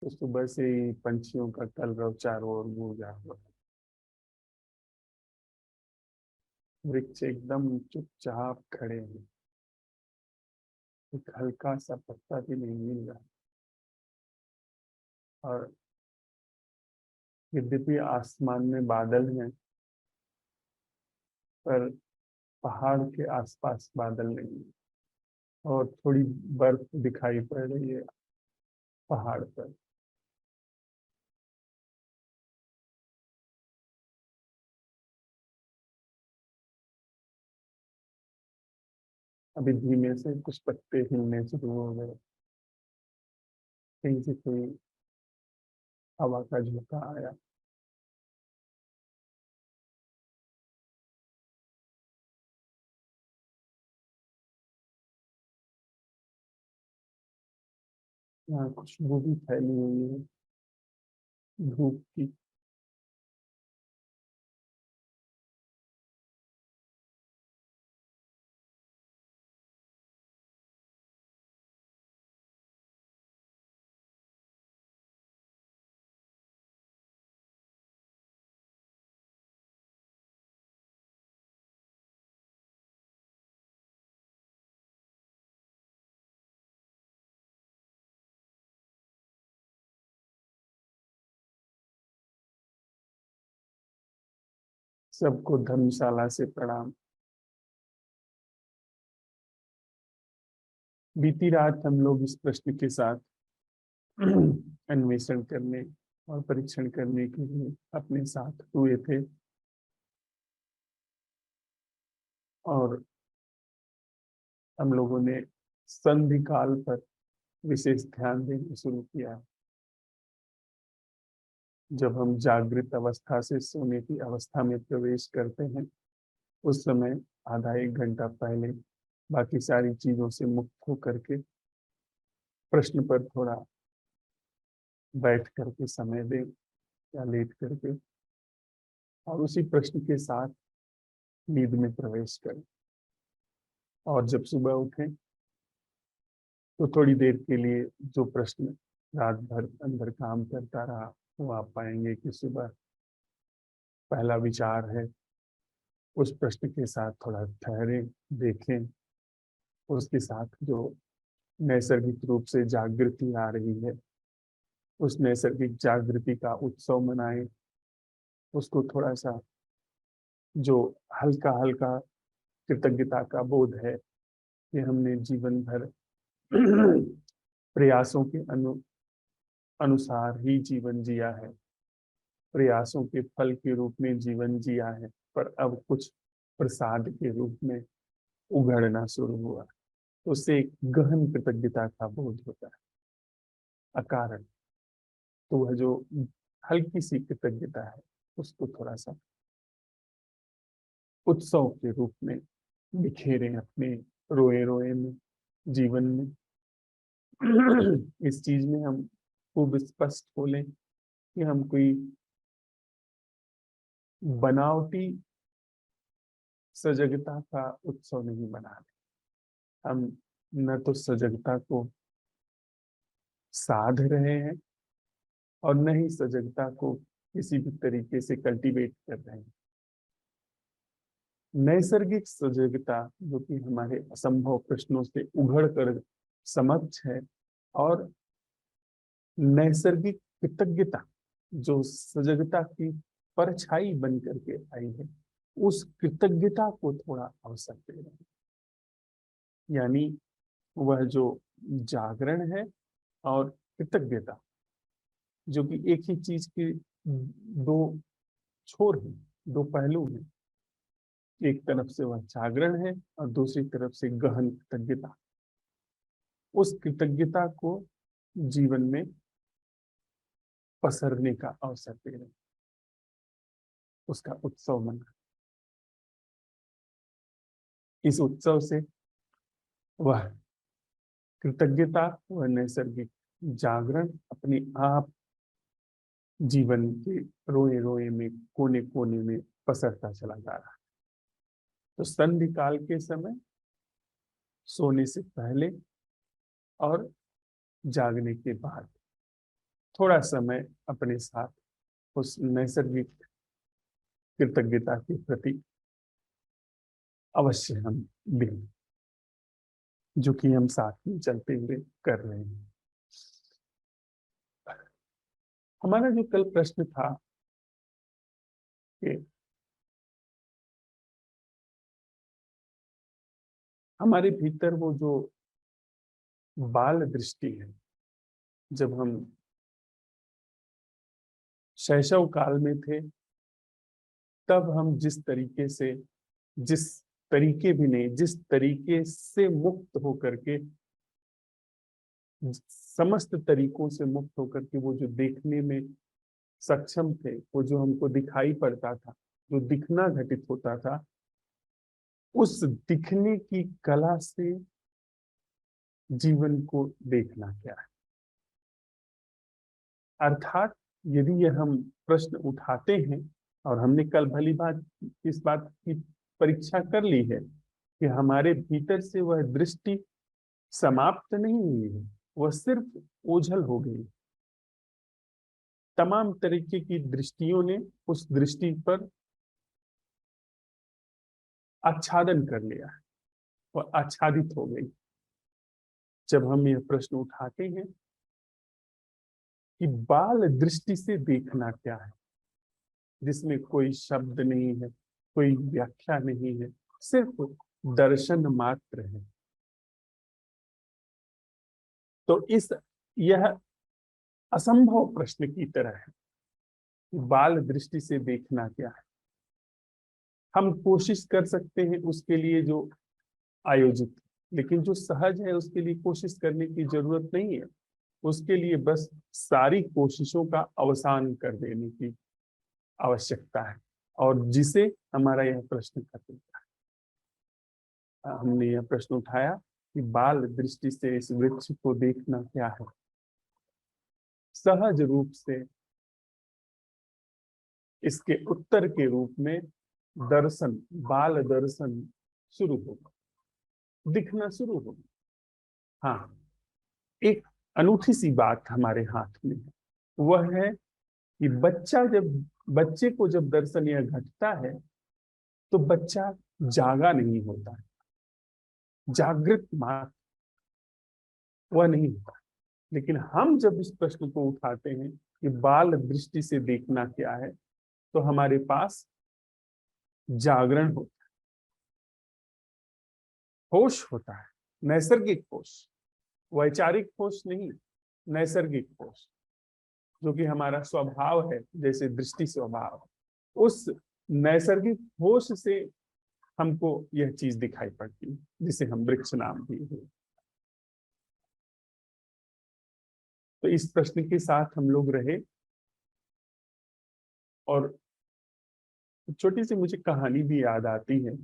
तो सुबह से ही पंछियों का कलरव चारों ओर गूंजा हुआ है। वृक्ष एकदम चुपचाप खड़े हैं, एक हल्का सा पत्ता भी नहीं मिल रहा। और यद्यपि आसमान में बादल हैं, पर पहाड़ के आसपास बादल नहीं है। और थोड़ी बर्फ दिखाई पड़ रही है पहाड़ पर। अभी धीमे से कुछ पत्ते हिलने शुरू हो गए, कहीं से कोई हवा का झोंका आया। यहाँ खुशबू भी फैली हुई है धूप की। सबको धर्मशाला से प्रणाम। बीती रात हम लोग इस प्रश्न के साथ अन्वेषण करने और परीक्षण करने के लिए अपने साथ हुए थे। और हम लोगों ने संधि काल पर विशेष ध्यान देना शुरू किया। जब हम जागृत अवस्था से सोने की अवस्था में प्रवेश करते हैं, उस समय आधा एक घंटा पहले बाकी सारी चीजों से मुक्त होकर के प्रश्न पर थोड़ा बैठ करके समय दें या लेट करके, और उसी प्रश्न के साथ नींद में प्रवेश करें। और जब सुबह उठें तो थोड़ी देर के लिए जो प्रश्न रात भर अंदर काम करता रहा, वो आप पाएंगे कि सुबह पहला विचार है। उस प्रश्न के साथ थोड़ा ठहरें, देखें। उसके साथ जो नैसर्गिक रूप से जागृति आ रही है, उस नैसर्गिक जागृति का उत्सव मनाएं। उसको थोड़ा सा जो हल्का हल्का कृतज्ञता का बोध है कि हमने जीवन भर प्रयासों के अनुसार ही जीवन जिया है, प्रयासों के फल के रूप में जीवन जिया है, पर अब कुछ प्रसाद के रूप में उघड़ना शुरू हुआ। उससे एक गहन कृतज्ञता का बोध होता है अकारण। तो वह जो हल्की सी कृतज्ञता है, उसको थोड़ा सा उत्सव के रूप में बिखेरें अपने रोए रोए में, जीवन में। इस चीज में हम खूब स्पष्ट बोलें कि हम कोई बनावटी सजगता का उत्सव नहीं मना रहे। हम न तो सजगता को साध रहे हैं और न ही सजगता को किसी भी तरीके से कल्टीवेट कर रहे हैं। नैसर्गिक सजगता जो कि हमारे असंभव प्रश्नों से उघड़ कर समक्ष है, और नैसर्गिक कृतज्ञता जो सजगता की परछाई बन करके आई है, उस कृतज्ञता को थोड़ा अवसर दे रहे हैं। यानी वह जो जागरण है और कृतज्ञता, जो कि एक ही चीज के दो छोर हैं, दो पहलू हैं। एक तरफ से वह जागरण है और दूसरी तरफ से गहन कृतज्ञता। उस कृतज्ञता को जीवन में पसरने का अवसर दे रहे हैं, उसका उत्सव मना। इस उत्सव से वह कृतज्ञता, वह नैसर्गिक जागरण अपने आप जीवन के रोए रोए में, कोने कोने में पसरता चला जा रहा है। तो संधि काल के समय, सोने से पहले और जागने के बाद थोड़ा समय अपने साथ उस नैसर्गिक कृतज्ञता के प्रति अवश्य हम दें, जो कि हम साथ में चलते हुए कर रहे हैं। हमारा जो कल प्रश्न था कि हमारे भीतर वो जो बाल दृष्टि है, जब हम शैशव काल में थे, तब हम जिस तरीके भी नहीं, जिस तरीके से मुक्त होकर के, समस्त तरीकों से मुक्त होकर के वो जो देखने में सक्षम थे, वो जो हमको दिखाई पड़ता था, जो दिखना घटित होता था, उस दिखने की कला से जीवन को देखना क्या है। अर्थात यदि यह हम प्रश्न उठाते हैं, और हमने कल भली बात इस बात की परीक्षा कर ली है कि हमारे भीतर से वह दृष्टि समाप्त नहीं हुई है, वह सिर्फ ओझल हो गई। तमाम तरीके की दृष्टियों ने उस दृष्टि पर आच्छादन कर लिया है, वह आच्छादित हो गई। जब हम यह प्रश्न उठाते हैं कि बाल दृष्टि से देखना क्या है, जिसमें कोई शब्द नहीं है, कोई व्याख्या नहीं है, सिर्फ दर्शन मात्र है, तो यह असंभव प्रश्न की तरह है। बाल दृष्टि से देखना क्या है। हम कोशिश कर सकते हैं उसके लिए जो आयोजित, लेकिन जो सहज है उसके लिए कोशिश करने की जरूरत नहीं है। उसके लिए बस सारी कोशिशों का अवसान कर देने की आवश्यकता है, और जिसे हमारा यह प्रश्न कर देता है। हमने यह प्रश्न उठाया कि बाल दृष्टि से इस वृक्ष को देखना क्या है। सहज रूप से इसके उत्तर के रूप में दर्शन, बाल दर्शन शुरू होगा, दिखना शुरू होगा। हाँ, एक अनूठी सी बात हमारे हाथ में है, वह है कि बच्चे को जब दर्शन यह घटता है, तो बच्चा जागा नहीं होता है, जागृत मात्र वह नहीं होता। लेकिन हम जब इस प्रश्न को उठाते हैं कि बाल दृष्टि से देखना क्या है, तो हमारे पास जागरण होता है, होश होता है, नैसर्गिक होश, वैचारिक होश नहीं, नैसर्गिक होश, जो कि हमारा स्वभाव है, जैसे दृष्टि स्वभाव। उस नैसर्गिक होश से हमको यह चीज दिखाई पड़ती है, जिसे हम वृक्ष नाम दिए हुए। तो इस प्रश्न के साथ हम लोग रहे, और छोटी सी मुझे कहानी भी याद आती है।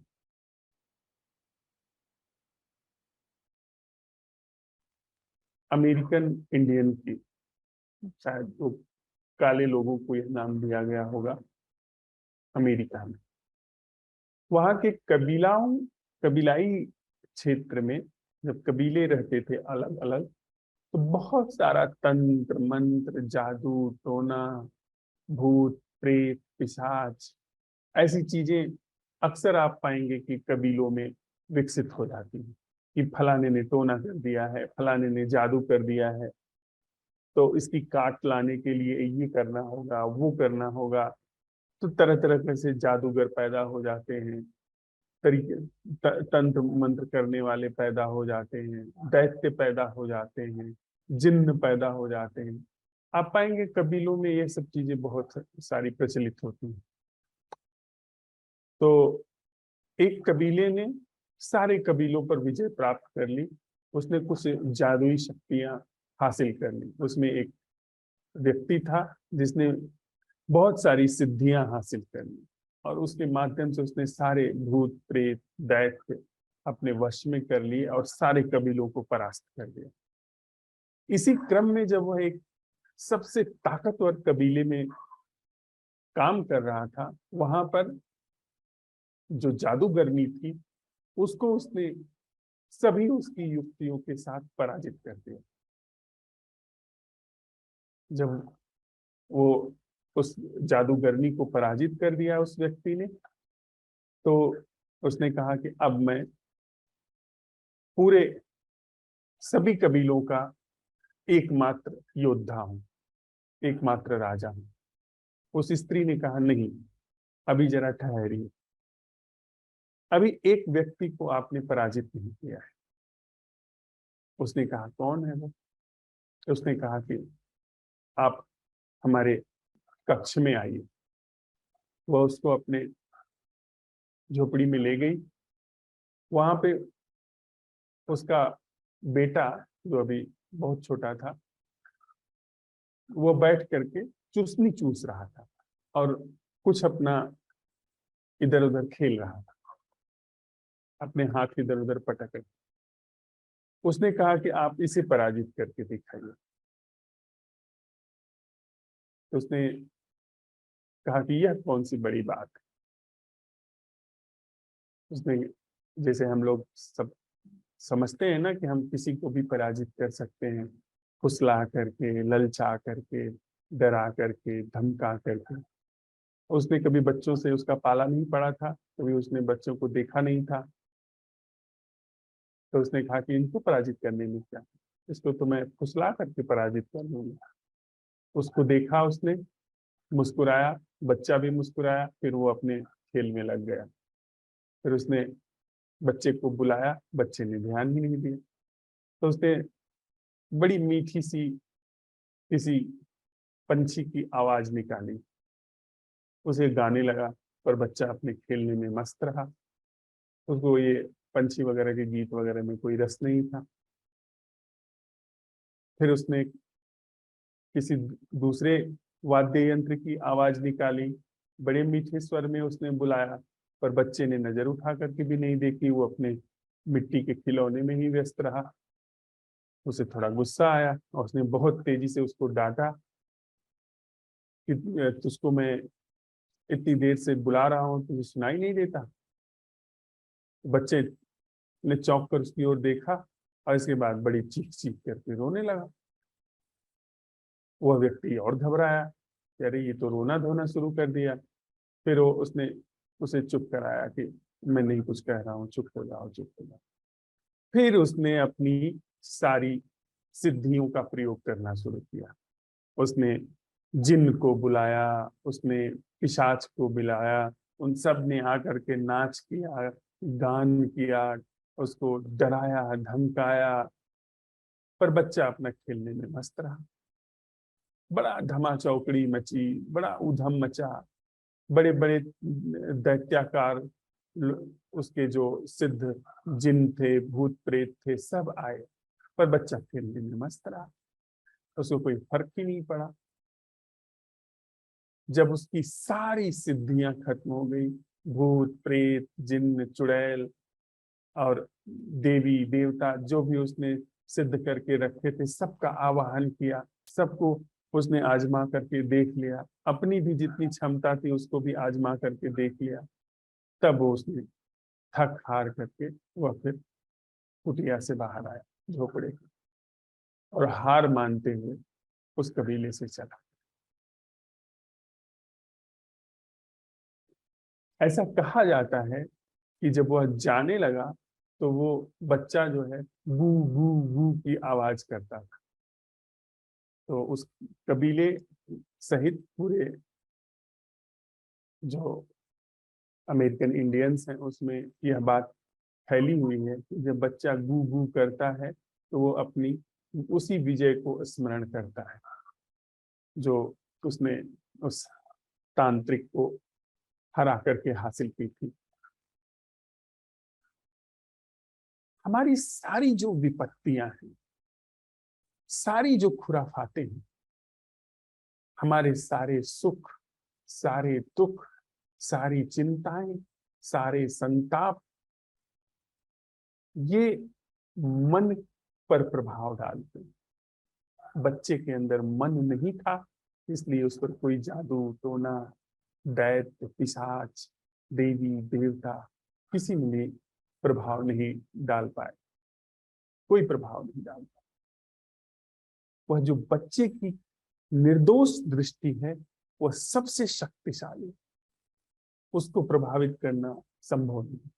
अमेरिकन इंडियन की, शायद वो काले लोगों को यह नाम दिया गया होगा अमेरिका में। वहां के कबीलाई क्षेत्र में जब कबीले रहते थे अलग अलग, तो बहुत सारा तंत्र मंत्र, जादू टोना, भूत प्रेत पिशाच, ऐसी चीजें अक्सर आप पाएंगे कि कबीलों में विकसित हो जाती हैं कि फलाने ने टोना कर दिया है, फलाने ने जादू कर दिया है, तो इसकी काट लाने के लिए ये करना होगा, वो करना होगा। तो तरह तरह के से जादूगर पैदा हो जाते हैं, तरीके तंत्र मंत्र करने वाले पैदा हो जाते हैं, दैत्य पैदा हो जाते हैं, जिन्न पैदा हो जाते हैं। आप पाएंगे कबीलों में ये सब चीजें बहुत सारी प्रचलित होती हैं। तो एक कबीले ने सारे कबीलों पर विजय प्राप्त कर ली, उसने कुछ जादुई शक्तियां हासिल कर ली। उसमें एक व्यक्ति था जिसने बहुत सारी सिद्धियां हासिल कर ली, और उसके माध्यम से उसने सारे भूत प्रेत दैत्य अपने वश में कर लिए और सारे कबीलों को परास्त कर दिया। इसी क्रम में जब वह एक सबसे ताकतवर कबीले में काम कर रहा था, वहां पर जो जादूगरनी थी, उसको उसने सभी उसकी युक्तियों के साथ पराजित कर दिया। जब वो उस जादूगरनी को पराजित कर दिया उस व्यक्ति ने, तो उसने कहा कि अब मैं पूरे सभी कबीलों का एकमात्र योद्धा हूं, एकमात्र राजा हूं। उस स्त्री ने कहा नहीं, अभी जरा ठहरिए, अभी एक व्यक्ति को आपने पराजित नहीं किया है। उसने कहा कौन है वो? उसने कहा कि आप हमारे कक्ष में आइए। वह उसको अपने झोपड़ी में ले गई। वहां पे उसका बेटा, जो अभी बहुत छोटा था, वो बैठ करके चूसनी चूस रहा था और कुछ अपना इधर उधर खेल रहा था, अपने हाथ इधर उधर पटक रहे। उसने कहा कि आप इसे पराजित करके दिखाइए। तो उसने कहा कि यह कौन सी बड़ी बात है। उसने, जैसे हम लोग सब समझते हैं ना कि हम किसी को भी पराजित कर सकते हैं, फुसला करके, ललचा करके, डरा करके, धमका करके। उसने कभी बच्चों से उसका पाला नहीं पड़ा था, कभी उसने बच्चों को देखा नहीं था। तो उसने कहा कि इनको पराजित करने में क्या, इसको तो मैं फुसला करके पराजित कर लूंगा। उसको देखा उसने, मुस्कुराया, बच्चा भी मुस्कुराया, फिर वो अपने खेल में लग गया। फिर उसने बच्चे को बुलाया, बच्चे ने ध्यान ही नहीं दिया। तो उसने बड़ी मीठी सी किसी पंछी की आवाज निकाली, उसे गाने लगा, पर बच्चा अपने खेलने में मस्त रहा। उसको ये पंछी वगैरह के गीत वगैरह में कोई रस नहीं था। फिर उसने किसी दूसरे वाद्य यंत्र की आवाज निकाली, बड़े मीठे स्वर में उसने बुलाया, पर बच्चे ने नजर उठा करके भी नहीं देखी, वो अपने मिट्टी के खिलौने में ही व्यस्त रहा। उसे थोड़ा गुस्सा आया और उसने बहुत तेजी से उसको डांटा कि तुझको मैं इतनी देर से बुला रहा हूँ, तुझे सुनाई नहीं देता? बच्चे ने चौंक कर उसकी ओर देखा और इसके बाद बड़ी चीख चीख करके रोने लगा। वह व्यक्ति और घबराया कि अरे ये तो रोना धोना शुरू कर दिया। फिर उसने उसे चुप कराया कि मैं नहीं कुछ कह रहा हूँ, चुप हो जाओ, चुप हो जाओ। फिर उसने अपनी सारी सिद्धियों का प्रयोग करना शुरू किया। उसने जिन को बुलाया, उसने पिशाच को बुलाया, उन सब ने आकर के नाच किया, गान किया, उसको डराया, धमकाया, पर बच्चा अपना खेलने में मस्त रहा। बड़ा धमा चौकड़ी मची, बड़ा उधम मचा। बड़े बड़े दैत्याकार उसके जो सिद्ध जिन थे, भूत प्रेत थे, सब आए, पर बच्चा खेलने में मस्त रहा। उसको कोई फर्क ही नहीं पड़ा। जब उसकी सारी सिद्धियां खत्म हो गई, भूत प्रेत जिन्न चुड़ैल और देवी देवता जो भी उसने सिद्ध करके रखे थे, सबका आवाहन किया, सबको उसने आजमा करके देख लिया, अपनी भी जितनी क्षमता थी उसको भी आजमा करके देख लिया, तब वो उसने थक हार करके वह फिर कुटिया से बाहर आया, झोपड़े के, और हार मानते हुए उस कबीले से चला। ऐसा कहा जाता है कि जब वह जाने लगा तो वो बच्चा जो है गू गू गू की आवाज करता था। तो उस कबीले सहित पूरे जो अमेरिकन इंडियंस हैं उसमें यह बात फैली हुई है कि जब बच्चा गू गू करता है तो वो अपनी उसी विजय को स्मरण करता है जो उसने उस तांत्रिक को हरा करके हासिल की थी। हमारी सारी जो विपत्तियां हैं, सारी जो खुराफाते हैं, हमारे सारे सुख, सारे दुख, सारी चिंताएं, सारे संताप, ये मन पर प्रभाव डालते हैं। बच्चे के अंदर मन नहीं था, इसलिए उस पर कोई जादू टोना, दैत्य पिशाच, देवी देवता किसी ने भी प्रभाव नहीं डाल पाए, कोई प्रभाव नहीं डाल पाए। वह जो बच्चे की निर्दोष दृष्टि है वह सबसे शक्तिशाली, उसको प्रभावित करना संभव नहीं।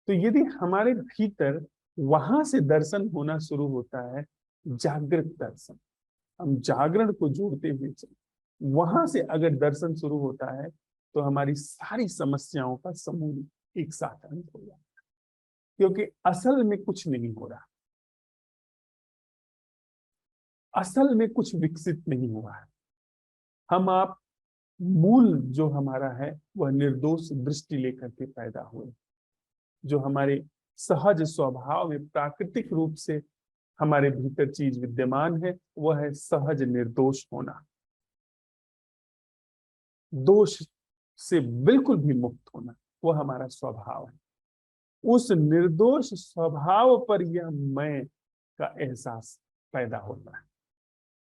तो यदि हमारे भीतर वहां से दर्शन होना शुरू होता है, जागृत दर्शन, हम जागरण को जोड़ते हुए चले, वहां से अगर दर्शन शुरू होता है तो हमारी सारी समस्याओं का समूल एक साथ अंत हो जाता है, क्योंकि असल में कुछ नहीं हो रहा, असल में कुछ विकसित नहीं हुआ है। हम आप मूल जो हमारा है वह निर्दोष दृष्टि लेकर के पैदा हुए, जो हमारे सहज स्वभाव में प्राकृतिक रूप से हमारे भीतर चीज विद्यमान है, वह है सहज निर्दोष होना, दोष से बिल्कुल भी मुक्त होना, वह हमारा स्वभाव है। उस निर्दोष स्वभाव पर यह मैं का एहसास पैदा होता है।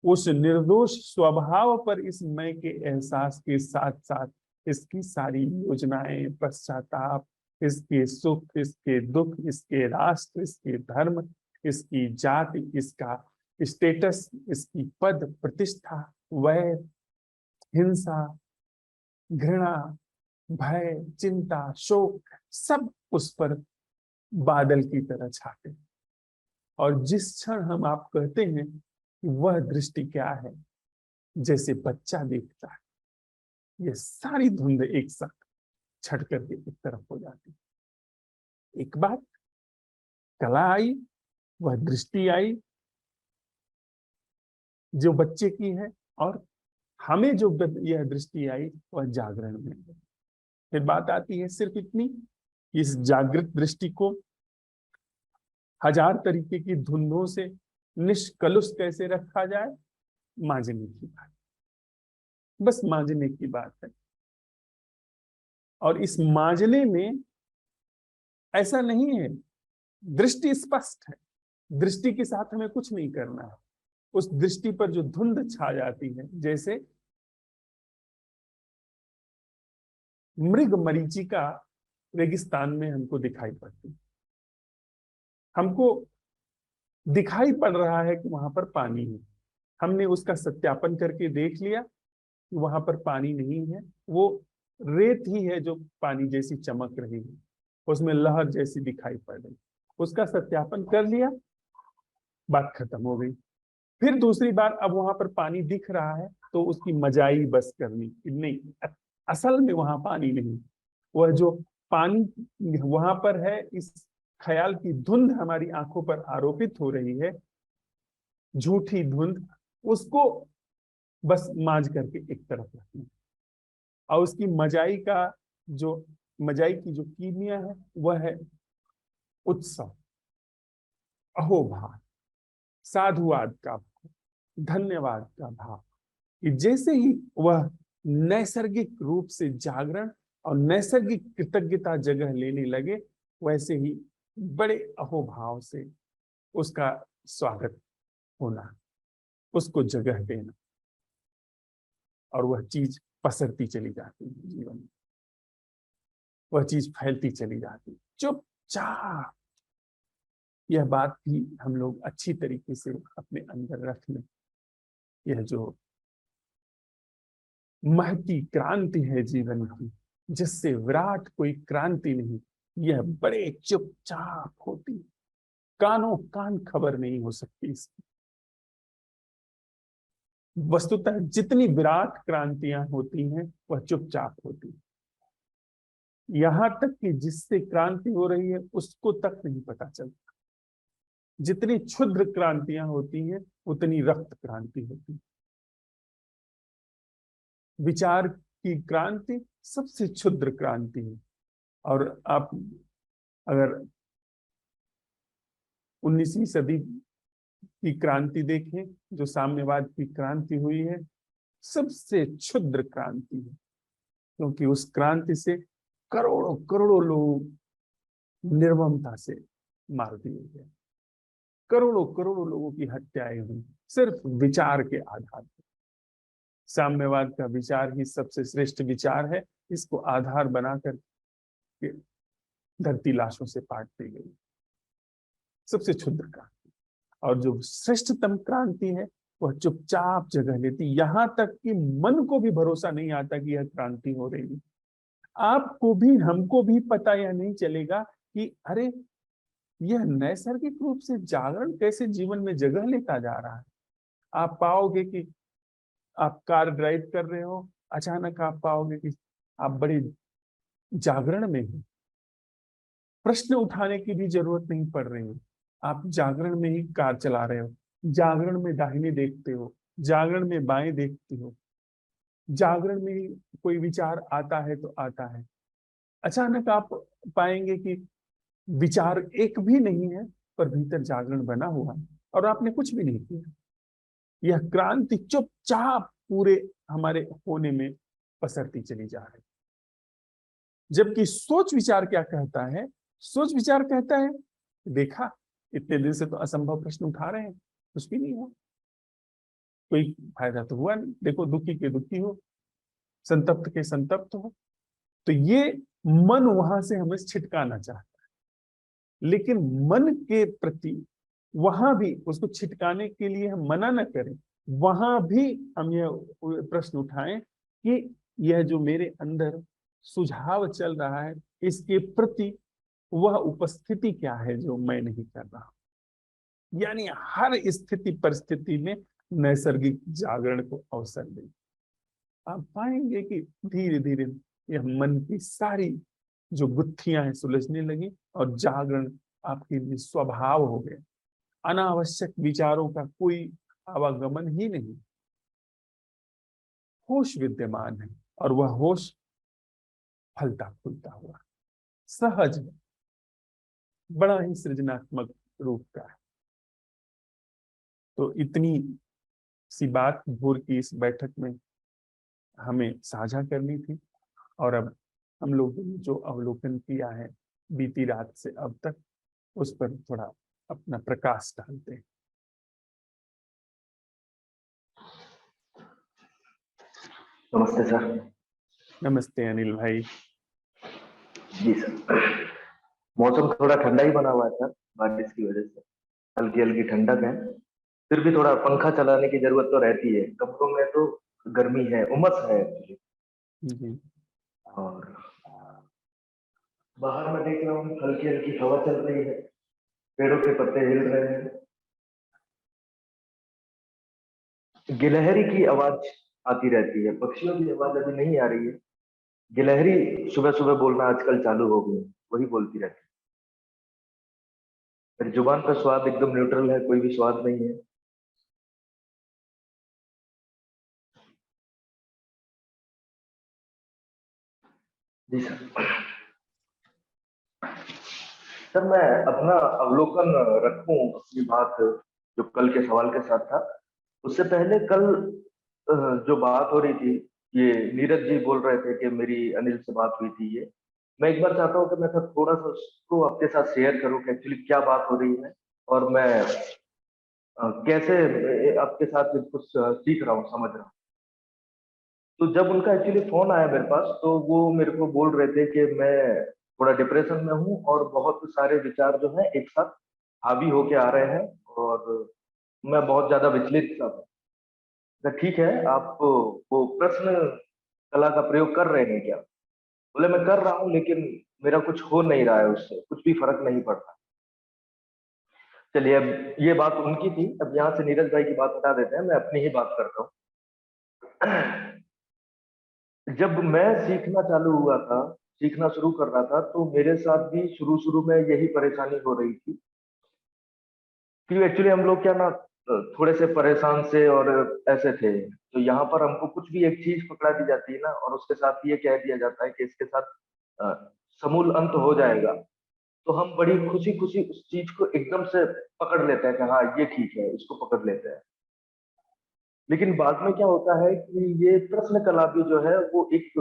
उस निर्दोष स्वभाव पर इस मैं के एहसास के साथ साथ इसकी सारी योजनाएं, पश्चाताप, इसके सुख, इसके दुख, इसके राष्ट्र, इसके धर्म, इसकी जाति, इसका स्टेटस, इसकी पद प्रतिष्ठा, वैर, हिंसा, घृणा, भय, चिंता, शोक, सब उस पर बादल की तरह छाते। और जिस क्षण हम आप कहते हैं कि वह दृष्टि क्या है, जैसे बच्चा देखता है, ये सारी धुंध एक साथ छट करके एक तरफ हो जाती। एक बात, कला आई, वह दृष्टि आई जो बच्चे की है, और हमें जो यह दृष्टि आई वह जागरण में। फिर बात आती है सिर्फ इतनी, इस जागृत दृष्टि को हजार तरीके की धुंधों से निष्कलुष कैसे रखा जाए, मांझने की बात, बस मांझने की बात है। और इस मांझने में ऐसा नहीं है, दृष्टि स्पष्ट है, दृष्टि के साथ हमें कुछ नहीं करना है। उस दृष्टि पर जो धुंध छा जाती है, जैसे मृग मरीचिका रेगिस्तान में हमको दिखाई पड़ती, हमको दिखाई पड़ रहा है कि वहां पर पानी है, हमने उसका सत्यापन करके देख लिया कि वहां पर पानी नहीं है, वो रेत ही है जो पानी जैसी चमक रही है, उसमें लहर जैसी दिखाई पड़ रही, उसका सत्यापन कर लिया, बात खत्म हो गई। फिर दूसरी बार अब वहां पर पानी दिख रहा है तो उसकी मजाई बस करनी नहीं, असल में वहां पानी नहीं, वह जो पानी वहां पर है, इस ख्याल की धुंध हमारी आंखों पर आरोपित हो रही है, झूठी धुंध, उसको बस मांझ करके एक तरफ रखना। और उसकी मजाई की जो कीमिया है वह है उत्सव, अहोभाव, साधुवाद का भाव, धन्यवाद का भाव, कि जैसे ही वह नैसर्गिक रूप से जागरण और नैसर्गिक कृतज्ञता जगह लेने लगे, वैसे ही बड़े अहोभाव से उसका स्वागत होना, उसको जगह देना, और वह चीज पसरती चली जाती है जीवन में, वह चीज फैलती चली जाती है चुपचाप। यह बात भी हम लोग अच्छी तरीके से अपने अंदर रख लें। यह जो महती क्रांति है जीवन की, जिससे विराट कोई क्रांति नहीं, यह बड़े चुपचाप होती, कानों कान खबर नहीं हो सकती इसकी। वस्तुतः जितनी विराट क्रांतियां होती हैं वह चुपचाप होती, यहां तक कि जिससे क्रांति हो रही है उसको तक नहीं पता चलता। जितनी क्षुद्र क्रांतियां होती हैं उतनी रक्त क्रांति होती। विचार की क्रांति सबसे क्षुद्र क्रांति है। और आप अगर 19वीं सदी की क्रांति देखें, जो साम्यवाद की क्रांति हुई है, सबसे क्षुद्र क्रांति है, क्योंकि उस क्रांति से करोड़ों करोड़ों लोग निर्ममता से मार दिए गए, करोड़ों करोड़ों लोगों की हत्याएं हुई सिर्फ विचार के आधार पर। साम्यवाद का विचार ही सबसे श्रेष्ठ विचार है, इसको आधार बनाकर के धरती लाशों से पाट दी गई, सबसे क्षुद्र क्रांति। और जो श्रेष्ठतम क्रांति है वह चुपचाप जगह लेती, यहाँ तक कि मन को भी भरोसा नहीं आता कि यह क्रांति हो रही है। आपको भी हमको भी पता यह नहीं चलेगा कि अरे यह नैसर्गिक रूप से जागरण कैसे जीवन में जगह लेता जा रहा है। आप पाओगे कि आप कार ड्राइव कर रहे हो, अचानक आप पाओगे कि आप बड़े जागरण में हो, प्रश्न उठाने की भी जरूरत नहीं पड़ रही है। आप जागरण में ही कार चला रहे हो, जागरण में दाहिने देखते हो, जागरण में बाएं देखते हो, जागरण में ही कोई विचार आता है तो आता है। अचानक आप पाएंगे कि विचार एक भी नहीं है, पर भीतर जागरण बना हुआ है और आपने कुछ भी नहीं किया। यह क्रांति चुपचाप पूरे हमारे होने में पसरती चली जा रही। जबकि सोच विचार क्या कहता है? सोच विचार कहता है, देखा इतने दिन से तो असंभव प्रश्न उठा रहे हैं, कुछ भी नहीं हुआ, कोई फायदा तो हुआ नहीं, देखो दुखी के दुखी हो, संतप्त के संतप्त हो। तो ये मन वहां से हमें छिटकाना चाहता है, लेकिन मन के प्रति वहां भी उसको छिटकाने के लिए हम मना न करें, वहां भी हम यह प्रश्न उठाएं कि यह जो मेरे अंदर सुझाव चल रहा है, इसके प्रति वह उपस्थिति क्या है जो मैं नहीं कर रहा। यानी हर स्थिति परिस्थिति में नैसर्गिक जागरण को अवसर दें। आप पाएंगे कि धीरे धीरे यह मन की सारी जो गुत्थियां हैं सुलझने लगी और जागरण आपके लिए स्वभाव हो गए। अनावश्यक विचारों का कोई आवागमन ही नहीं, होश विद्यमान है और वह होश फलता फूलता हुआ सहज है, बड़ा ही सृजनात्मक रूप का है। तो इतनी सी बात भोर की इस बैठक में हमें साझा करनी थी, और अब हम लोग ने जो अवलोकन किया है बीती रात से अब तक, उस पर थोड़ा अपना प्रकाश डालते हैं। नमस्ते सर। नमस्ते अनिल भाई। जी सर, मौसम थोड़ा ठंडा ही बना हुआ है सर, बारिश की वजह से हल्की हल्की ठंडक है। फिर भी थोड़ा पंखा चलाने की जरूरत तो रहती है, कमरों में तो गर्मी है, उमस है एक्चुअली। जी और बाहर में देख रहा हूँ हल्की हल्की हवा चल रही है, पेड़ों के पत्ते हिल रहे हैं, गिलहरी की आवाज आती रहती है, पक्षियों की आवाज अभी नहीं आ रही है। गिलहरी सुबह सुबह बोलना आजकल चालू हो गई, वही बोलती रहती है। मेरी जुबान का स्वाद एकदम न्यूट्रल है, कोई भी स्वाद नहीं है। जी सर। सर मैं अपना अवलोकन रखूं अपनी बात जो कल के सवाल के साथ था, उससे पहले कल जो बात हो रही थी, ये नीरज जी बोल रहे थे कि मेरी अनिल से बात हुई थी, ये मैं एक बार चाहता हूँ कि मैं सर थोड़ा सा उसको आपके साथ शेयर करूं कि एक्चुअली क्या बात हो रही है और मैं कैसे आपके साथ कुछ सीख रहा हूँ, समझ रहा हूँ। तो जब उनका एक्चुअली फोन आया मेरे पास, तो वो मेरे को बोल रहे थे कि मैं थोड़ा डिप्रेशन में हूँ और बहुत सारे विचार जो है एक साथ हावी होके आ रहे हैं और मैं बहुत ज्यादा विचलित सा हूँ। तो ठीक है, आप वो प्रश्न कला का प्रयोग कर रहे हैं क्या? बोले मैं कर रहा हूँ, लेकिन मेरा कुछ हो नहीं रहा है, उससे कुछ भी फर्क नहीं पड़ रहा। चलिए, अब ये बात उनकी थी, अब यहाँ से नीरज भाई की बात हटा देते हैं, मैं अपनी ही बात करता हूँ। जब मैं सीखना चालू हुआ था, सीखना शुरू कर रहा था, तो मेरे साथ भी शुरू शुरू में यही परेशानी हो रही थी कि एक्चुअली हम लोग क्या ना थोड़े से परेशान से और ऐसे थे। तो यहाँ पर हमको कुछ भी एक चीज पकड़ा दी जाती है ना, और उसके साथ ये कह दिया जाता है कि इसके साथ अ, समूल अंत हो जाएगा, तो हम बड़ी खुशी खुशी उस चीज को एकदम से पकड़ लेते हैं कि हाँ ये ठीक है, इसको पकड़ लेते हैं। लेकिन बाद में क्या होता है कि ये प्रश्न कला भी जो है वो एक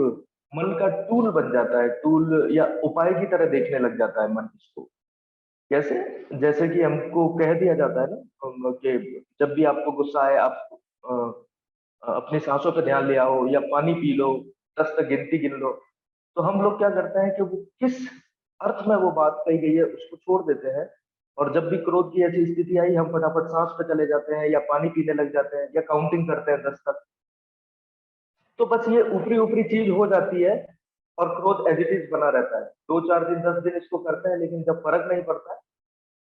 मन का टूल बन जाता है, टूल या उपाय की तरह देखने लग जाता है मन इसको। कैसे? जैसे कि हमको कह दिया जाता है ना कि जब भी आपको गुस्सा आए, आप अपनी सांसों पर ध्यान ले आओ या पानी पी लो, 10 तक गिनती गिन लो। तो हम लोग क्या करते हैं कि वो किस अर्थ में वो बात कही गई है उसको छोड़ देते हैं और जब भी क्रोध की ऐसी स्थिति आई, हम फटाफट सांस पे चले जाते हैं या पानी पीने लग जाते हैं या काउंटिंग करते हैं 10 तक। तो बस ये ऊपरी ऊपरी चीज हो जाती है और क्रोध एज इट इज बना रहता है। 2-4 दिन 10 दिन इसको करते हैं, लेकिन जब फर्क नहीं पड़ता है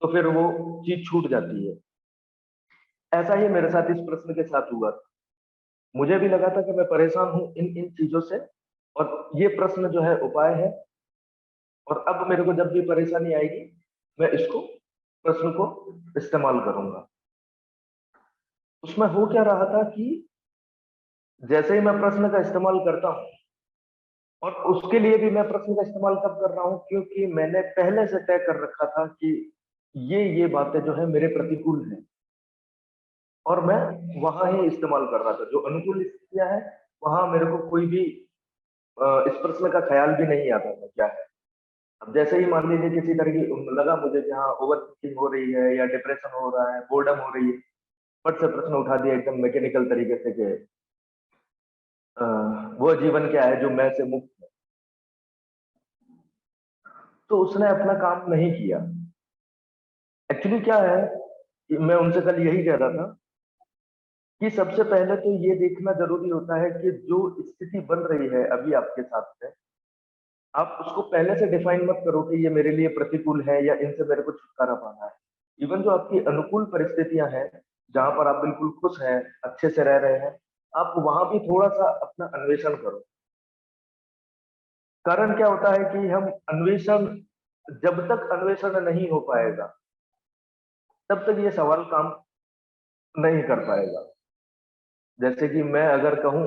तो फिर वो चीज छूट जाती है। ऐसा ही मेरे साथ इस प्रश्न के साथ हुआ। मुझे भी लगा था कि मैं परेशान हूँ इन इन चीजों से, और ये प्रश्न जो है उपाय है। और अब मेरे को जब भी परेशानी आएगी, मैं इसको प्रश्न को इस्तेमाल करूंगा। उसमें हो क्या रहा था कि जैसे ही मैं प्रश्न का इस्तेमाल करता हूँ, और उसके लिए भी मैं प्रश्न का इस्तेमाल कब कर रहा हूँ, क्योंकि मैंने पहले से तय कर रखा था कि ये बातें जो है मेरे प्रतिकूल हैं, और मैं वहां ही इस्तेमाल कर रहा था। जो अनुकूल स्थितियां हैं वहां मेरे को कोई भी इस प्रश्न का ख्याल भी नहीं आता था क्या है। अब जैसे ही मान लीजिए किसी तरह की लगा मुझे कि हाँ ओवर थिंकिंग हो रही है या डिप्रेशन हो रहा है, बोर्डम हो रही है, फट से प्रश्न उठा दिया एकदम मैकेनिकल तरीके से कि अ, वो जीवन क्या है जो मैं से मुक्त है। तो उसने अपना काम नहीं किया। एक्चुअली क्या है कि मैं उनसे कल यही कह रहा था कि सबसे पहले तो ये देखना जरूरी होता है कि जो स्थिति बन रही है अभी आपके साथ में, आप उसको पहले से डिफाइन मत करो कि ये मेरे लिए प्रतिकूल है या इनसे मेरे को छुटकारा पाना है। इवन जो आपकी अनुकूल परिस्थितियां हैं, जहां पर आप बिल्कुल खुश हैं, अच्छे से रह रहे हैं, आप वहां भी थोड़ा सा अपना अन्वेषण करो। कारण क्या होता है कि हम अन्वेषण, जब तक अन्वेषण नहीं हो पाएगा तब तक ये सवाल काम नहीं कर पाएगा। जैसे कि मैं अगर कहूं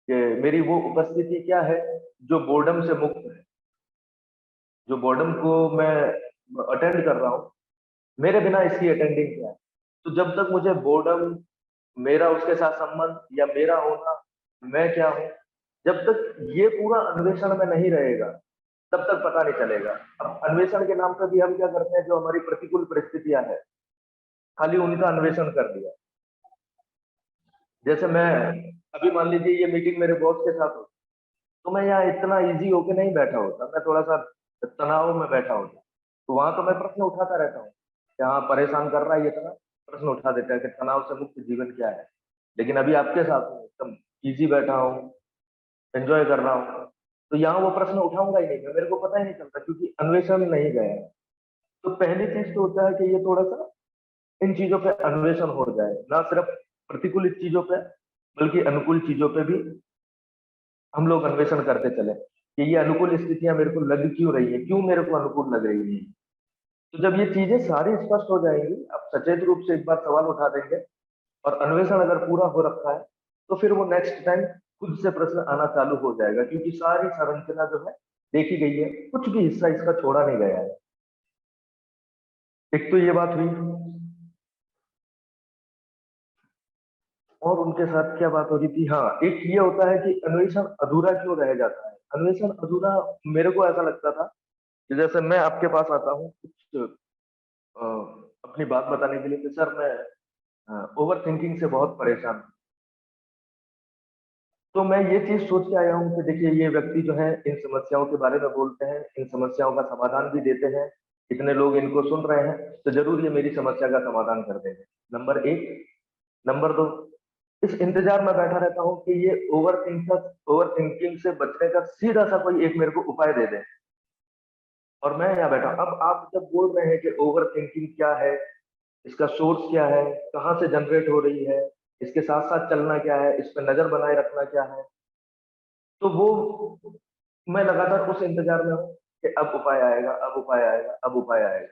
कि मेरी वो उपस्थिति क्या है जो बोर्डम से मुक्त है, जो बोर्डम को मैं अटेंड कर रहा हूँ, मेरे बिना इसकी अटेंडिंग क्या है। तो जब तक मुझे बोर्डम, मेरा उसके साथ संबंध या मेरा होना, मैं क्या हूँ, जब तक ये पूरा अन्वेषण में नहीं रहेगा तब तक पता नहीं चलेगा। अब अन्वेषण के नाम पर भी हम क्या करते हैं, जो हमारी प्रतिकूल परिस्थितियां हैं खाली उनका अन्वेषण कर दिया। जैसे मैं अभी मान लीजिए ये मीटिंग मेरे बॉस के साथ हो, तो मैं यहाँ इतना इजी होके नहीं बैठा होता, मैं थोड़ा सा तनाव में बैठा होता। तो वहां तो मैं प्रश्न उठाता रहता हूँ कि हाँ परेशान कर रहा है ये तरह, प्रश्न उठा देता है कि तनाव से मुक्त जीवन क्या है। लेकिन अभी आपके साथ हूँ, एकदम इजी बैठा हूँ, एंजॉय कर रहा हूँ, तो यहाँ वो प्रश्न उठाऊंगा ही नहीं मैं, मेरे को पता ही नहीं चलता क्योंकि अन्वेषण नहीं गया है। तो पहली चीज तो होता है कि ये थोड़ा सा इन चीजों पे अन्वेषण हो जाए, ना सिर्फ प्रतिकूल चीजों पे बल्कि अनुकूल चीजों पे भी हम लोग अन्वेषण करते चले कि ये अनुकूल स्थितियां मेरे को लग क्यों रही है, क्यों मेरे को अनुकूल लग रही है। तो जब ये चीजें सारी स्पष्ट हो जाएंगी, आप सचेत रूप से एक बार सवाल उठा देंगे और अन्वेषण अगर पूरा हो रखा है, तो फिर वो नेक्स्ट टाइम खुद से प्रश्न आना चालू हो जाएगा, क्योंकि सारी संरचना जो है देखी गई है, कुछ भी हिस्सा इसका छोड़ा नहीं गया है। एक तो ये बात हुई। और उनके साथ क्या बात हो रही थी, हाँ एक ये होता है कि अन्वेषण अधूरा क्यों रह जाता है। अन्वेषण अधूरा मेरे को ऐसा लगता था कि जैसे मैं आपके पास आता हूँ कुछ अ, अपनी बात बताने के लिए कि सर मैं ओवर थिंकिंग से बहुत परेशान हूँ। तो मैं ये चीज सोच के आया हूँ कि देखिए ये व्यक्ति जो है इन समस्याओं के बारे में बोलते हैं, इन समस्याओं का समाधान भी देते हैं, इतने लोग इनको सुन रहे हैं, तो जरूर ये मेरी समस्या का समाधान कर देंगे। नंबर एक। नंबर दो, इस इंतजार में बैठा रहता हूँ कि ये ओवर थिंकिंग से बचने का सीधा सा कोई एक मेरे को उपाय दे दे, और मैं यहाँ बैठा हूँ। अब आप जब बोल रहे हैं कि ओवर थिंकिंग क्या है, इसका सोर्स क्या है, कहाँ से जनरेट हो रही है, इसके साथ साथ चलना क्या है, इस पर नजर बनाए रखना क्या है, तो वो मैं लगातार उस इंतजार में हूँ कि अब उपाय आएगा, अब उपाय आएगा, अब उपाय आएगा।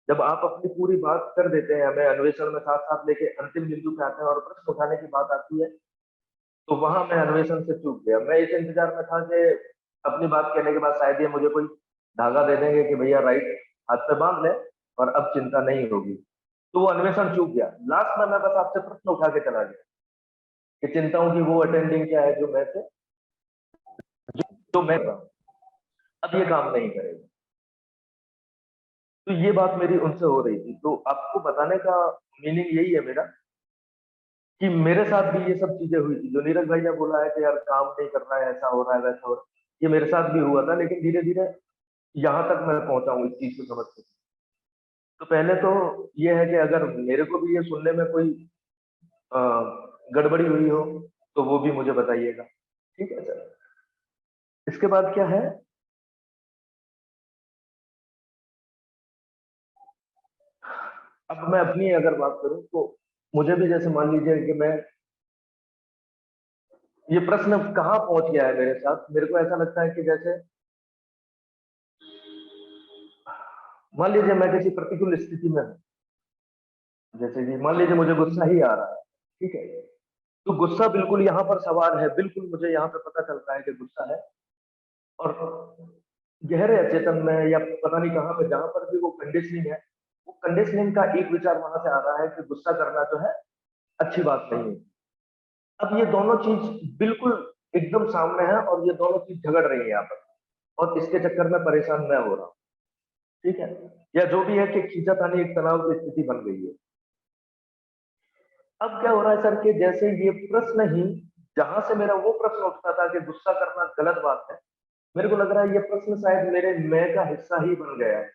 जब आप अपनी पूरी बात कर देते हैं, हमें अन्वेषण में साथ साथ लेके अंतिम बिंदु पे आते हैं और प्रश्न उठाने की बात आती है, तो वहां मैं अन्वेषण से चूक गया। मैं इस इंतजार में था कि अपनी बात कहने के बाद शायद ये मुझे कोई धागा दे देंगे कि भैया राइट हाथ पे बांध ले और अब चिंता नहीं होगी। तो वो अन्वेषण चूक गया। लास्ट में मैं बस आपसे प्रश्न उठा के चला गया कि चिंताओं की वो अटेंडिंग क्या है जो मैं से, जो मैं था, अब ये काम नहीं करेगा। तो ये बात मेरी उनसे हो रही थी। तो आपको बताने का मीनिंग यही है मेरा कि मेरे साथ भी ये सब चीजें हुई थी। जो नीरज भाई ने बोला है कि यार काम नहीं कर रहा है, ऐसा हो रहा है, वैसा हो रहा है, ये मेरे साथ भी हुआ था, लेकिन धीरे धीरे यहाँ तक मैं पहुंचा हूँ इस चीज को समझ के तो पहले तो ये है कि अगर मेरे को भी ये सुनने में कोई अ, गड़बड़ी हुई हो तो वो भी मुझे बताइएगा, ठीक है सर। इसके बाद क्या है, अब मैं अपनी अगर बात करूं तो मुझे भी जैसे मान लीजिए कि मैं, ये प्रश्न कहाँ पहुंच गया है मेरे साथ, मेरे को ऐसा लगता है कि जैसे मान लीजिए मैं किसी प्रतिकूल स्थिति में हूं, जैसे कि मान लीजिए मुझे गुस्सा ही आ रहा है, ठीक है, तो गुस्सा बिल्कुल यहाँ पर सवार है, बिल्कुल मुझे यहाँ पे पता चलता है कि गुस्सा है, और गहरे अचेतन में या पता नहीं कहाँ पे जहां पर भी वो कंडीशनिंग है, वो कंडीशनिंग का एक विचार वहां से आ रहा है कि गुस्सा करना जो है अच्छी बात नहीं है। अब ये दोनों चीज बिल्कुल एकदम सामने है और ये दोनों चीज झगड़ रही है आपस में, और इसके चक्कर में परेशान मैं हो रहा हूँ, ठीक है, या जो भी है कि खींचातानी एक तनाव की स्थिति बन गई है। अब क्या हो रहा है सर कि जैसे ये प्रश्न ही, जहां से मेरा वो प्रश्न उठता था कि गुस्सा करना गलत बात है, मेरे को लग रहा है ये प्रश्न शायद मेरे मैं का हिस्सा ही बन गया है।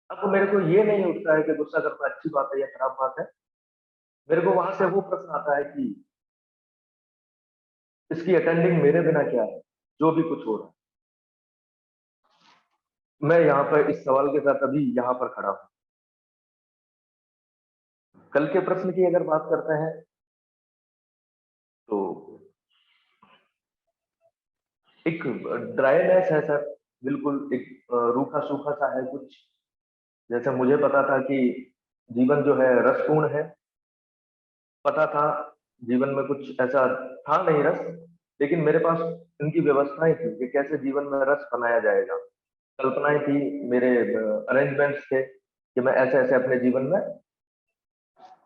अब मेरे को ये नहीं उठता है कि गुस्सा करना अच्छी बात है या खराब बात है, मेरे को वहां से वो प्रश्न आता है कि इसकी अटेंडिंग मेरे बिना क्या है, जो भी कुछ हो रहा है। मैं यहाँ पर इस सवाल के साथ अभी यहाँ पर खड़ा हूँ। कल के प्रश्न की अगर बात करते हैं तो एक ड्राईनेस है सर, बिल्कुल एक रूखा सूखा सा है कुछ। जैसे मुझे पता था कि जीवन जो है रसपूर्ण है, पता था जीवन में कुछ ऐसा था नहीं रस, लेकिन मेरे पास इनकी व्यवस्थाएं थी कि कैसे जीवन में रस बनाया जाएगा। कल्पनाएं थी, मेरे अरेंजमेंट्स थे कि मैं ऐसे ऐसे अपने जीवन में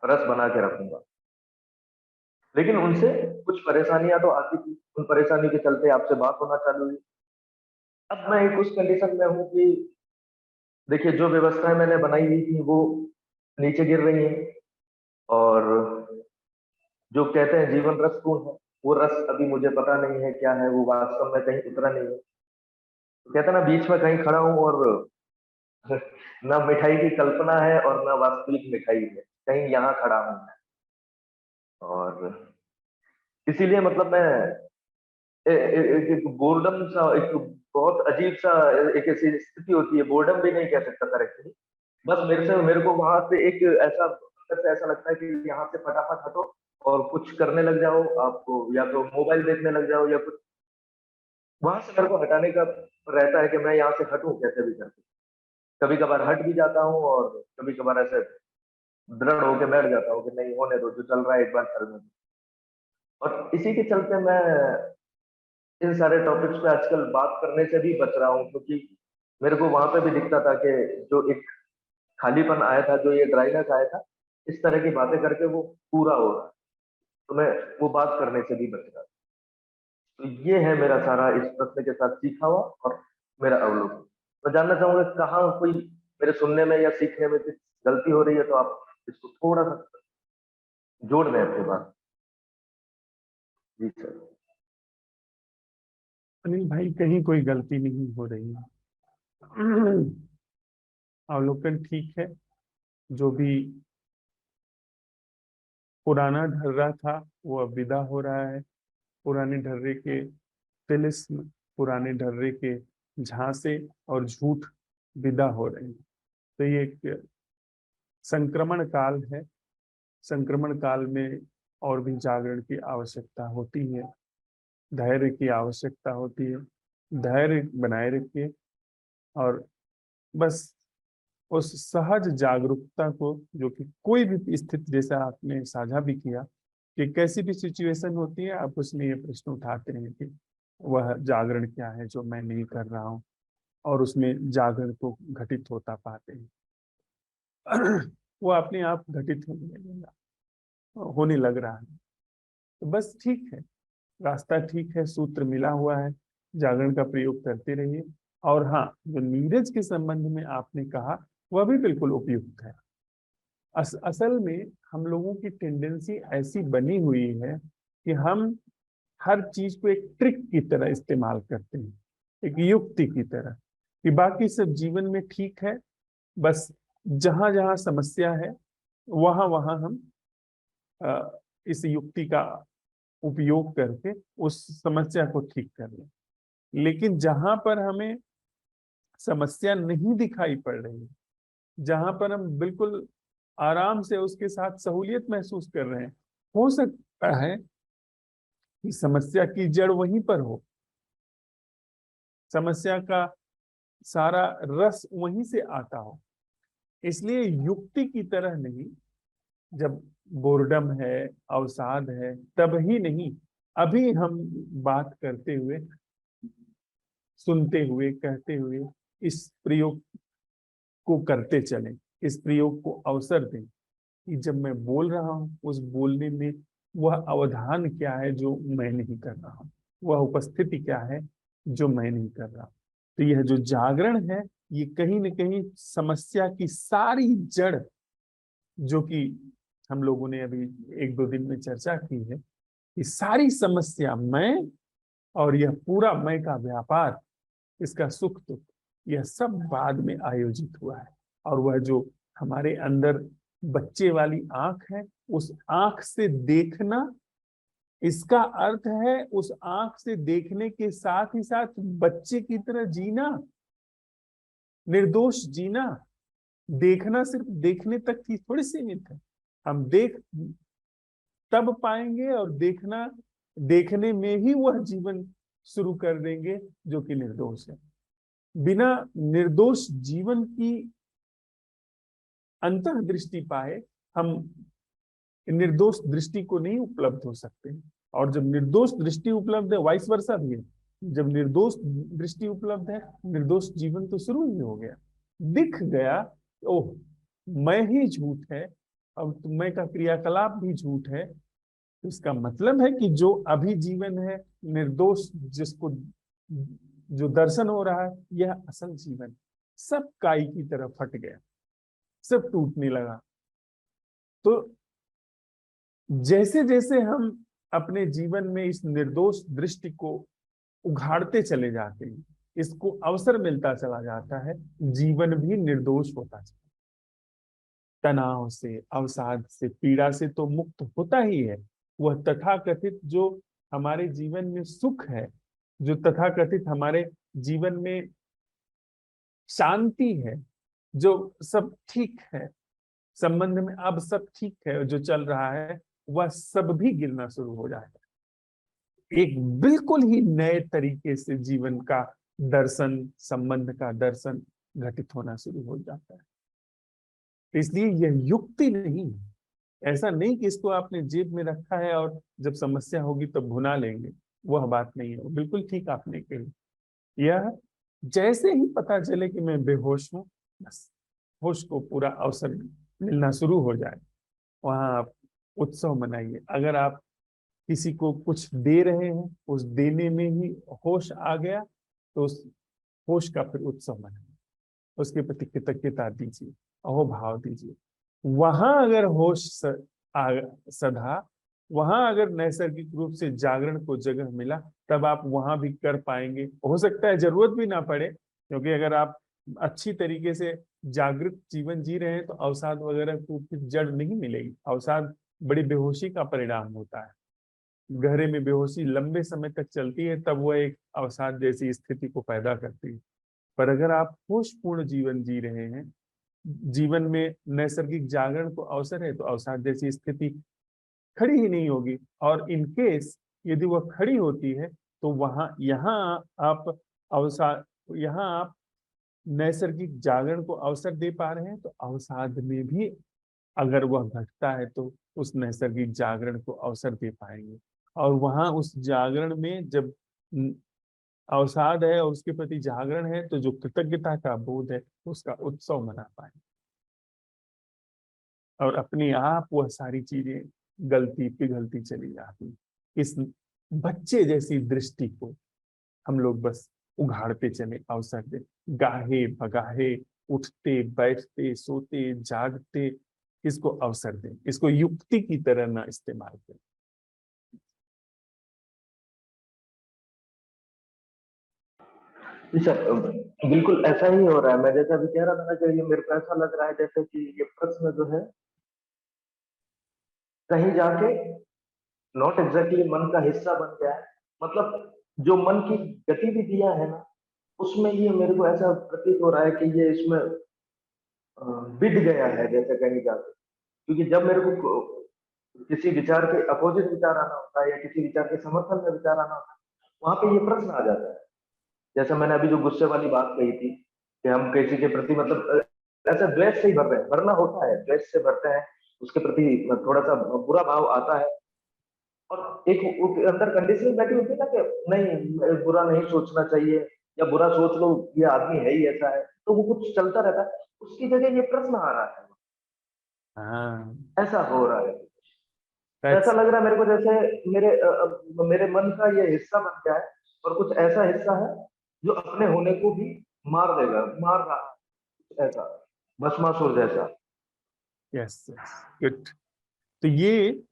रस बना के रखूंगा। लेकिन उनसे कुछ परेशानियां तो आती थी, उन परेशानी के चलते आपसे बात होना चालू हुई। अब मैं एक उस कंडीशन में हूँ कि देखिए जो व्यवस्थाएं मैंने बनाई हुई थी वो नीचे गिर रही हैं, और जो कहते हैं जीवन रसपूर्ण है, वो रस अभी मुझे पता नहीं है क्या है, वो वास्तव में कहीं उतरा नहीं है। तो कहते हैं ना, बीच में कहीं खड़ा हूं और ना मिठाई की कल्पना है और ना वास्तविक मिठाई है, कहीं यहाँ खड़ा हूं मैं। और इसीलिए मतलब मैं एक बोर्डम सा, एक बहुत अजीब सा, एक ऐसी स्थिति होती है, बोर्डम भी नहीं कह सकता करेक्टली, बस मेरे को वहां से एक ऐसा अंदर से ऐसा लगता है कि यहाँ से फटाफट हटो और कुछ करने लग जाओ, आपको या तो मोबाइल देखने लग जाओ या कुछ, वहां से मेरे को हटाने का रहता है कि मैं यहाँ से हटूं कैसे भी करके। कभी कभार हट भी जाता हूँ और कभी कभार ऐसे दृढ़ होके बैठ जाता हूँ कि नहीं, होने दो, जो चल रहा है एक बार चलने दो। और इसी के चलते मैं इन सारे टॉपिक्स पे आजकल बात करने से भी बच रहा हूँ, क्योंकि मेरे को वहां पे भी दिखता था कि जो एक खालीपन आया था, जो ये ड्राइनेस आया था, इस तरह की बातें करके वो पूरा हो रहा है, तो मैं वो बात करने से भी बच रहा। तो ये है मेरा सारा इस प्रश्न के साथ सीखा हुआ और मेरा अवलोकन। मैं जानना चाहूंगा कहाँ कोई मेरे सुनने में या सीखने में कुछ गलती हो रही है, तो आप इसको थोड़ा सा जोड़ दें अपनी बात। जी सर। अनिल भाई, कहीं कोई गलती नहीं हो रही है। अवलोकन ठीक है। जो भी पुराना ढर्रा था वो अब विदा हो रहा है। पुराने ढर्रे के तिलिस्म, पुराने ढर्रे के झांसे और झूठ विदा हो रहे हैं। तो ये एक संक्रमण काल है। संक्रमण काल में और भी जागरण की आवश्यकता होती है, धैर्य की आवश्यकता होती है। धैर्य बनाए रखिए और बस उस सहज जागरूकता को, जो कि कोई भी स्थिति, जैसा आपने साझा भी किया कि कैसी भी सिचुएशन होती है, आप उसमें ये प्रश्न उठाते हैं कि वह जागरण क्या है जो मैं नहीं कर रहा हूँ, और उसमें जागरण को घटित होता पाते हैं। वो अपने आप घटित होने लगेगा, होने लग रहा है। तो बस ठीक है, रास्ता ठीक है, सूत्र मिला हुआ है, जागरण का प्रयोग करते रहिए। और हाँ, जो नीरज के संबंध में आपने कहा वह भी बिल्कुल उपयुक्त है। असल में हम लोगों की टेंडेंसी ऐसी बनी हुई है कि हम हर चीज को एक ट्रिक की तरह इस्तेमाल करते हैं, एक युक्ति की तरह, कि बाकी सब जीवन में ठीक है, बस जहां जहां समस्या है वहां वहां हम इस युक्ति का उपयोग करके उस समस्या को ठीक कर लें। लेकिन जहां पर हमें समस्या नहीं दिखाई पड़ रही है, जहां पर हम बिल्कुल आराम से उसके साथ सहूलियत महसूस कर रहे हैं, हो सकता है कि समस्या की जड़ वहीं पर हो, समस्या का सारा रस वहीं से आता हो। इसलिए युक्ति की तरह नहीं, जब बोर्डम है, अवसाद है, तब ही नहीं, अभी हम बात करते हुए, सुनते हुए, कहते हुए इस प्रयोग को करते चलें, इस प्रयोग को अवसर दें कि जब मैं बोल रहा हूं उस बोलने में वह अवधान क्या है जो मैं नहीं कर रहा हूं, वह उपस्थिति क्या है जो मैं नहीं कर रहा। तो यह जो जागरण है, ये कहीं न कहीं समस्या की सारी जड़, जो कि हम लोगों ने अभी एक दो दिन में चर्चा की है, कि सारी समस्या मैं, और यह पूरा मैं का व्यापार, इसका सुख दुख, यह सब बाद में आयोजित हुआ है। और वह जो हमारे अंदर बच्चे वाली आंख है, उस आंख से देखना, इसका अर्थ है उस आंख से देखने के साथ ही साथ बच्चे की तरह जीना, निर्दोष जीना। देखना सिर्फ देखने तक ही थोड़ी सीमित है, हम देख तब पाएंगे, और देखना, देखने में ही वह जीवन शुरू कर देंगे जो कि निर्दोष है। बिना निर्दोष जीवन की अंतः दृष्टि पाए हम निर्दोष दृष्टि को नहीं उपलब्ध हो सकते। और जब निर्दोष दृष्टि उपलब्ध है, वाइस वर्सा भी है, जब निर्दोष दृष्टि उपलब्ध है, निर्दोष जीवन तो शुरू ही हो गया, दिख गया, ओह मैं ही झूठ है, अब तो मैं का क्रियाकलाप भी झूठ है। तो इसका मतलब है कि जो अभी जीवन है निर्दोष, जिसको जो दर्शन हो रहा है, यह असल जीवन सब काई की तरह फट गया, सब टूटने लगा। तो जैसे जैसे हम अपने जीवन में इस निर्दोष दृष्टि को उघाड़ते चले जाते हैं, इसको अवसर मिलता चला जाता है, जीवन भी निर्दोष होता चला, तनाव से, अवसाद से, पीड़ा से तो मुक्त होता ही है। वह तथाकथित जो हमारे जीवन में सुख है, जो तथाकथित हमारे जीवन में शांति है, जो सब ठीक है, संबंध में अब सब ठीक है जो चल रहा है, वह सब भी गिरना शुरू हो जाएगा। एक बिल्कुल ही नए तरीके से जीवन का दर्शन, संबंध का दर्शन घटित होना शुरू हो जाता है। इसलिए यह युक्ति नहीं है, ऐसा नहीं कि इसको आपने जेब में रखा है और जब समस्या होगी तब भुना लेंगे, वह बात नहीं है। बिल्कुल ठीक आपने कही। यह जैसे ही पता चले कि मैं बेहोश हूं, बस होश को पूरा अवसर मिलना शुरू हो जाए, वहां आप उत्सव मनाइए। अगर आप किसी को कुछ दे रहे हैं, उस देने में ही होश आ गया, तो उस होश का फिर उत्सव मनाइए, उसके प्रति कृतज्ञता दीजिए, अहोभाव दीजिए। वहां अगर होश सधा, वहां अगर नैसर्गिक रूप से जागरण को जगह मिला, तब आप वहां भी कर पाएंगे। हो सकता है जरूरत भी ना पड़े, क्योंकि अगर आप अच्छी तरीके से जागृत जीवन जी रहे हैं तो अवसाद वगैरह को फिर जड़ नहीं मिलेगी। अवसाद बड़ी बेहोशी का परिणाम होता है, गहरे में बेहोशी लंबे समय तक चलती है, तब वह एक अवसाद जैसी स्थिति को पैदा करती है। पर अगर आप होशपूर्ण जीवन जी रहे हैं, जीवन में नैसर्गिक जागरण को अवसर है, तो अवसाद जैसी स्थिति खड़ी ही नहीं होगी। और इन केस यदि वह खड़ी होती है, तो वहां यहाँ आप अवसाद, यहाँ आप नैसर्गिक जागरण को अवसर दे पा रहे हैं, तो अवसाद में भी अगर वह घटता है तो उस नैसर्गिक जागरण को अवसर दे पाएंगे। और वहां उस जागरण में जब अवसाद है और उसके प्रति जागरण है, तो जो कृतज्ञता का बोध है उसका उत्सव मना पाएंगे, और अपने आप वह सारी चीजें गलती पिघलती चली जाती। इस बच्चे जैसी दृष्टि को हम लोग बस उघाड़ते चले, अवसर दे, गाहे बगाहे, उठते बैठते सोते जागते, इसको अवसर दें, इसको युक्ति की तरह ना इस्तेमाल करें। जी सर, बिल्कुल ऐसा ही हो रहा है। मैं जैसा अभी कह रहा था ना कि ये मेरे को ऐसा लग रहा है जैसे कि ये प्रश्न जो है कहीं जाके नॉट एग्जैक्टली मन का हिस्सा बन गया है। मतलब जो मन की गतिविधियां है ना, उसमें ये मेरे को ऐसा प्रतीत हो रहा है कि ये इसमें बिठ गया है जैसे कहीं जाके। क्योंकि जब मेरे को किसी विचार के अपोजिट विचार आना होता है या किसी विचार के समर्थन में विचार आना होता है, वहां पे ये प्रश्न आ जाता है। जैसे मैंने अभी जो गुस्से वाली बात कही थी कि हम किसी के प्रति मतलब ऐसा द्वेष से ही भर रहे हैं, भरना होता है, द्वेष से भरते हैं, उसके प्रति थोड़ा सा बुरा भाव आता है। और एक अंदर कंडीशनिंग बैठी होती है ना कि नहीं, बुरा नहीं सोचना चाहिए, या बुरा सोच लो, ये आदमी है ही ऐसा है, तो वो कुछ चलता रहता है। उसकी जगह ये प्रश्न आ रहा है, हाँ, ऐसा हो रहा है। तो ऐसा दैट्स लग रहा है मेरे को जैसे मेरे मन का ये हिस्सा बन गया है, और कुछ ऐसा हिस्सा है जो अपने होने को भी मार देगा, मार रहा है, ऐसा भस्मासुर जैसा। Yes, yes, good. तो ये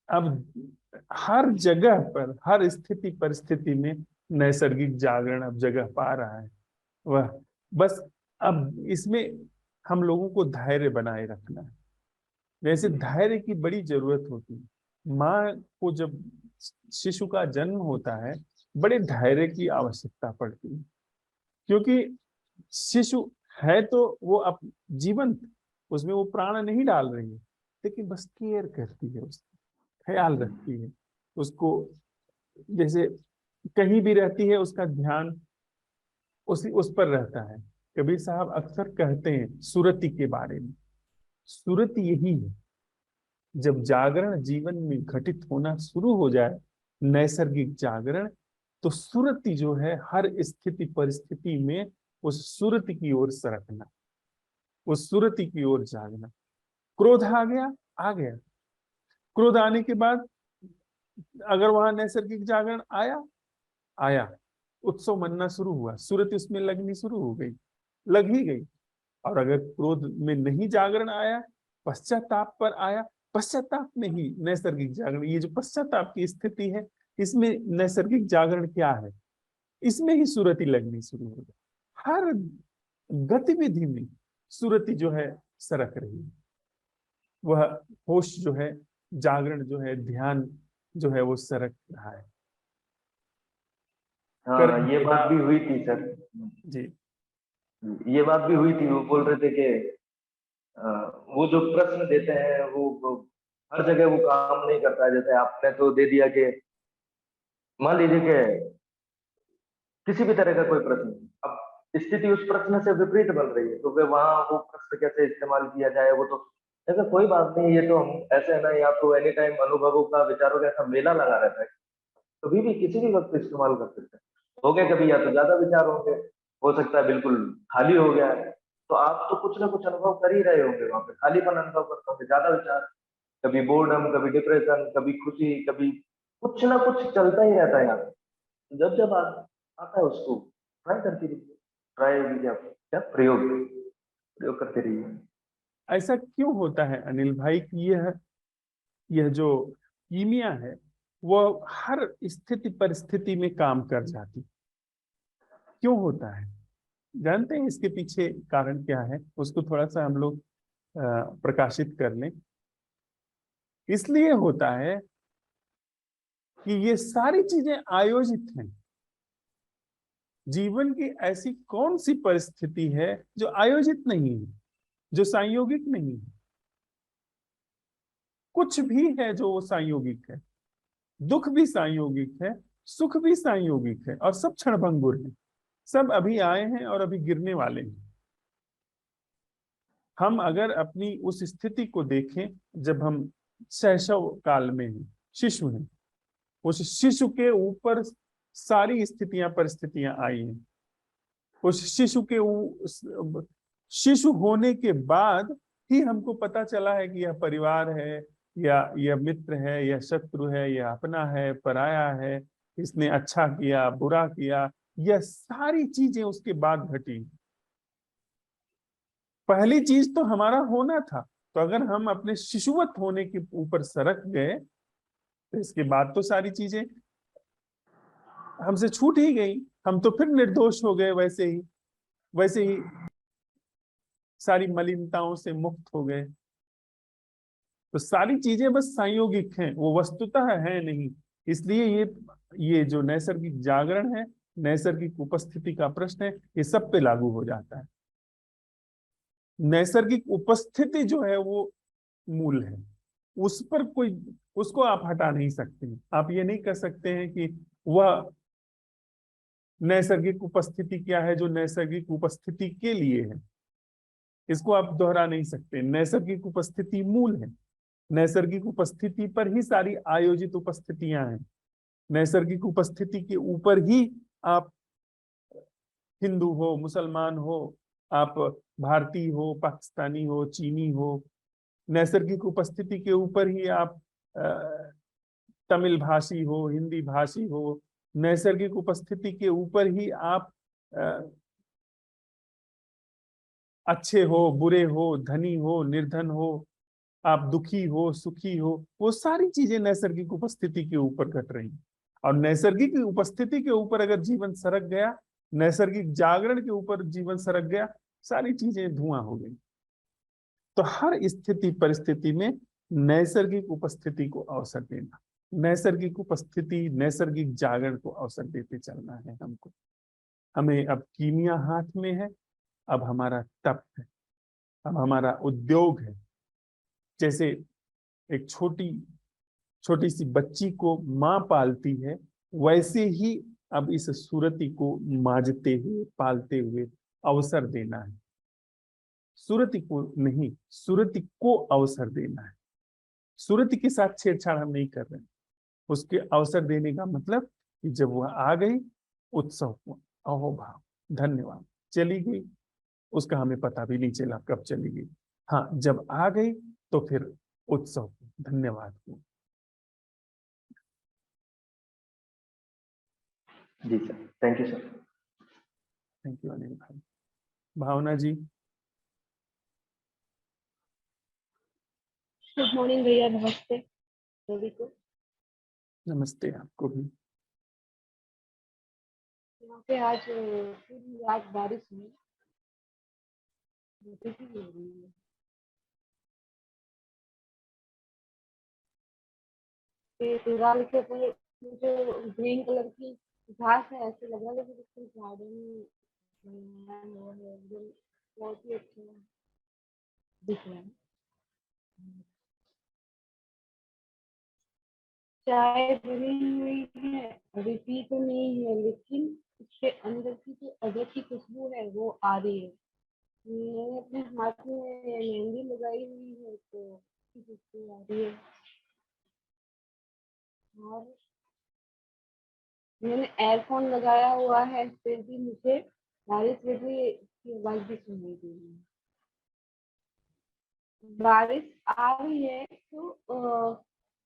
अब हर जगह पर, हर स्थिति परिस्थिति में नैसर्गिक जागरण अब जगह पा रहा है। वह बस अब इसमें हम लोगों को धैर्य बनाए रखना है। जैसे धैर्य की बड़ी जरूरत होती है। माँ को जब शिशु का जन्म होता है, बड़े धैर्य की आवश्यकता पड़ती है। क्योंकि शिशु है तो वो अब जीवंत, उसमें वो प्राण नहीं डाल रही है, लेकिन बस केयर करती है, उसका ख्याल रखती है उसको। जैसे कहीं भी रहती है, उसका ध्यान उस पर रहता है। कबीर साहब अक्सर कहते हैं सुरति के बारे में। सुरति यही है, जब जागरण जीवन में घटित होना शुरू हो जाए, नैसर्गिक जागरण, तो सुरति जो है हर स्थिति परिस्थिति में उस सुरति की ओर सरकना, उस सुरति की ओर जागना। क्रोध आ गया, आ गया। क्रोध आने के बाद अगर वहां नैसर्गिक जागरण आया, आया, उत्सव मनना शुरू हुआ, सूरत उसमें लगनी शुरू हो गई, लग ही गई। और अगर क्रोध में नहीं जागरण आया, पश्चाताप पर आया, पश्चाताप में ही नैसर्गिक जागरण। ये जो पश्चाताप की स्थिति है, इसमें नैसर्गिक जागरण क्या है, इसमें ही सूरती लगनी शुरू हो गई। हर गतिविधि में सूरती जो है सरक रही है। वह होश जो है, जागरण जो है, ध्यान जो है, वो सरक रहा है। हाँ, कर्म ये के बात बाद। भी हुई थी सर। जी। ये बात भी हुई थी, वो बोल रहे थे कि अ, वो जो प्रश्न देते हैं वो हर जगह वो काम नहीं करता है। जैसे आपने तो दे दिया कि मान लीजिए कि किसी भी तरह का कोई प्रश्न, अब स्थिति उस प्रश्न से विपरीत बन रही है, तो वे वहां वो प्रश्न कैसे इस्तेमाल किया जाए, वो तो ऐसा कोई बात नहीं। ये तो हम ऐसे है ना, या तो एनी टाइम अनुभवों का, विचारों का ऐसा मेला लगा रहता है, कभी भी किसी भी वक्त इस्तेमाल कर सकते हैं। हो गए कभी, या तो ज्यादा विचार होंगे, हो सकता है बिल्कुल खाली हो गया है, तो आप तो कुछ ना कुछ अनुभव कर ही रहे होंगे, वहां पे खालीपन अनुभव करते होंगे, ज्यादा विचार, कभी बोर्डम, कभी डिप्रेशन, कभी खुशी, कभी कुछ ना कुछ चलता ही रहता है यहाँ पे। जब जब आता है उसको ट्राई करते रहिए, ट्राई कीजिए, आप क्या प्रयोग प्रयोग करते रहिए। ऐसा क्यों होता है अनिल भाई कि यह जो कीमिया है, वो हर स्थिति परिस्थिति में काम कर जाती, क्यों होता है? जानते हैं इसके पीछे कारण क्या है? उसको थोड़ा सा हम लोग प्रकाशित कर लें। इसलिए होता है कि ये सारी चीजें आयोजित हैं। जीवन की ऐसी कौन सी परिस्थिति है जो आयोजित नहीं है, जो संयोगिक नहीं है? कुछ भी है जो वो संयोगिक है। दुख भी संयोगिक है, सुख भी संयोगिक है, और सब क्षणभंगुर है। सब अभी आए हैं और अभी गिरने वाले हैं। हम अगर अपनी उस स्थिति को देखें, जब हम शैशव काल में हैं, शिशु हैं, उस शिशु के ऊपर सारी स्थितियां परिस्थितियां आई हैं। उस शिशु के शिशु होने के बाद ही हमको पता चला है कि यह परिवार है, या यह मित्र है, यह शत्रु है, यह अपना है, पराया है, इसने अच्छा किया, बुरा किया। यह सारी चीजें उसके बाद घटी। पहली चीज तो हमारा होना था। तो अगर हम अपने शिशुवत होने के ऊपर सरक गए, तो इसके बाद तो सारी चीजें हमसे छूट ही गई। हम तो फिर निर्दोष हो गए, वैसे ही सारी मलिनताओं से मुक्त हो गए। तो सारी चीजें बस संयोगिक हैं, वो वस्तुतः है नहीं। इसलिए ये जो नैसर्गिक जागरण है, नैसर्गिक उपस्थिति का प्रश्न है, ये सब पे लागू हो जाता है। नैसर्गिक उपस्थिति जो है वो मूल है, उस पर कोई, उसको आप हटा नहीं सकते। आप ये नहीं कर सकते हैं कि वह नैसर्गिक उपस्थिति क्या है जो नैसर्गिक उपस्थिति के लिए है, इसको आप दोहरा नहीं सकते। नैसर्गिक उपस्थिति मूल है, नैसर्गिक उपस्थिति पर ही सारी आयोजित उपस्थितियां हैं। नैसर्गिक उपस्थिति के ऊपर ही आप हिंदू हो, मुसलमान हो, आप भारतीय हो, पाकिस्तानी हो, चीनी हो। नैसर्गिक उपस्थिति के ऊपर ही आप तमिल भाषी हो, हिंदी भाषी हो। नैसर्गिक उपस्थिति के ऊपर ही आप अच्छे हो, बुरे हो, धनी हो, निर्धन हो, आप दुखी हो, सुखी हो। वो सारी चीजें नैसर्गिक उपस्थिति के ऊपर घट रही हैं। और नैसर्गिक उपस्थिति के ऊपर अगर जीवन सरक गया, नैसर्गिक जागरण के ऊपर जीवन सरक गया, सारी चीजें धुआं हो गई। तो हर स्थिति परिस्थिति में नैसर्गिक उपस्थिति को अवसर देना, नैसर्गिक उपस्थिति, नैसर्गिक जागरण को अवसर देते चलना है हमको। हमें अब कीमिया हाथ में है, अब हमारा तप है, अब हमारा उद्योग है। जैसे एक छोटी छोटी सी बच्ची को माँ पालती है, वैसे ही अब इस सूरती को मांजते हुए, पालते हुए अवसर देना है। सूरती को नहीं, सूरती को अवसर देना है। सूरती के साथ छेड़छाड़ हम नहीं कर रहे हैं। उसके अवसर देने का मतलब कि जब वह आ गई, उत्सव हुआ, अहोभाव, धन्यवाद, चली गई, उसका हमें पता भी नहीं चला कब चली गई। हाँ, जब आ गई तो फिर उत्सव, धन्यवाद हुआ। जी sir, thank you sir. Thank you Anil भाई। भावना जी। गुड मॉर्निंग भैया, नमस्ते सभी को। नमस्ते आपको भी। यहाँ पे आज पूरी रात बारिश हुई, बहुत ही हो रही है। फिलहाल के ऊपर जो ग्रीन कलर की घास है, ऐसे लग रहा है जैसे कोई गार्डन बनाया है एकदम, बहुत ही अच्छा दिख रहा है। चाय बनी हुई है, अभी पी तो नहीं है, लेकिन उसके अंदर की जो अदरक की खुशबू है वो आ रही है। मैंने अपने हाथ में मेहंदी लगाई हुई है तो उसकी खुशबू आ रही है। और मैंने एयरफोन लगाया हुआ है, फिर भी मुझे बारिश जैसी की आवाज भी सुनाई दे रही है। बारिश आ रही है तो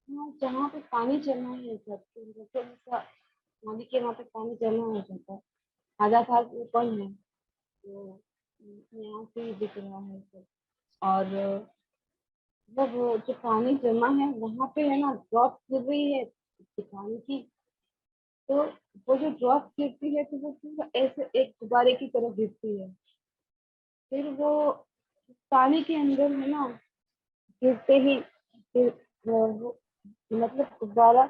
हाँ, जहाँ पे पानी जमा है छत के अंदर, तो ऐसा नदी के वहाँ पे पानी जमा हो जाता है। आधा भाग ऊपर है तो यहाँ से ही दिख रहा है सब। और जब वो जो पानी जमा है वहां पे है ना, ड्रॉप गिर रही है पानी की। तो वो जो ड्रॉप गिरती है तो वो पूरा ऐसे एक गुब्बारे की तरह गिरती है। फिर वो पानी के अंदर है ना, गिरते ही फिर वो मतलब गुब्बारा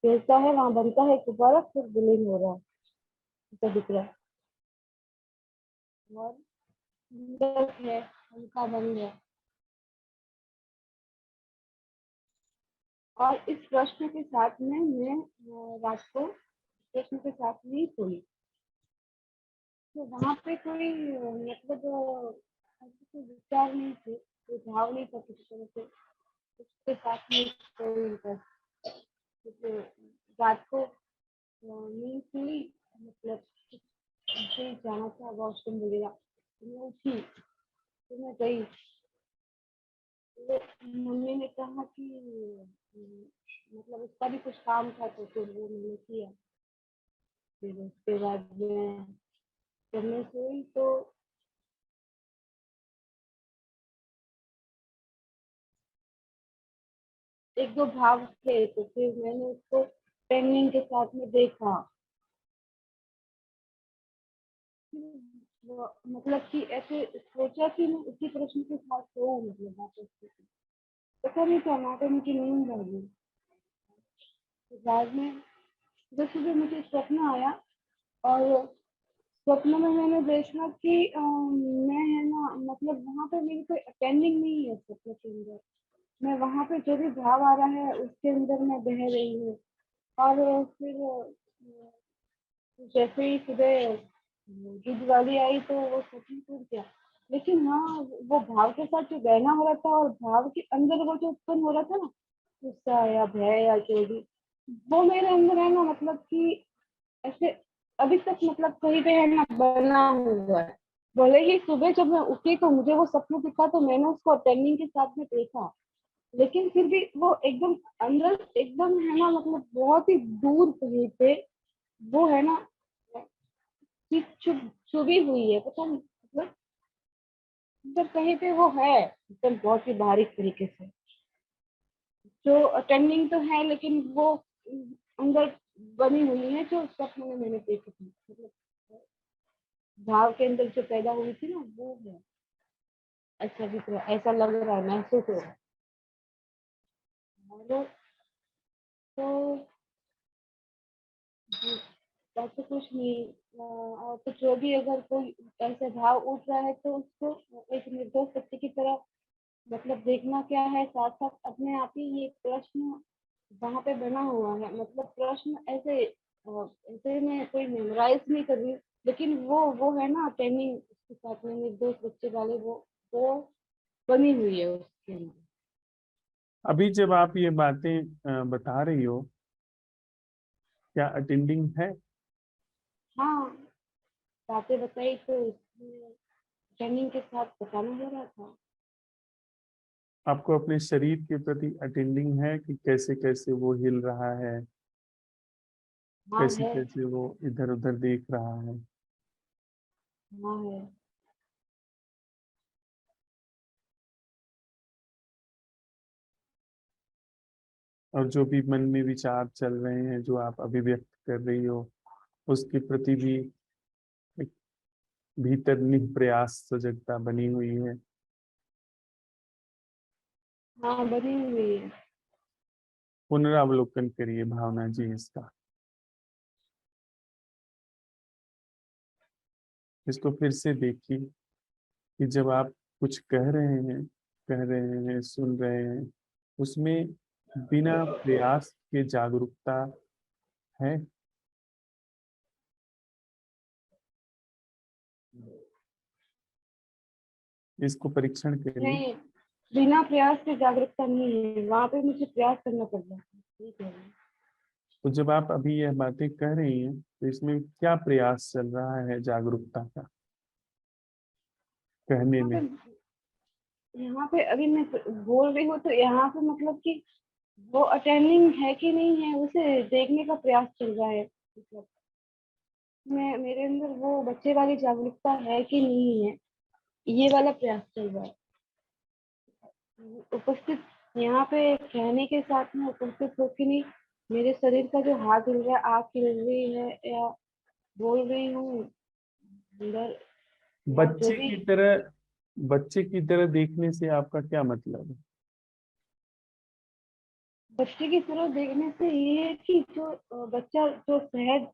गिरता है, वहां बनता है गुब्बारा, फिर विलीन हो रहा है, ऐसा दिख रहा है। और सुंदर है, हल्का बन गया। और इस प्रश्न के साथ में मैं रात को प्रश्न के साथ में ही सोई। तो वहां पे कोई मतलब ऐसे कोई विचार नहीं थे, कोई भाव नहीं था किसी तरह से। उसके साथ में कोई रात को नींद खुली, मतलब मुझे जाना था वॉशरूम वगैरह, तो मैं उठी, तो मैं गई। तो मम्मी ने कहा कि मतलब उसका भी कुछ काम था, तो फिर वो मैंने किया। फिर उसके बाद में जब मैं सोई तो एक दो भाव थे, तो फिर मैंने उसको पेंगुइन के साथ में देखा। मतलब कि ऐसे सोचा कि मैं उसी प्रश्न के साथ सोऊं, मतलब वापस से। पता नहीं क्या वहाँ पे मुझे नींद आ गई। तो बाद में सुबह सुबह मुझे स्वप्न आया, और स्वप्न में मैंने देखा कि मैं है ना, मतलब वहाँ पे मेरी कोई अटेंडिंग नहीं है स्वप्न के अंदर। मैं वहाँ पे जो भी भाव आ रहा है उसके अंदर मैं बह रही हूँ। और फिर जैसे ही सुबह दूध वाली आई तो वो स्वप्न टूट गया। लेकिन हाँ, वो भाव के साथ जो बहना हो रहा था और भाव के अंदर वो जो उत्पन्न हो रहा था ना, गुस्सा या भय या जो भी, वो मेरे अंदर है ना, मतलब कि ऐसे अभी तक मतलब कहीं पे है ना बना हुआ है। भले ही सुबह जब मैं उठी तो मुझे वो सपना दिखा, तो मैंने उसको अटेंडिंग के साथ में देखा, लेकिन फिर भी वो एकदम अंदर एकदम है ना, मतलब बहुत ही दूर कहीं पे वो है ना कि छुपी हुई है, पता नहीं मतलब अंदर कहीं पे वो है एकदम बहुत ही बारीक तरीके से, जो अटेंडिंग तो है लेकिन वो अंदर बनी हुई है, जो सपने में मैंने देखी थी, मतलब भाव के अंदर जो पैदा हुई थी ना, वो है। ऐसा दिख रहा है, ऐसा लग रहा है, महसूस हो रहा है। और तो ऐसे कुछ नहीं। और तो जो भी अगर कोई ऐसे भाव उठ रहा है तो उसको एक निर्दोष व्यक्ति की तरह मतलब देखना क्या है, साथ साथ अपने आप ही ये प्रश्न वहां पे बना हुआ है, मतलब प्रश्न ऐसे ऐसे में कोई मेमोराइज नहीं कर रही, लेकिन वो है ना ट्रेनिंग उसके साथ में निर्दोष बच्चे वाले, वो बनी हुई है उसके अंदर। अभी जब आप ये बातें बता रही हो, क्या अटेंडिंग है? हाँ, बातें बताई तो उसमें ट्रेनिंग के साथ बताना हो रहा था। आपको अपने शरीर के प्रति अटेंडिंग है कि कैसे कैसे वो हिल रहा है, हाँ कैसे है। कैसे वो इधर उधर देख रहा है? हाँ है। और जो भी मन में विचार चल रहे हैं जो आप अभिव्यक्त कर रही हो, उसके प्रति भी एक भीतर निह प्रयास सजगता बनी हुई है। हाँ बनी हुई है। पुनरावलोकन करिए भावना जी इसका। इसको फिर से देखिए कि जब आप कुछ कह रहे हैं, सुन रहे हैं, उसमें बिना प्रयास के जागरूकता है। इसको परीक्षण करिए। नहीं, बिना प्रयास के जागरूकता नहीं है, वहां पे मुझे प्रयास करना पड़ रहा है, ठीक है। तो जब आप अभी यह बातें कह रही हैं तो इसमें क्या प्रयास चल रहा है जागरूकता का कहने यहाँ में? पे यहाँ पे अभी मैं बोल रही हूँ तो यहाँ पे मतलब कि वो अटेंडिंग है कि नहीं है उसे देखने का प्रयास चल रहा है, मतलब मैं मेरे अंदर वो बच्चे वाली जागरूकता है कि नहीं है, ये वाला प्रयास चल रहा है। उपस्थित यहाँ पे कहने के साथ में उपस्थित हो कि नहीं, मेरे शरीर का जो हाथ हिल रहा है, आँख हिल रही है, या बोल रही हूँ अंदर, या जो बच्चे भी। की तरह बच्चे की तरह देखने से आपका क्या मतलब है? बच्चे की तरह देखने से ये है कि जो बच्चा जो सहज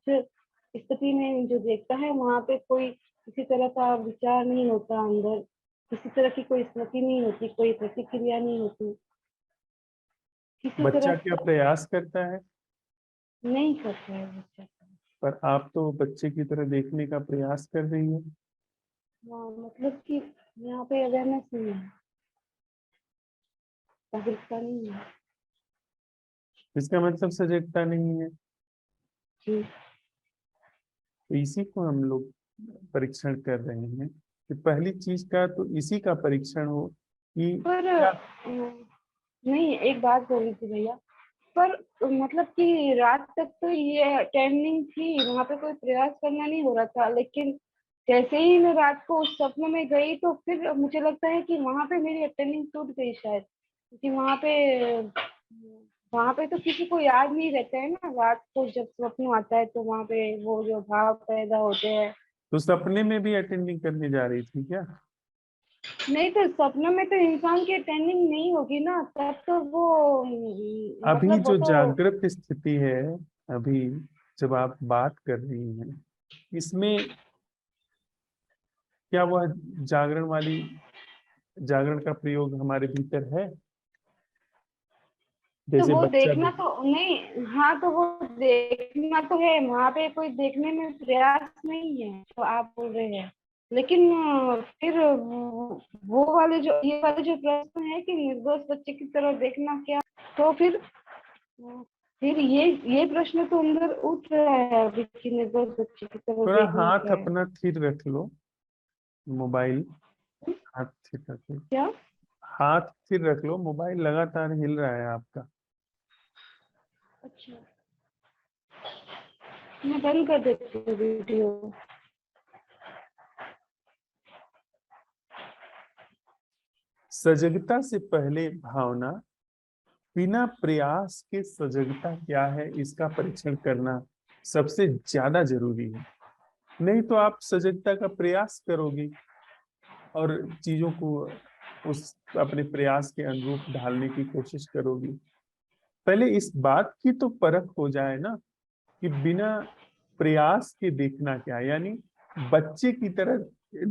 स्थिति में जो देखता है, वहां पे कोई किसी तरह का विचार नहीं होता अंदर, किसी तरह की कोई स्मृति नहीं होती, कोई प्रतिक्रिया नहीं होती, किसी तरह बच्चा क्या का प्रयास करता है? नहीं करता है बच्चा। पर आप तो बच्चे की तरह देखने का प्रयास कर रही हो। हाँ, मतलब कि यहाँ पे अवेयरनेस नहीं है, जागरूकता नहीं है। इसका मतलब सजगता नहीं है। जी। तो इसी को हम लोग परीक्षण कर रहे हैं कि पहली चीज का तो इसी का परीक्षण हो कि पर क्या। नहीं, एक बात बोल रही थी भैया, पर मतलब कि रात तक तो ये अटेंडिंग थी, वहां पे कोई प्रयास करना नहीं हो रहा था, लेकिन जैसे ही मैं रात को उस सपने में गई तो फिर मुझे लगता है कि वहां पे मेरी अटेंडिंग टूट गई शायद, क्योंकि वहां पे तो किसी को याद नहीं रहता है ना, रात को जब स्वप्न आता है तो वहां पे वो जो भाव पैदा होते हैं, तो सपने में भी अटेंडिंग करने जा रही थी क्या? नहीं तो सपनों में तो इंसान की अटेंडिंग नहीं होगी ना, तब तो वो अभी मतलब वो जो तो। जागृत स्थिति है, अभी जब आप बात कर रही हैं, इसमें क्या वह जागरण का प्रयोग हमारे भीतर है? तो जैसे वो बच्चा देखना तो नहीं, हाँ तो वो देखना तो है, वहां पे कोई देखने में प्रयास नहीं है तो आप बोल रहे हैं। लेकिन फिर वो वाले जो ये वाले जो प्रश्न है कि निर्दोष बच्चे की तरह देखना क्या, तो फिर ये प्रश्न तो अंदर उठ रहा है अभी कि निर्दोष बच्चे की तरह थोड़ा देखना हाथ क्या है। अपना स्थिर रख लो, मोबाइल हाथ स्थिर रख लो, क्या? हाथ स्थिर रख लो, मोबाइल लगातार हिल रहा है आपका। अच्छा, मैं बंद कर देती हूँ वीडियो। सजगता से पहले भावना, बिना प्रयास के सजगता क्या है इसका परीक्षण करना सबसे ज्यादा जरूरी है। नहीं तो आप सजगता का प्रयास करोगी और चीजों को उस अपने प्रयास के अनुरूप ढालने की कोशिश करोगी। पहले इस बात की तो परख हो जाए ना कि बिना प्रयास के देखना क्या है, यानी बच्चे की तरह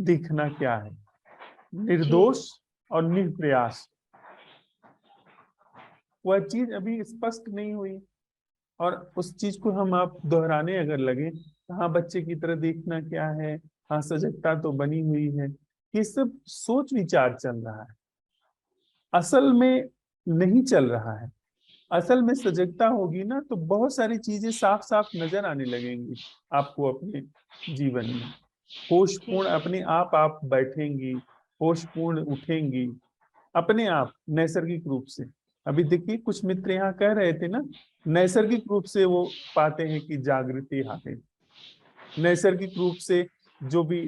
देखना क्या है, जी। निर्दोष और निष्प्रयास। वह चीज अभी स्पष्ट नहीं हुई, और उस चीज को हम आप दोहराने अगर लगे, तो हाँ बच्चे की तरह देखना क्या है, हाँ सजगता तो बनी हुई है, ये सब सोच विचार चल रहा है, असल में नहीं चल रहा है। असल में सजगता होगी ना तो बहुत सारी चीजें साफ साफ नजर आने लगेंगी आपको अपने जीवन में। होशपूर्ण ठीक है। अपने आप बैठेंगी, होशपूर्ण उठेंगी अपने आप नैसर्गिक रूप से। अभी देखिए कुछ मित्र यहाँ कह रहे थे ना, नैसर्गिक रूप से वो पाते हैं कि जागृति आ गई, नैसर्गिक रूप से जो भी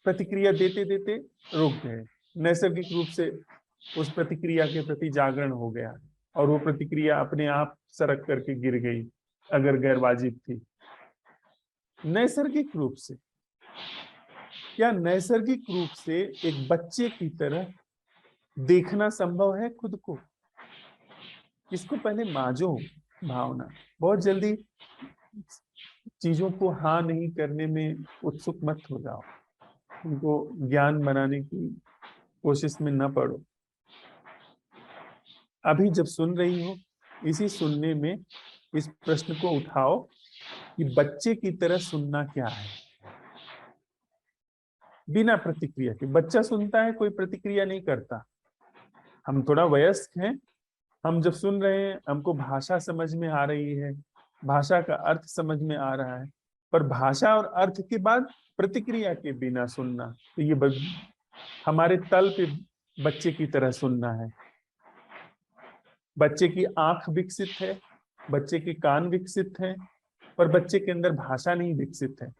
प्रतिक्रिया देते देते रुक गए, नैसर्गिक रूप से उस प्रतिक्रिया के प्रति जागरण हो गया, और वो प्रतिक्रिया अपने आप सरक करके गिर गई अगर गैर वाजिब थी। नैसर्गिक रूप से, क्या नैसर्गिक रूप से एक बच्चे की तरह देखना संभव है खुद को? इसको पहले माजो भावना। बहुत जल्दी चीजों को हाँ नहीं करने में उत्सुक मत हो जाओ, उनको ज्ञान बनाने की कोशिश में न पड़ो। अभी जब सुन रही हो, इसी सुनने में इस प्रश्न को उठाओ कि बच्चे की तरह सुनना क्या है, बिना प्रतिक्रिया के। बच्चा सुनता है, कोई प्रतिक्रिया नहीं करता। हम थोड़ा वयस्क हैं, हम जब सुन रहे हैं हमको भाषा समझ में आ रही है, भाषा का अर्थ समझ में आ रहा है, पर भाषा और अर्थ के बाद प्रतिक्रिया के बिना सुनना, तो ये हमारे तल पे बच्चे की तरह सुनना है। बच्चे की आंख विकसित है, बच्चे के कान विकसित हैं, पर बच्चे के अंदर भाषा नहीं विकसित है,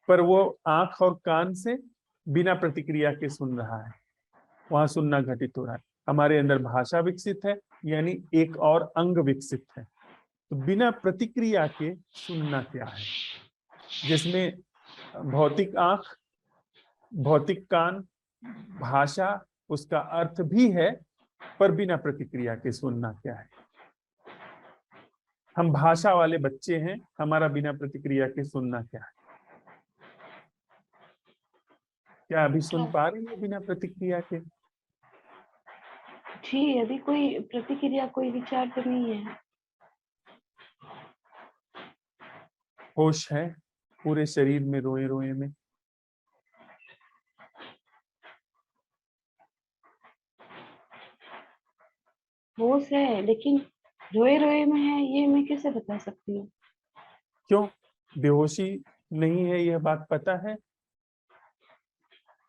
पर वो आंख और कान से बिना प्रतिक्रिया के सुन रहा है, वहां सुनना घटित हो रहा है। हमारे अंदर भाषा विकसित है, यानी एक और अंग विकसित है। तो बिना प्रतिक्रिया के सुनना क्या है, जिसमें भौतिक आंख, भौतिक कान, भाषा, उसका अर्थ भी है, पर बिना प्रतिक्रिया के सुनना क्या है। हम भाषा वाले बच्चे हैं, हमारा बिना प्रतिक्रिया के सुनना क्या है। क्या अभी सुन पा रही है बिना प्रतिक्रिया के? जी, अभी कोई प्रतिक्रिया, कोई विचार तो नहीं है। होश है पूरे शरीर में, रोए रोए में। होश है लेकिन रोए रोए में है, ये मैं कैसे बता सकती हूँ। क्यों? बेहोशी नहीं है, यह बात पता है।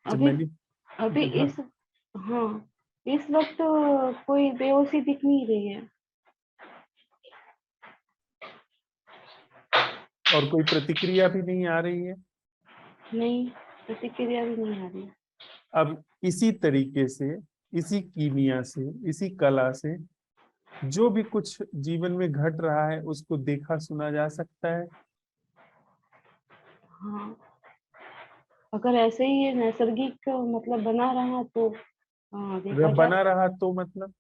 जब अभी मैंने अभी जब इस हाँ, इस वक्त कोई बेहोशी दिख नहीं रही है। और कोई प्रतिक्रिया भी नहीं आ रही है। नहीं, प्रतिक्रिया भी नहीं आ रही। अब इसी तरीके से, इसी कीमिया से, इसी कला से जो भी कुछ जीवन में घट रहा है उसको देखा सुना जा सकता है। हाँ, अगर ऐसे ही ये नैसर्गिक मतलब बना रहा तो देखा अगर जाए बना रहा तो मतलब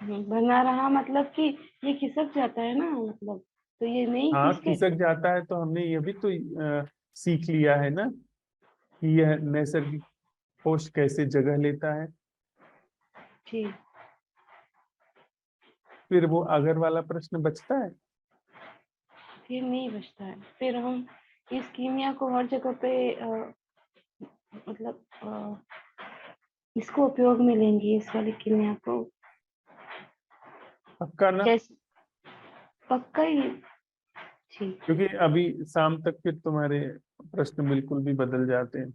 बना रहा मतलब कि ये खिसक जाता है ना, मतलब तो ये नहीं हाँ खिसके। खिसक जाता है, तो हमने ये भी तो सीख लिया है ना कि यह नैसर्गिक कोष कैसे जगह लेता है। ठीक। फिर वो अगर वाला प्रश्न बचता है। फिर नहीं बचता है, फिर हम इस कीमिया को हर जगह पे मतलब इसको उपयोग में लेंगे, इस वाली कीमिया को। पक्का ना? जैसे पक्का ही। ठीक। क्योंकि अभी शाम तक फिर तुम्हारे प्रश्न बिल्कुल भी बदल जाते हैं।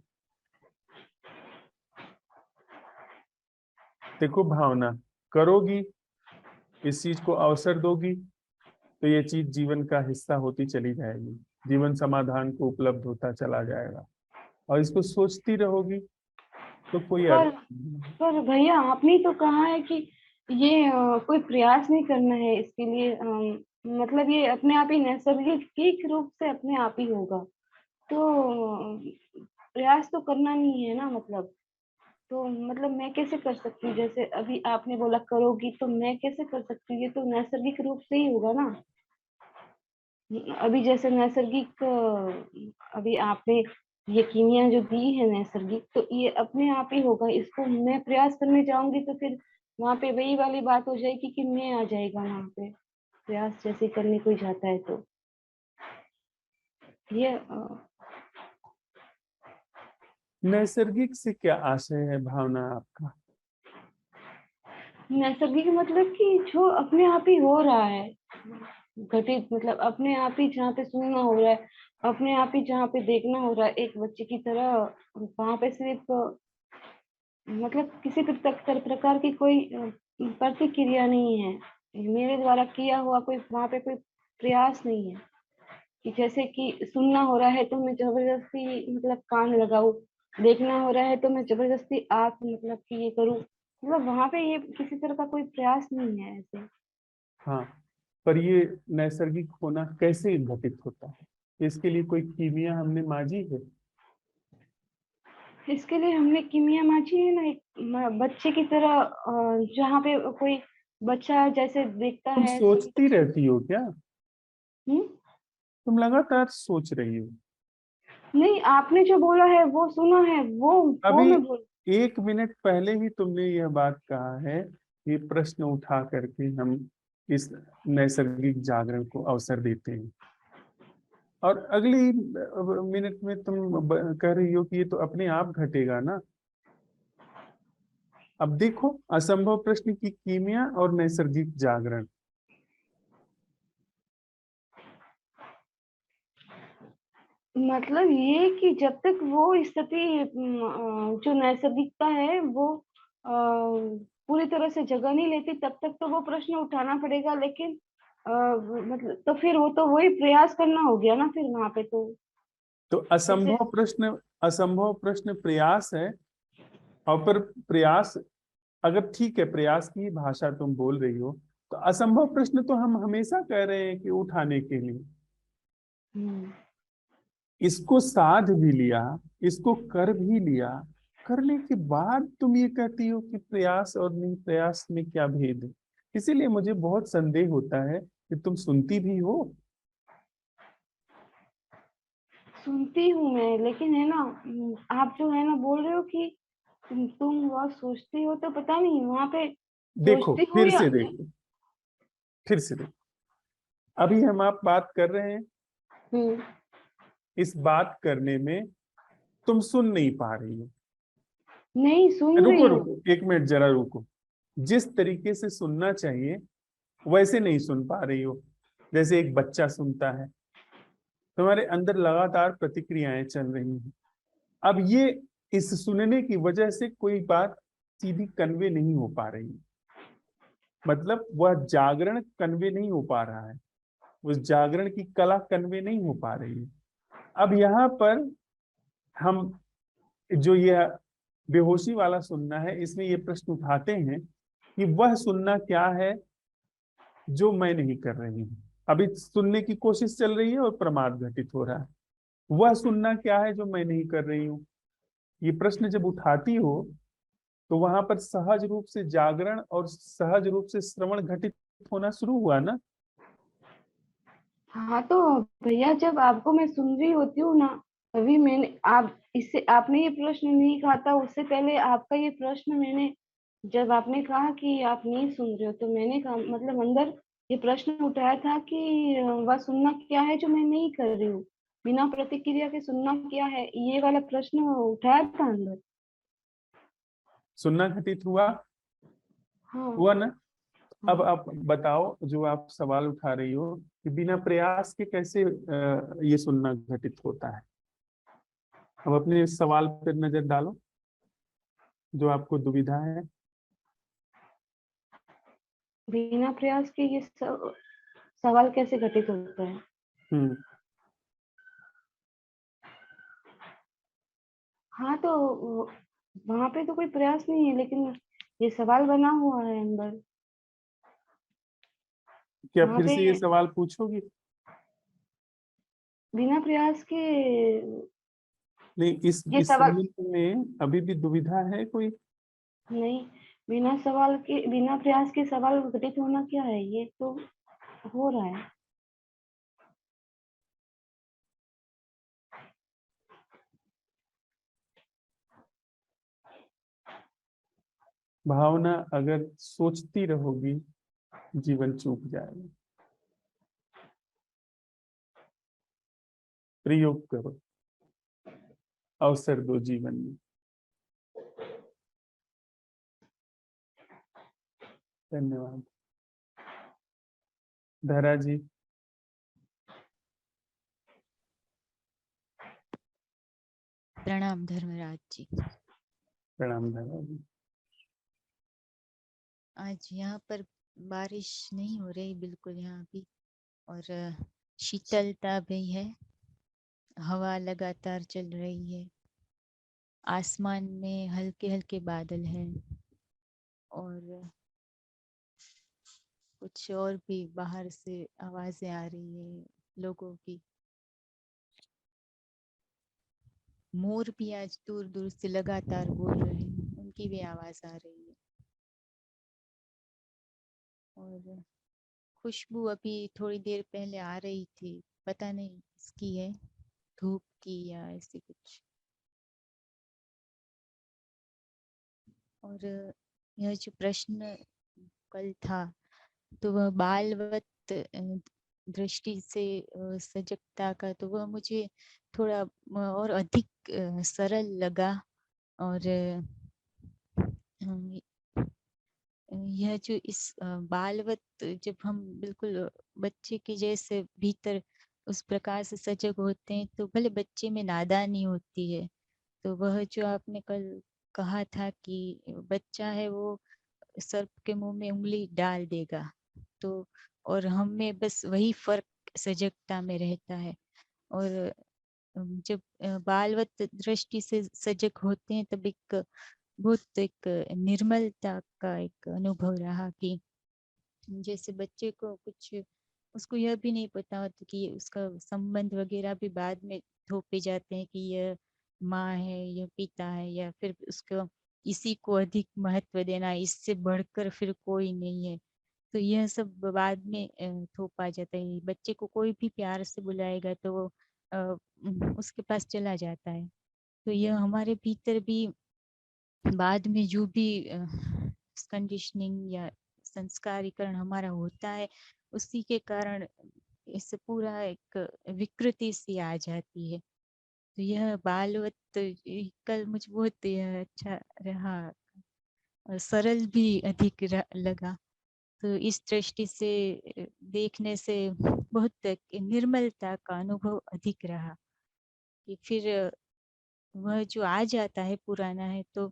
देखो भावना, करोगी, इस चीज को अवसर दोगी, तो ये चीज जीवन का हिस्सा होती चली जाएगी, जीवन समाधान को उपलब्ध होता चला जाएगा। और इसको सोचती रहोगी तो कोई अर्थ पर नहीं। पर भैया आपने तो कहा है कि ये कोई प्रयास नहीं करना है इसके लिए, मतलब ये अपने आप ही नैसर्गिक रूप से अपने आप ही होगा। तो प्रयास तो करना नहीं है ना, मतलब तो मतलब मैं कैसे कर सकती हूँ? जैसे अभी आपने बोला करोगी, तो मैं कैसे कर सकती हूँ? ये तो नैसर्गिक रूप से ही होगा ना। अभी जैसे नैसर्गिक अभी आपने ये कीमिया जो दी है नैसर्गिक, तो ये अपने आप ही होगा। इसको मैं प्रयास करने जाऊंगी तो फिर वहां पे वही वाली बात हो जाएगी कि मैं आ जाएगा वहां पे, प्रयास जैसे करने कोई जाता है तो ये नैसर्गिक से क्या आशय है भावना आपका? नैसर्गिक मतलब कि जो अपने आप ही हो रहा है घटित, मतलब अपने आप ही जहाँ पे सुनना हो रहा है, अपने आप ही जहाँ पे देखना हो रहा है एक बच्चे की तरह, वहां पे सिर्फ मतलब किसी प्रकार की कोई प्रतिक्रिया नहीं है मेरे द्वारा किया हुआ, कोई वहां पे कोई प्रयास नहीं है कि जैसे कि सुनना हो रहा है तो मैं जबरदस्ती मतलब कान लगाऊं, देखना हो रहा है तो मैं जबरदस्ती आंख मतलब कि ये करूं, मतलब वहां पे ये किसी तरह का कोई प्रयास नहीं है ऐसे। हाँ, पर ये नैसर्गिक होना कैसे घटित होता है, इसके लिए कोई कीमिया हमने माजी है? इसके लिए हमने कीमिया माची है ना, एक बच्चे की तरह, जहाँ पे कोई बच्चा जैसे देखता तुम है सोचती रहती हो क्या? हम्म। तुम लगातार सोच रही हो। नहीं, आपने जो बोला है वो सुना है, वो अभी मैं बोल। 1 मिनट पहले ही तुमने यह बात कहा है, ये प्रश्न उठा करके हम इस नैसर्गिक जागरण को अवसर देते हैं, और अगली मिनट में तुम कह रही हो कि ये तो अपने आप घटेगा ना। अब देखो, असंभव प्रश्न की कीमिया और नैसर्गिक जागरण। मतलब ये कि जब तक वो स्थिति जो नैसर्गिकता है वो पूरी तरह से जगह नहीं लेती, तब तक तो वो प्रश्न उठाना पड़ेगा, लेकिन मतलब तो फिर वो तो वही प्रयास करना हो गया ना फिर वहां पे तो। तो जैसे असंभव प्रश्न प्रयास है। और पर प्रयास, अगर ठीक है प्रयास की भाषा तुम बोल रही हो, तो असंभव प्रश्न तो हम हमेशा कह रहे हैं कि उठाने के लिए। हम्म, इसको साध भी लिया, इसको कर भी लिया, करने के बाद तुम ये कहती हो कि प्रयास और नहीं प्रयास में क्या भेद है। इसीलिए मुझे बहुत संदेह होता है कि तुम सुनती भी हो। सुनती हूँ मैं, लेकिन है ना, आप जो है ना बोल रहे हो कि तुम वह सोचती हो, तो पता नहीं वहां पे देखो सोचती हो फिर या। से देखो, फिर से देखो, अभी हम आप बात कर रहे हैं, हम्म। इस बात करने में तुम सुन नहीं पा रही हो। नहीं सुन रुको रही हूँ। रुको 1 मिनट जरा रुको। जिस तरीके से सुनना चाहिए वैसे नहीं सुन पा रही हो, जैसे एक बच्चा सुनता है। तुम्हारे अंदर लगातार प्रतिक्रियाएं चल रही हैं। अब ये इस सुनने की वजह से कोई बात सीधी कन्वे नहीं हो पा रही, मतलब वह जागरण कन्वे नहीं हो पा रहा है, उस जागरण की कला कन्वे नहीं हो पा रही है। अब यहाँ पर हम जो यह बेहोशी वाला सुनना है, इसमें ये प्रश्न उठाते हैं कि वह सुनना क्या है जो मैं नहीं कर रही हूँ। अभी सुनने की कोशिश चल रही है और प्रमाद घटित हो रहा है। वह सुनना क्या है जो मैं नहीं कर रही हूँ। ये प्रश्न जब उठाती हो तो वहां पर सहज रूप से जागरण और सहज रूप से श्रवण घटित होना शुरू हुआ ना। हाँ तो भैया, जब आपको मैं सुन रही होती हूँ ना, तभी मैंने आप इससे आपने ये प्रश्न नहीं कहा था, उससे पहले आपका ये प्रश्न मैंने, जब आपने कहा कि आप नहीं सुन रहे हो, तो मैंने कहा मतलब अंदर ये प्रश्न उठाया था कि वह सुनना क्या है जो मैं नहीं कर रही हूँ, बिना प्रतिक्रिया के सुनना क्या है, ये वाला प्रश्न उठाया था अंदर। सुनना घटित हुआ, हाँ। हुआ ना। अब हाँ। आप बताओ, जो आप सवाल उठा रही हो कि बिना प्रयास के कैसे ये सुनना घटित होता है। अब अपने इस सवाल पर नजर डालो, जो आपको दुविधा है। बिना प्रयास के ये सवाल कैसे घटित होता है? हम्म। हाँ तो वहां पे तो कोई प्रयास नहीं है, लेकिन ये सवाल बना हुआ है अंदर। क्या वहां फिर पे से ये सवाल पूछोगी? बिना प्रयास के नहीं, ये इस सवाल संबंध में अभी भी दुविधा है कोई? नहीं, बिना सवाल के, बिना प्रयास के सवाल घटित होना क्या है, ये तो हो रहा है। भावना अगर सोचती रहोगी, जीवन चूक जाएगा। प्रयोग करो, अवसर दो जीवन में। धन्यवाद। धरा जी। प्रणाम धर्मराज जी। प्रणाम धरा जी। आज यहाँ पर बारिश नहीं हो रही बिल्कुल यहाँ भी, और शीतलता भी है, हवा लगातार चल रही है, आसमान में हल्के हल्के बादल हैं, और कुछ और भी बाहर से आवाजें आ रही है लोगों की। मोर भी आज दूर दूर से लगातार बोल रहे हैं, उनकी भी आवाज आ रही है। और खुशबू अभी थोड़ी देर पहले आ रही थी, पता नहीं किसकी है, धूप की या ऐसे कुछ। और यह जो प्रश्न कल था, तो वह बालवत दृष्टि से सजगता का, तो वह मुझे थोड़ा और अधिक सरल लगा। और यह जो इस बालवत, जब हम बिल्कुल बच्चे के जैसे भीतर उस प्रकार से सजग होते हैं, तो भले बच्चे में नादानी होती है, तो वह जो आपने कल कहा था कि बच्चा है वो सर्प के मुंह में उंगली डाल देगा, तो और हम में बस वही फर्क सजगता में रहता है। और जब बालवत दृष्टि से सजग होते हैं, तब एक बहुत एक निर्मलता का एक अनुभव रहा, कि जैसे बच्चे को कुछ, उसको यह भी नहीं पता होता कि उसका संबंध वगैरह भी बाद में थोपे जाते हैं कि यह माँ है, यह पिता है, या फिर उसको इसी को अधिक महत्व देना, इससे बढ़कर फिर कोई नहीं है। तो यह सब बाद में थोपा जाता है। बच्चे को कोई भी प्यार से बुलाएगा तो वो उसके पास चला जाता है। तो यह हमारे भीतर भी बाद में जो भी कंडीशनिंग या संस्कारीकरण हमारा होता है, उसी के कारण इससे पूरा एक विकृति सी आ जाती है। तो यह बालवत कल मुझे बहुत यह अच्छा रहा, और सरल भी अधिक लगा। तो इस दृष्टि से देखने से बहुत एक निर्मलता का अनुभव अधिक रहा, कि फिर वह जो आ जाता है पुराना है, तो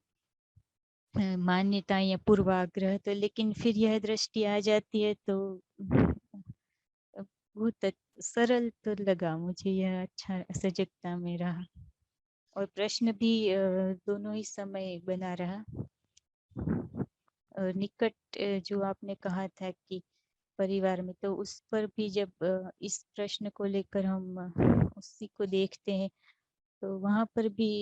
मान्यता या पूर्वाग्रह, तो लेकिन फिर यह दृष्टि आ जाती है तो बहुत सरल तो लगा मुझे, यह अच्छा सजगता में रहा। और प्रश्न भी दोनों ही समय बना रहा। और निकट जो आपने कहा था कि परिवार में, तो उस पर भी जब इस प्रश्न को लेकर हम उसी को देखते हैं, तो वहां पर भी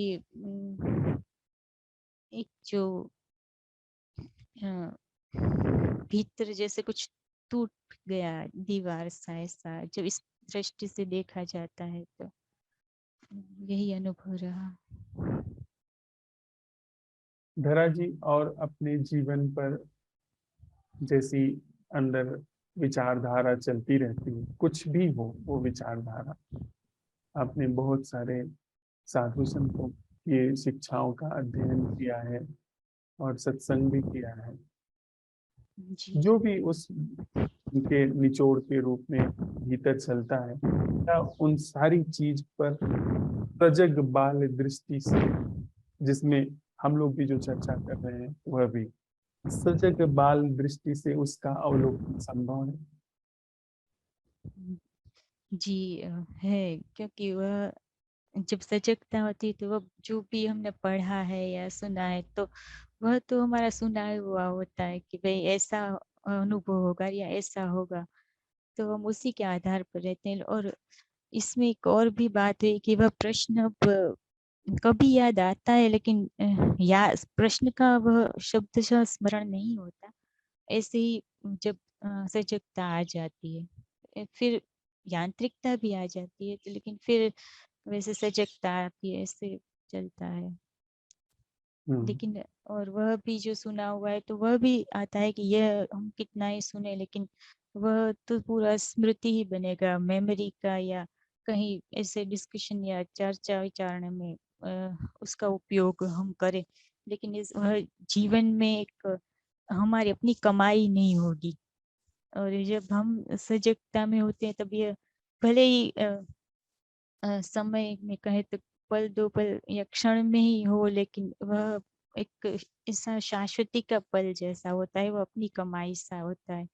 एक जो अ, भीतर जैसे कुछ टूट गया दीवार सा, ऐसा जब इस दृष्टि से देखा जाता है तो यही अनुभव रहा। धरा जी, और अपने जीवन पर जैसी अंदर विचारधारा चलती रहती है, कुछ भी हो वो विचारधारा, आपने बहुत सारे साधु संतों की शिक्षाओं का अध्ययन किया है और सत्संग भी किया है, जी जो भी उस उनके निचोड़ के रूप में भीतर चलता है, क्या उन सारी चीज पर सजग बाल दृष्टि से, जिसमें हम लोग भी जो चर्चा कर रहे हैं वह भी सजग बाल दृष्टि से उसका अवलोकन संभव है? जी है, क्योंकि वह जब सजगता होती है तो वह जो भी हमने पढ़ा है या सुना है तो वह तो हमारा सुना हुआ होता है कि भाई ऐसा अनुभव होगा या ऐसा होगा, तो हम उसी के आधार पर रहते हैं। और इसमें एक और भी बात है कि वह प्रश्न अब कभी याद आता है, लेकिन या प्रश्न का वह शब्दशः स्मरण नहीं होता। ऐसे ही जब सजगता आ जाती है, फिर यांत्रिकता भी आ जाती है, तो लेकिन फिर वैसे सजगता आती है, ऐसे चलता है। लेकिन और वह भी जो सुना हुआ है तो वह भी आता है कि यह हम कितना ही सुने, लेकिन वह तो पूरा स्मृति ही बनेगा, मेमोरी का, या कहीं ऐसे डिस्कशन या चर्चा विचारणे में उसका उपयोग हम करें, लेकिन इस वह जीवन में एक हमारी अपनी कमाई नहीं होगी। और जब हम सजगता में होते हैं तब यह भले ही समय में कहे तो पल दो पल या क्षण में ही हो, लेकिन वह एक ऐसा शाश्वती का पल जैसा होता है, वो अपनी कमाई सा होता है।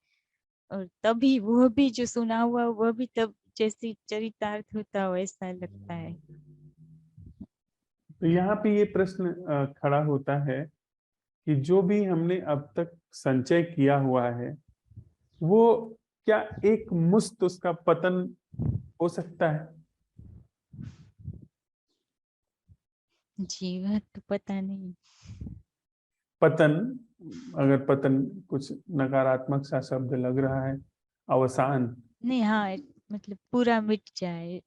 और तभी वह भी जो सुना हुआ वह भी तब जैसे चरितार्थ होता हो ऐसा लगता है। तो यहाँ पे ये प्रश्न खड़ा होता है कि जो भी हमने अब तक संचय किया हुआ है, वो क्या एक मुश्त उसका पतन हो सकता है? जी वह तो पता नहीं। पतन, अगर पतन कुछ नकारात्मक सा शब्द लग रहा है, अवसान, नहीं, हाँ, मतलब पूरा मिट जाए।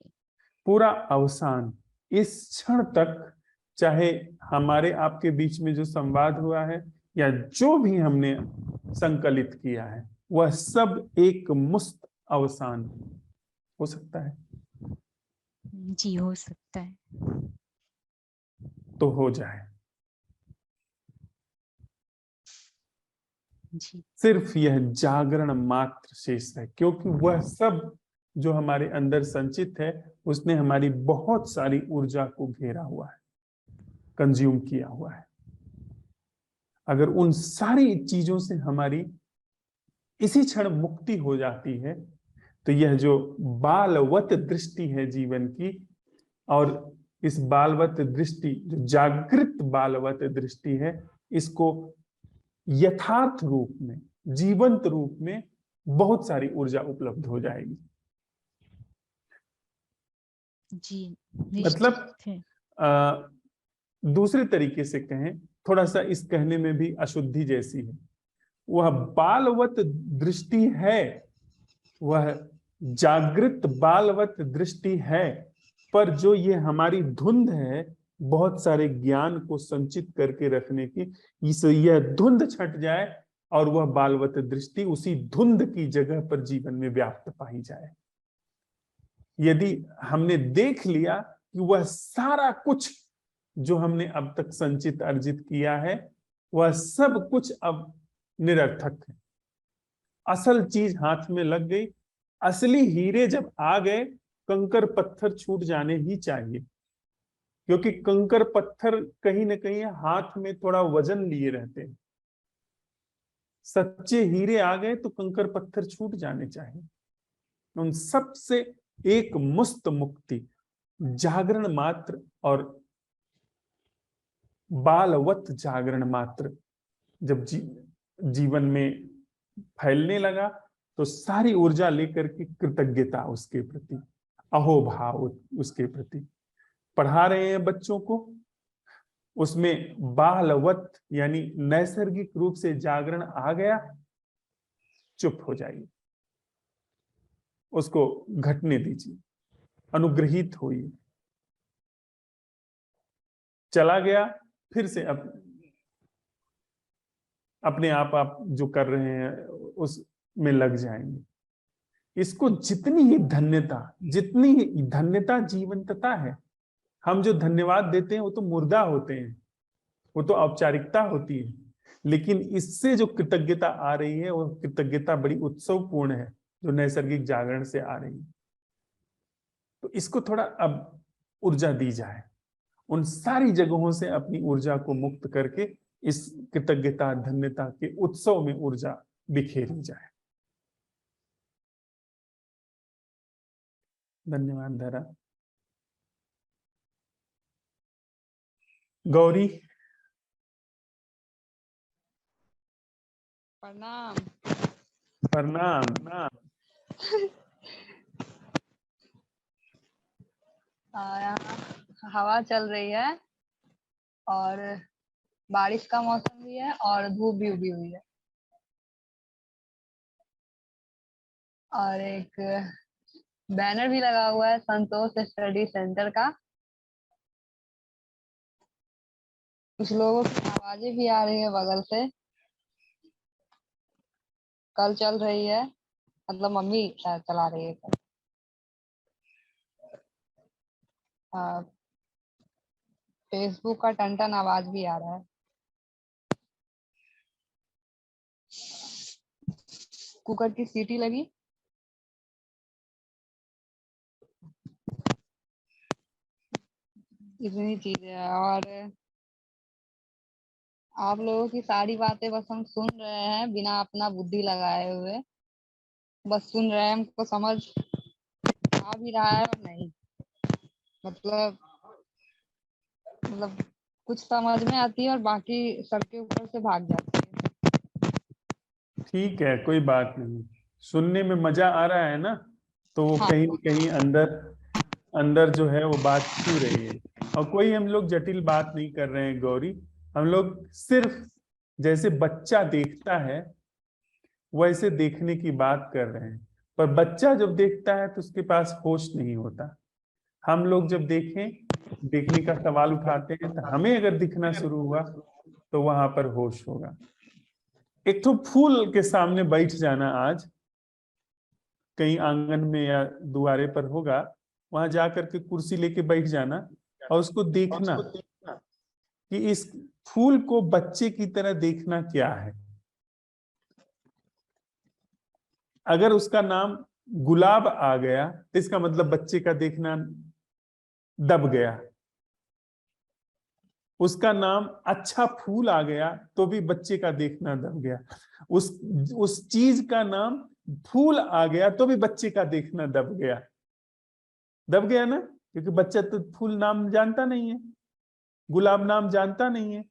पूरा अवसान, इस क्षण तक, चाहे हमारे आपके बीच में जो संवाद हुआ है या जो भी हमने संकलित किया है, वह सब एक मुस्त अवसान हो सकता है। जी हो सकता है। तो हो जाए, जी सिर्फ यह जागरण मात्र शेष है, क्योंकि वह सब जो हमारे अंदर संचित है उसने हमारी बहुत सारी ऊर्जा को घेरा हुआ है, कंज्यूम किया हुआ है। अगर उन सारी चीजों से हमारी इसी क्षण मुक्ति हो जाती है, तो यह जो बालवत दृष्टि है जीवन की, और इस बालवत दृष्टि, जो जागृत बालवत दृष्टि है, इसको यथार्थ रूप में, जीवंत रूप में बहुत सारी ऊर्जा उपलब्ध हो जाएगी। जी मतलब निश्चित है। दूसरे तरीके से कहें, थोड़ा सा इस कहने में भी अशुद्धि जैसी है, वह बालवत दृष्टि है, वह जागृत बालवत दृष्टि है, पर जो ये हमारी धुंध है बहुत सारे ज्ञान को संचित करके रखने की, इस यह धुंध छट जाए और वह बालवत दृष्टि उसी धुंध की जगह पर जीवन में व्याप्त पाई जाए। यदि हमने देख लिया कि वह सारा कुछ जो हमने अब तक संचित अर्जित किया है, वह सब कुछ अब निरर्थक है, असल चीज हाथ में लग गई, असली हीरे जब आ गए, कंकर पत्थर छूट जाने ही चाहिए, क्योंकि कंकर पत्थर कहीं ना कहीं हाथ में थोड़ा वजन लिए रहते हैं। सच्चे हीरे आ गए तो कंकर पत्थर छूट जाने चाहिए। उन सब से एक मुस्त मुक्ति, जागरण मात्र और बालवत जागरण मात्र जब जीवन में फैलने लगा, तो सारी ऊर्जा लेकर के कृतज्ञता उसके प्रति, अहोभाव उसके प्रति। पढ़ा रहे हैं बच्चों को, उसमें बालवत यानी नैसर्गिक रूप से जागरण आ गया, चुप हो जाइए, उसको घटने दीजिए, अनुग्रहित होइए। चला गया, फिर से अपने आप जो कर रहे हैं उसमें लग जाएंगे। इसको जितनी ही धन्यता जीवंतता है, हम जो धन्यवाद देते हैं वो तो मुर्दा होते हैं, वो तो औपचारिकता होती है, लेकिन इससे जो कृतज्ञता आ रही है वो कृतज्ञता बड़ी उत्सवपूर्ण है, जो नैसर्गिक जागरण से आ रही है। तो इसको थोड़ा अब ऊर्जा दी जाए, उन सारी जगहों से अपनी ऊर्जा को मुक्त करके इस कृतज्ञता धन्यता के उत्सव में ऊर्जा बिखेरी जाए। धन्यवाद धरा। गौरी। प्रणाम। प्रणाम। यहाँ हवा चल रही है और बारिश का मौसम भी है और धूप भी उगी हुई है, और एक बैनर भी लगा हुआ है संतोष स्टडी सेंटर का। कुछ लोगों की आवाजें भी आ रही है बगल से। कल चल रही है, मतलब मम्मी शायद चला रही है कल। फेसबुक का टन आवाज भी आ रहा है। कुकर की सीटी लगी। इतनी चीजें है, और आप लोगों की सारी बातें बस हम सुन रहे हैं बिना अपना बुद्धि लगाए हुए, बस सुन रहे हैं। हमको समझ आ भी रहा है और नहीं, मतलब कुछ समझ में आती है और बाकी सर के ऊपर से भाग जाती है। ठीक है, कोई बात नहीं, सुनने में मजा आ रहा है ना, तो वो हाँ। कहीं न कहीं अंदर जो है वो बात छू रही है। और कोई हम लोग जटिल बात नहीं कर रहे हैं गौरी, हम लोग सिर्फ जैसे बच्चा देखता है वैसे देखने की बात कर रहे हैं। पर बच्चा जब देखता है तो उसके पास होश नहीं होता। हम लोग जब देखने का सवाल उठाते हैं तो हमें अगर दिखना शुरू हुआ तो वहां पर होश होगा। एक तो फूल के सामने बैठ जाना, आज कहीं आंगन में या दुआरे पर होगा, वहां जाकर के कुर्सी लेके बैठ जाना और उसको देखना कि इस फूल को बच्चे की तरह देखना क्या है। अगर उसका नाम गुलाब आ गया तो इसका मतलब बच्चे का देखना दब गया। उसका नाम अच्छा फूल आ गया तो भी बच्चे का देखना दब गया। उस चीज का नाम फूल आ गया तो भी बच्चे का देखना दब गया ना, क्योंकि बच्चा तो फूल नाम जानता नहीं है, गुलाब नाम जानता नहीं है।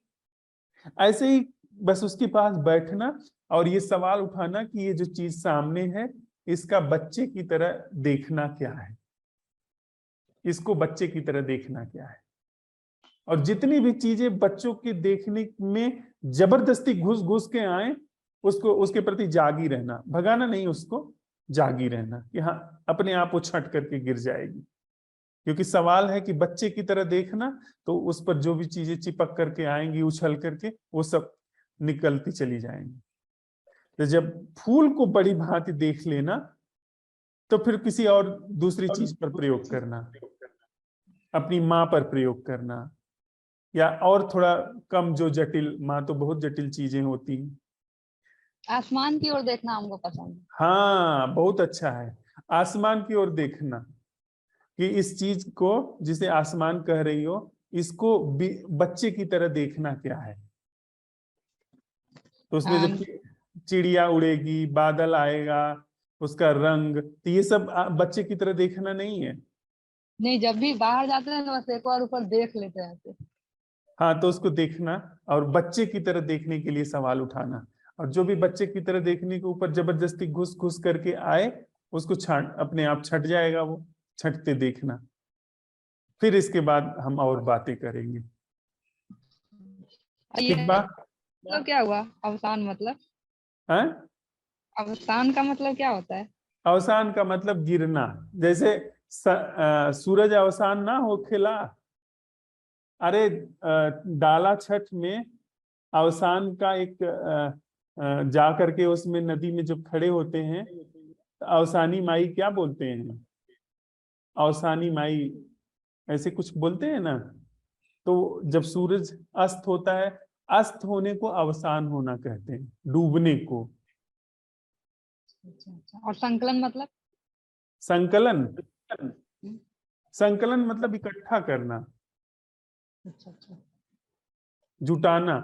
ऐसे ही बस उसके पास बैठना और ये सवाल उठाना कि ये जो चीज सामने है इसका बच्चे की तरह देखना क्या है, इसको बच्चे की तरह देखना क्या है। और जितनी भी चीजें बच्चों के देखने में जबरदस्ती घुस घुस के आए, उसको उसके प्रति जागी रहना, भगाना नहीं, उसको जागी रहना कि हाँ अपने आप वो छट करके गिर जाएगी। क्योंकि सवाल है कि बच्चे की तरह देखना, तो उस पर जो भी चीजें चिपक करके आएंगी उछल करके वो सब निकलती चली जाएंगी। तो जब फूल को बड़ी भांति देख लेना तो फिर किसी और दूसरी चीज पर प्रयोग करना, अपनी माँ पर प्रयोग करना, या और थोड़ा कम जो जटिल, माँ तो बहुत जटिल चीजें होती हैं। आसमान की ओर देखना हमको पसंद है। हाँ बहुत अच्छा है, आसमान की ओर देखना कि इस चीज को जिसे आसमान कह रही हो इसको बच्चे की तरह देखना क्या है। तो उसमें जब चिड़िया उड़ेगी, बादल आएगा, उसका रंग, तो ये सब बच्चे की तरह देखना नहीं है। नहीं, जब भी बाहर जाते हैं तो बस एक बार ऊपर देख लेते हैं। हाँ तो उसको देखना और बच्चे की तरह देखने के लिए सवाल उठाना, और जो भी बच्चे की तरह देखने के ऊपर जबरदस्ती घुस घुस करके आए उसको अपने आप छट जाएगा वो। छंटते देखना, फिर इसके बाद हम और बातें करेंगे। ये ठीक बा? मतलब क्या हुआ अवसान? मतलब हैं? अवसान का मतलब क्या होता है? अवसान का मतलब गिरना। जैसे सूरज अवसान ना हो खिला, अरे डाला छठ में अवसान का एक जा करके उसमें नदी में जब खड़े होते हैं तो अवसानी माई क्या बोलते हैं? अवसानी माई ऐसे कुछ बोलते हैं ना। तो जब सूरज अस्त होता है, अस्त होने को अवसान होना कहते हैं, डूबने को। अच्छा। और संकलन मतलब? संकलन, हम्म, संकलन मतलब इकट्ठा करना, अच्छा। जुटाना।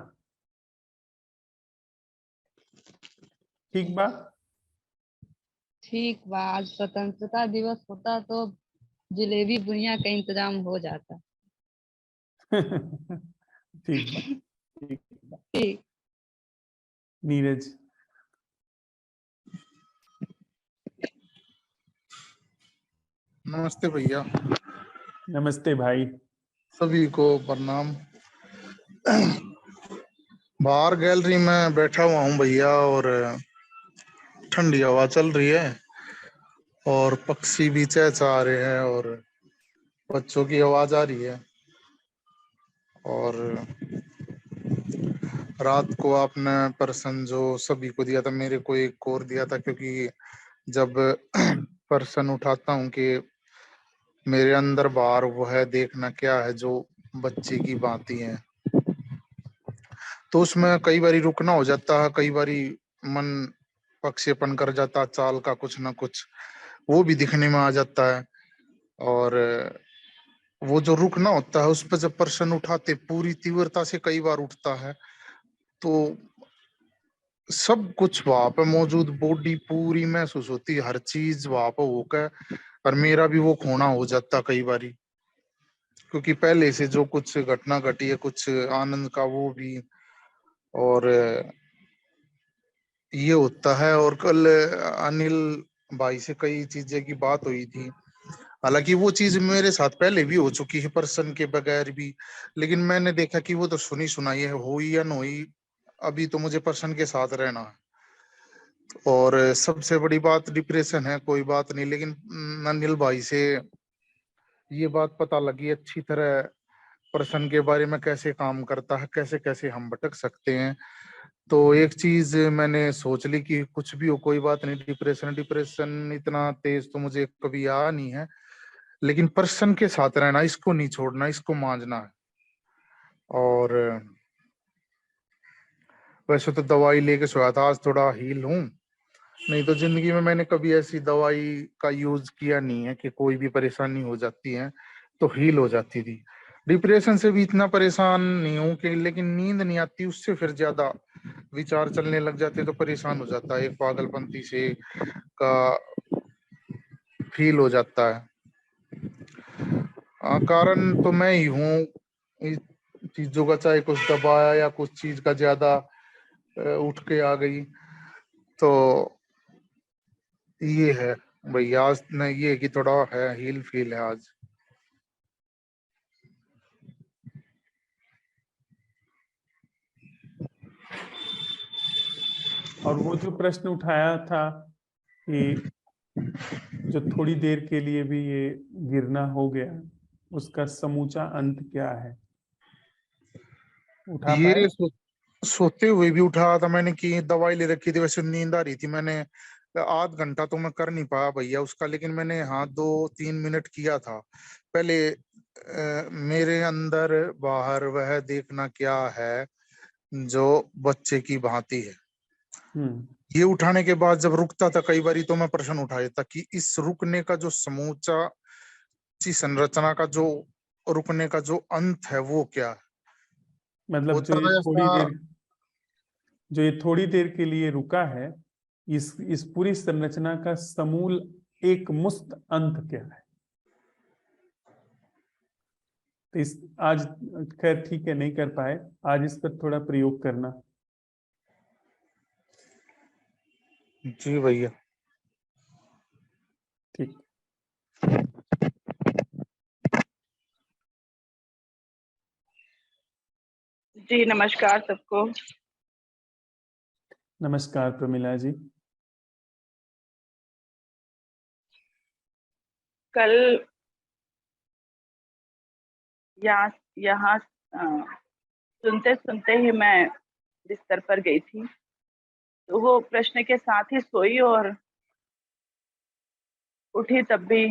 ठीक बा? ठीक बा। आज स्वतंत्रता दिवस होता तो जलेबी बुनिया का इंतजाम हो जाता। ठीक बा, ठीक बा। ठीक। नीरज। नमस्ते भैया, नमस्ते भाई। सभी को प्रणाम। बाहर गैलरी में बैठा हुआ हूँ भैया, और ठंडी हवा चल रही है और पक्षी भी चहचहा रहे हैं और बच्चों की आवाज आ रही है। और रात को आपने पर्सन जो सभी को दिया था, मेरे को एक और दिया था, क्योंकि जब पर्सन उठाता हूँ कि मेरे अंदर बाहर वो है देखना क्या है, जो बच्चे की बातें हैं, तो उसमें कई बारी रुकना हो जाता है, कई बारी मन प्रक्षेपण कर जाता, चाल का कुछ ना कुछ वो भी दिखने में आ जाता है। और वो जो रुकना होता है उस पर जब प्रश्न उठाते पूरी तीव्रता से कई बार उठता है, तो सब कुछ वहां पे मौजूद, बॉडी पूरी महसूस होती है, हर चीज वहां पे होकर, और मेरा भी वो खोना हो जाता कई बारी, क्योंकि पहले से जो कुछ घटना घटी है, कुछ आनंद का वो भी। और ये होता है। और कल अनिल भाई से कई चीजें की बात हुई थी, हालांकि वो चीज मेरे साथ पहले भी हो चुकी है पर्सन के बगैर भी, लेकिन मैंने देखा कि वो तो सुनी सुनाई है, हुई या न हुई, अभी तो मुझे पर्सन के साथ रहना है। और सबसे बड़ी बात डिप्रेशन है, कोई बात नहीं, लेकिन अनिल भाई से ये बात पता लगी अच्छी तरह पर्सन के बारे में, कैसे काम करता है, कैसे कैसे हम भटक सकते हैं। तो एक चीज मैंने सोच ली कि कुछ भी हो कोई बात नहीं, डिप्रेशन डिप्रेशन इतना तेज तो मुझे कभी आया नहीं है, लेकिन पर्सन के साथ रहना, इसको नहीं छोड़ना, इसको मांझना है। और वैसे तो दवाई लेके सोया था, आज थोड़ा हील हूँ, नहीं तो जिंदगी में मैंने कभी ऐसी दवाई का यूज किया नहीं है कि कोई भी परेशानी हो जाती है तो हील हो जाती थी। डिप्रेशन से भी इतना परेशान नहीं हूँ कि, लेकिन नींद नहीं आती, उससे फिर ज्यादा विचार चलने लग जाते तो परेशान हो जाता है, एक पागलपंती से का फील हो जाता है। कारण तो मैं ही हूँ इस चीजों का, चाहे कुछ दबाया या कुछ चीज का ज्यादा उठ के आ गई, तो ये है भैया। आज नहीं, ये कि थोड़ा है हील फील है आज। और वो जो प्रश्न उठाया था कि जो थोड़ी देर के लिए भी ये गिरना हो गया, उसका समूचा अंत क्या है? उठा पाए? ये सोते हुए भी उठा था मैंने कि दवाई ले रखी थी, वैसे नींद आ रही थी, मैंने आध घंटा तो मैं कर नहीं पाया भैया उसका, लेकिन मैंने हाँ 2-3 मिनट किया था पहले। मेरे अंदर बाहर वह देखना क्या है, जो बच्चे की भांति है। हम्म। ये उठाने के बाद जब रुकता था कई बारी, तो मैं प्रश्न उठाया था कि इस रुकने का जो समूचा ची संरचना का जो रुकने का जो अंत है वो क्या है। मतलब जो होता ये है थोड़ी ऐसा। देर, जो ये थोड़ी देर के लिए रुका है, इस पूरी संरचना का समूल एक मुस्त अंत क्या है? तो इस आज, खैर ठीक है, नहीं कर पाए आज, इस पर थोड़ा प्रयोग करना। जी भैया। ठीक। जी नमस्कार सबको। नमस्कार प्रमिला जी। कल यहाँ सुनते सुनते ही मैं बिस्तर पर गई थी, तो वो प्रश्न के साथ ही सोई और उठी तब भी,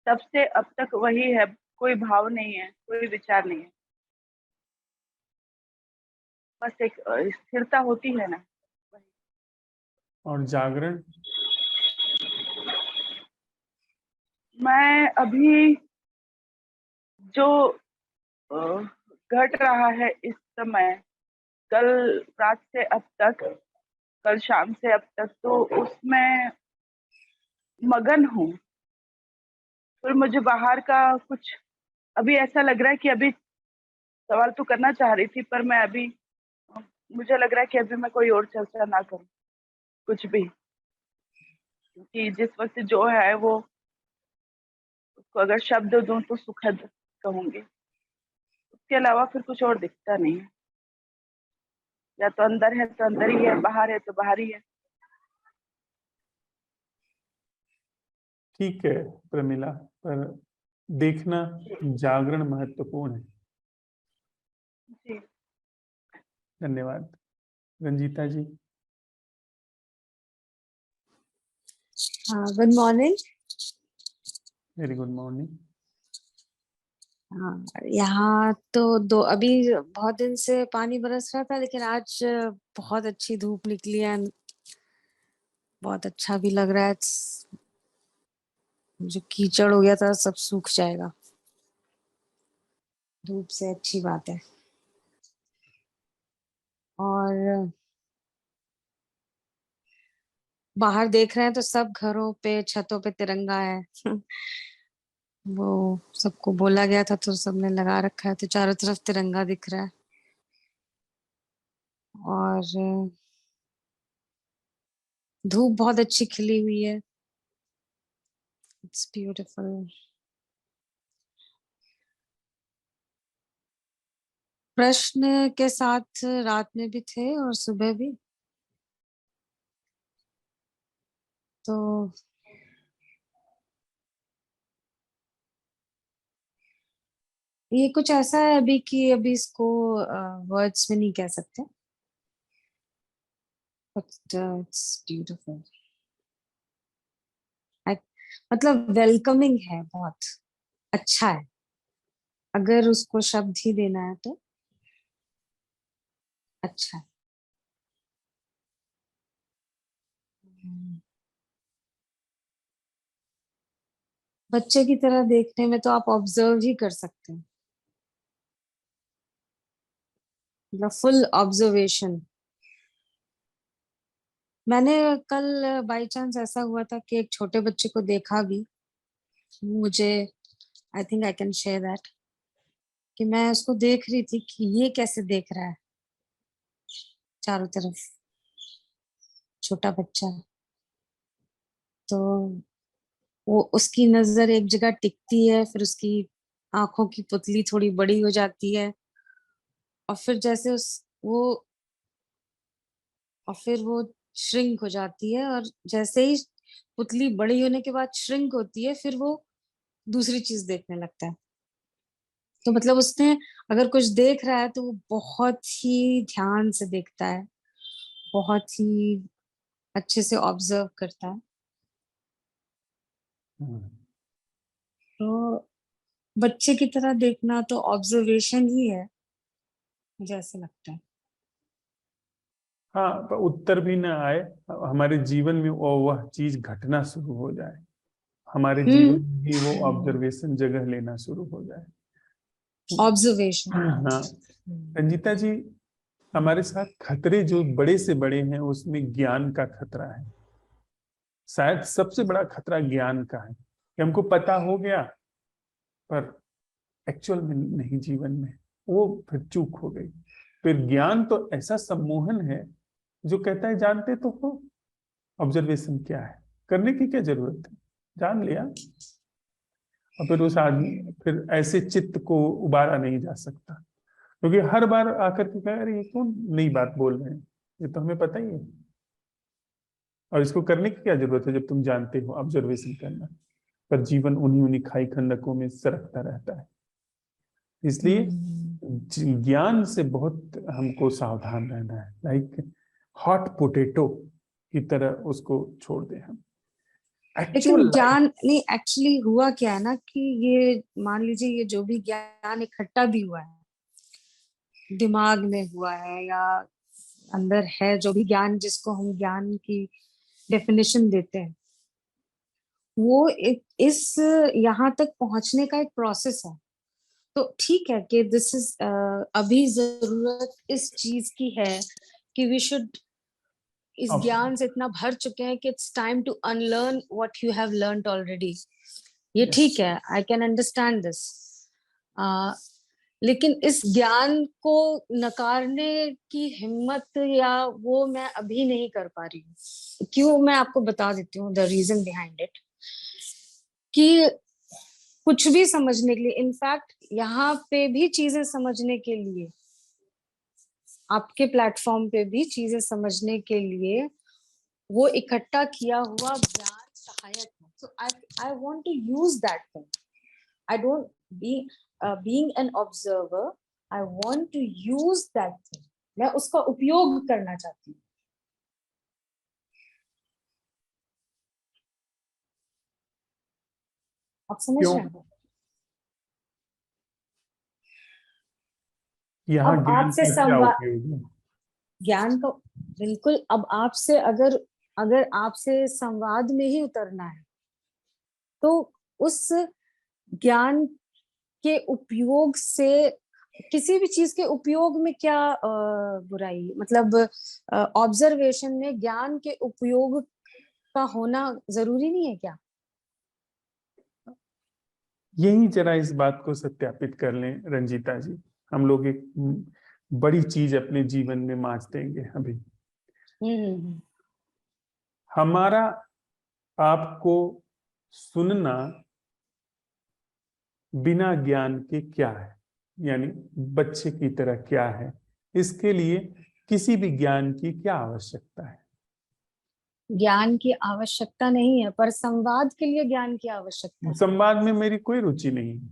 तब से अब तक वही है, कोई भाव नहीं है, कोई विचार नहीं है, बस एक स्थिरता होती है ना। और जागरण? मैं अभी जो घट रहा है इस समय, कल रात से अब तक, कल शाम से अब तक, तो उसमें मगन हूँ। फिर मुझे बाहर का कुछ अभी ऐसा लग रहा है कि अभी सवाल तो करना चाह रही थी, पर मैं अभी, मुझे लग रहा है कि अभी मैं कोई और चर्चा ना करूं कुछ भी, क्योंकि जिस वक्त जो है वो, उसको अगर शब्द दूं तो सुखद कहूंगी, उसके अलावा फिर कुछ और दिखता नहीं है। या तो अंदर है तो अंदर ही है, बाहर है तो बाहर ही है। ठीक है प्रमिला, पर देखना, जागरण महत्वपूर्ण है। जी धन्यवाद। रंजीता जी। हाँ, good morning. Very good morning. हाँ, यहाँ तो अभी बहुत दिन से पानी बरस रहा था, लेकिन आज बहुत अच्छी धूप निकली है। बहुत अच्छा भी लग रहा है। जो कीचड़ हो गया था सब सूख जाएगा धूप से, अच्छी बात है। और बाहर देख रहे हैं तो सब घरों पे, छतों पे तिरंगा है। वो सबको बोला गया था तो सबने लगा रखा है, तो चारों तरफ तिरंगा दिख रहा है। और धूप बहुत अच्छी खिली हुई है। It's beautiful. प्रश्न के साथ रात में भी थे और सुबह भी। तो ये कुछ ऐसा है अभी कि अभी इसको वर्ड्स में नहीं कह सकते, बट इट्स ब्यूटीफुल। मतलब वेलकमिंग है, बहुत अच्छा है। अगर उसको शब्द ही देना है तो अच्छा है। बच्चे की तरह देखने में तो आप ऑब्जर्व ही कर सकते हैं, मतलब फुल ऑब्जर्वेशन। मैंने कल बाय चांस ऐसा हुआ था कि एक छोटे बच्चे को देखा भी। मुझे, I think I can share that, कि मैं उसको देख रही थी कि ये कैसे देख रहा है चारों तरफ, छोटा बच्चा। तो वो, उसकी नजर एक जगह टिकती है, फिर उसकी आंखों की पुतली थोड़ी बड़ी हो जाती है, और फिर जैसे और फिर वो श्रिंक हो जाती है, और जैसे ही पुतली बड़ी होने के बाद श्रिंक होती है, फिर वो दूसरी चीज देखने लगता है। तो मतलब उसने अगर कुछ देख रहा है तो वो बहुत ही ध्यान से देखता है, बहुत ही अच्छे से ऑब्जर्व करता है। तो बच्चे की तरह देखना तो ऑब्जर्वेशन ही है, मुझे ऐसे लगता है। हाँ, पर उत्तर भी ना आए, हमारे जीवन में वह चीज घटना शुरू हो जाए, हमारे जीवन में ही वो ऑब्जर्वेशन जगह लेना शुरू हो जाए। ऑब्जर्वेशन। हाँ रंजीता जी, हमारे साथ खतरे जो बड़े से बड़े हैं, उसमें ज्ञान का खतरा है। शायद सबसे बड़ा खतरा ज्ञान का है कि हमको पता हो गया, पर एक्चुअल में नहीं, जीवन में वो फिर चूक हो गई। फिर ज्ञान तो ऐसा सम्मोहन है जो कहता है जानते तो हो, ऑब्जर्वेशन क्या है, करने की क्या जरूरत है, जान लिया। और फिर उस आदमी, फिर ऐसे चित्त को उबारा नहीं जा सकता। क्योंकि हर बार आकर के कहा अरे ये कौन नई बात बोल रहे हैं, ये तो हमें पता ही है। और इसको करने की क्या जरूरत है जब तुम जानते हो, ऑब्जर्वेशन करना। पर जीवन उन्हीं उन्हीं खाई खंडकों में सरकता रहता है। इसलिए ज्ञान से बहुत हमको सावधान रहना है, लाइक हॉट पोटैटो की तरह उसको छोड़ दें हम। लेकिन एक्चुअल ज्ञान नहीं, एक्चुअली हुआ क्या है ना कि ये मान लीजिए ये जो भी ज्ञान इकट्ठा भी हुआ है, दिमाग में हुआ है या अंदर है, जो भी ज्ञान जिसको हम ज्ञान की डेफिनेशन देते हैं, वो इस यहाँ तक पहुंचने का एक प्रोसेस है। तो ठीक है कि दिस इज अभी जरूरत इस चीज की है कि वी शुड इस अब ज्ञान से इतना भर चुके हैं कि it's time to unlearn what you have learned already. ये Yes. ठीक है, आई कैन अंडरस्टैंड दिस। लेकिन इस ज्ञान को नकारने की हिम्मत या वो मैं अभी नहीं कर पा रही हूँ। क्यों, मैं आपको बता देती हूँ द रीजन बिहाइंड इट। कि कुछ भी समझने के लिए, इनफैक्ट यहाँ पे भी चीजें समझने के लिए, आपके प्लेटफॉर्म पे भी चीजें समझने के लिए वो इकट्ठा किया हुआ ज्ञान सहायक है। So I want to use that thing. I don't being an observer, I want to use that thing. मैं उसका उपयोग करना चाहती हूँ। आप समझ क्यों? रहे हैं? यहाँ अब ज्ञान आपसे का क्या संवाद, उपयोग है? ज्ञान का बिल्कुल, अब आपसे अगर अगर आपसे संवाद में ही उतरना है तो उस ज्ञान के उपयोग से, किसी भी चीज के उपयोग में क्या बुराई, मतलब ऑब्जर्वेशन में ज्ञान के उपयोग का होना जरूरी नहीं है क्या? यही जरा इस बात को सत्यापित कर लें रंजीता जी। हम लोग एक बड़ी चीज अपने जीवन में मांझ देंगे अभी। हम्म। हमारा आपको सुनना बिना ज्ञान के क्या है, यानी बच्चे की तरह क्या है, इसके लिए किसी भी ज्ञान की क्या आवश्यकता है? ज्ञान की आवश्यकता नहीं है, पर संवाद के लिए ज्ञान की आवश्यकता है। संवाद में मेरी कोई रुचि नहीं है।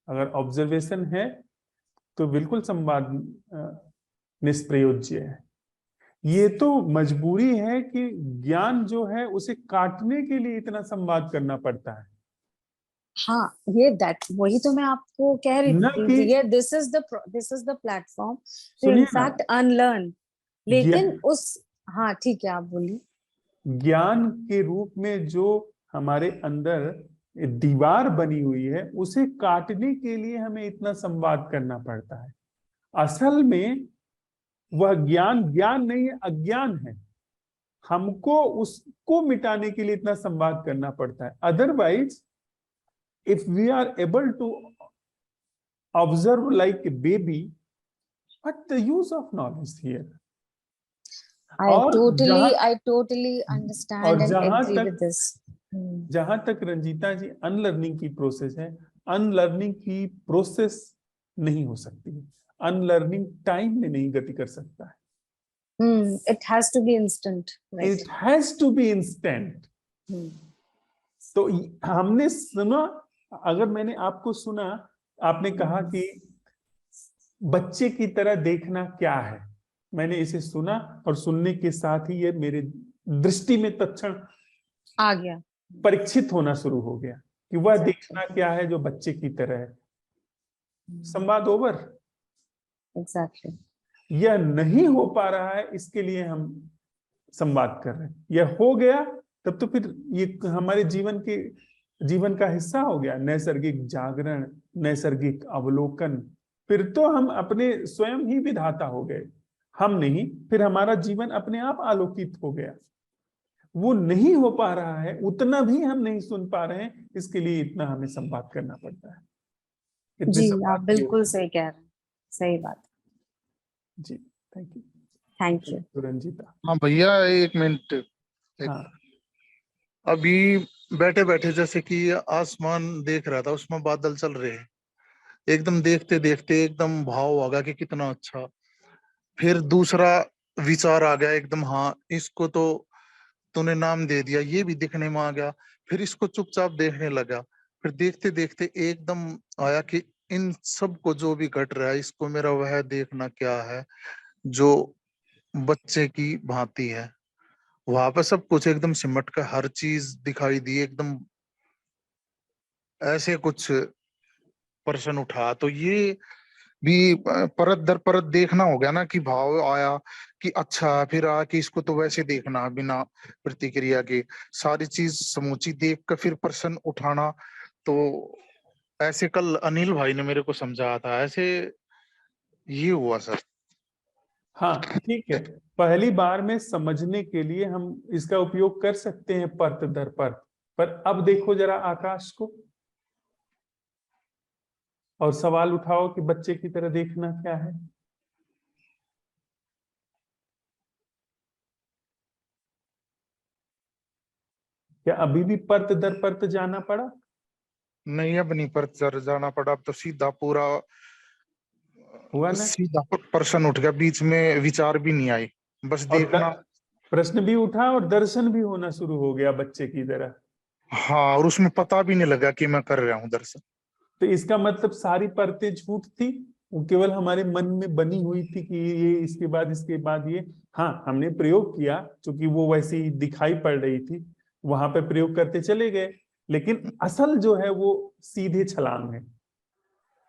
अगर ऑब्जर्वेशन है तो बिल्कुल संवाद निष्प्रयोज्य है। ये तो मजबूरी है कि ज्ञान जो है उसे काटने के लिए इतना संवाद करना पड़ता है। हाँ, ये दैट वही तो मैं आपको कह रही न थी कि कि ये this is the platform to सुनिए ना, इनफैक्ट अनलर्न। लेकिन ज्ञान उस, हाँ ठीक है, आप बोलिए। ज्ञान के रूप में जो हमारे अंदर दीवार बनी हुई है उसे काटने के लिए हमें इतना संवाद करना पड़ता है। असल में वह ज्ञान ज्ञान नहीं है, अज्ञान है। हमको उसको मिटाने के लिए इतना संवाद करना पड़ता है। Otherwise if we are able to observe like a baby, what the use of knowledge here? और I totally understand and agree with this. जहां तक रंजीता जी अनलर्निंग की प्रोसेस है, अनलर्निंग की प्रोसेस नहीं हो सकती है। अनलर्निंग टाइम में नहीं गति कर सकता है। It has to be instant, right? It has to be instant. तो हमने सुना, अगर मैंने आपको सुना, आपने कहा कि बच्चे की तरह देखना क्या है, मैंने इसे सुना और सुनने के साथ ही ये मेरे दृष्टि में तत्क्षण आ गया, परीक्षित होना शुरू हो गया कि वह देखना क्या है जो बच्चे की तरह है। संवाद ओवर। एग्जैक्टली। यह नहीं हो पा रहा है, इसके लिए हम संवाद कर रहे हैं। यह हो गया तब तो फिर ये हमारे जीवन का हिस्सा हो गया। नैसर्गिक जागरण, नैसर्गिक अवलोकन। फिर तो हम अपने स्वयं ही विधाता हो गए। हम नहीं, फिर हमारा जीवन अपने आप आलोकित हो गया। वो नहीं हो पा रहा है, उतना भी हम नहीं सुन पा रहे हैं, इसके लिए इतना हमें संवाद करना पड़ता है। इतने जी, संवाद आप किए बिल्कुल होते हैं। सही कह रहे हैं, सही बात। जी, thank you. Thank you. Ranjita. हाँ भैया, एक मिनट। हाँ, अभी बैठे बैठे जैसे कि आसमान देख रहा था, उसमें बादल चल रहे हैं, एकदम देखते देखते एकदम भाव आ गया कि कितना अच्छा। फिर दूसरा विचार आ गया एकदम, हाँ इसको तो तूने नाम दे दिया, ये भी दिखने में आ गया। फिर इसको चुपचाप देखने लगा। फिर देखते देखते एकदम आया कि इन सब को जो भी घट रहा है इसको मेरा वह देखना क्या है जो बच्चे की भांति है। वहां पर सब कुछ एकदम सिमट कर हर चीज दिखाई दी एकदम, ऐसे कुछ पर्सन उठा। तो ये भी परत दर परत देखना हो गया ना, कि भाव आया कि अच्छा, फिर आ कि इसको तो वैसे देखना बिना प्रतिक्रिया के, सारी चीज समूची देख कर फिर पर्सन उठाना। तो ऐसे कल अनिल भाई ने मेरे को समझाया था, ऐसे ये हुआ सर। हाँ ठीक है, पहली बार में समझने के लिए हम इसका उपयोग कर सकते हैं परत दर परत, पर अब देखो जरा आकाश को और सवाल उठाओ कि बच्चे की तरह देखना क्या है। क्या अभी भी परत दर परत जाना पड़ा? नहीं, अब नहीं पर सर जाना पड़ा, अब तो सीधा पूरा हुआ ना? सीधा पर्सन उठ गया, बीच में विचार भी नहीं आई, बस और देखना। प्रश्न भी उठा और दर्शन भी होना शुरू हो गया बच्चे की तरह। हाँ, और उसमें पता भी नहीं लगा कि मैं कर रहा हूँ दर्शन। तो इसका मतलब सारी परतें झूठ थी, वो केवल हमारे मन में बनी हुई थी कि ये इसके बाद ये। हाँ, हमने प्रयोग किया क्योंकि वो वैसी दिखाई पड़ रही थी, वहां पे प्रयोग करते चले गए, लेकिन असल जो है वो सीधे छलांग है।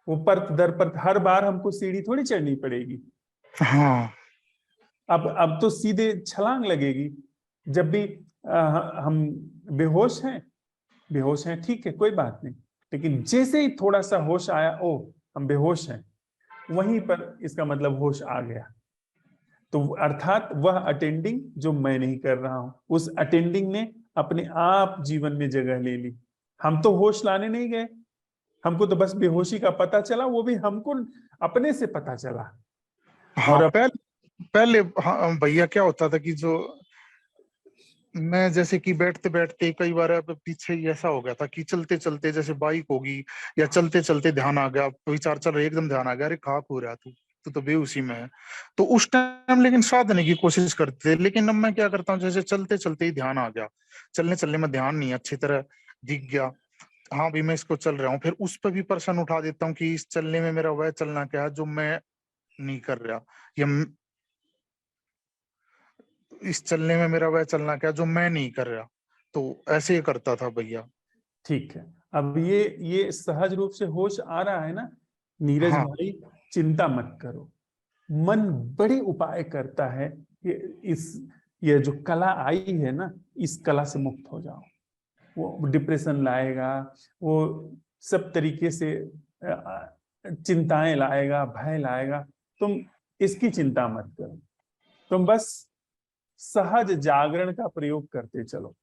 वो परत दर परत हर बार हमको सीढ़ी थोड़ी चढ़नी पड़ेगी। हाँ, अब तो सीधे छलांग लगेगी। जब भी हम बेहोश हैं ठीक है, कोई बात नहीं, लेकिन जैसे ही थोड़ा सा होश आया, ओ हम बेहोश हैं, वहीं पर इसका मतलब होश आ गया। तो अर्थात वह अटेंडिंग जो मैं नहीं कर रहा हूं, उस अटेंडिंग ने अपने आप जीवन में जगह ले ली। हम तो होश लाने नहीं गए, हमको तो बस बेहोशी का पता चला, वो भी हमको अपने से पता चला। हाँ। और अब पहले हाँ भैया, क्या होता था कि जो मैं जैसे कि बैठते बैठते कई बार अब पीछे ही ऐसा हो गया था कि चलते चलते जैसे बाइक होगी या चलते चलते ध्यान आ गया, विचार चल रहा है, एकदम ध्यान आ गया, अरे कहाँ खो रहा तू, तू तो बेहोशी में है। तो उस टाइम लेकिन साधने की कोशिश करते, लेकिन अब मैं क्या करता हूँ, जैसे चलते चलते ही ध्यान आ गया, चलने चलने में ध्यान नहीं अच्छी तरह दिख गया, हाँ भी मैं इसको चल रहा हूँ, फिर उस पर भी प्रश्न उठा देता हूँ कि इस चलने में मेरा वह चलना क्या है जो मैं नहीं कर रहा, या इस चलने में मेरा वह चलना क्या जो मैं नहीं कर रहा। तो ऐसे ही करता था भैया। ठीक है, अब ये सहज रूप से होश आ रहा है ना नीरज हाँ, भाई? चिंता मत करो, मन बड़े उपाय करता है कि ये जो कला आई है ना, इस कला से मुक्त हो जाओ। वो डिप्रेशन लाएगा, वो सब तरीके से चिंताएं लाएगा, भय लाएगा, तुम इसकी चिंता मत करो। तुम बस सहज जागरण का प्रयोग करते चलो,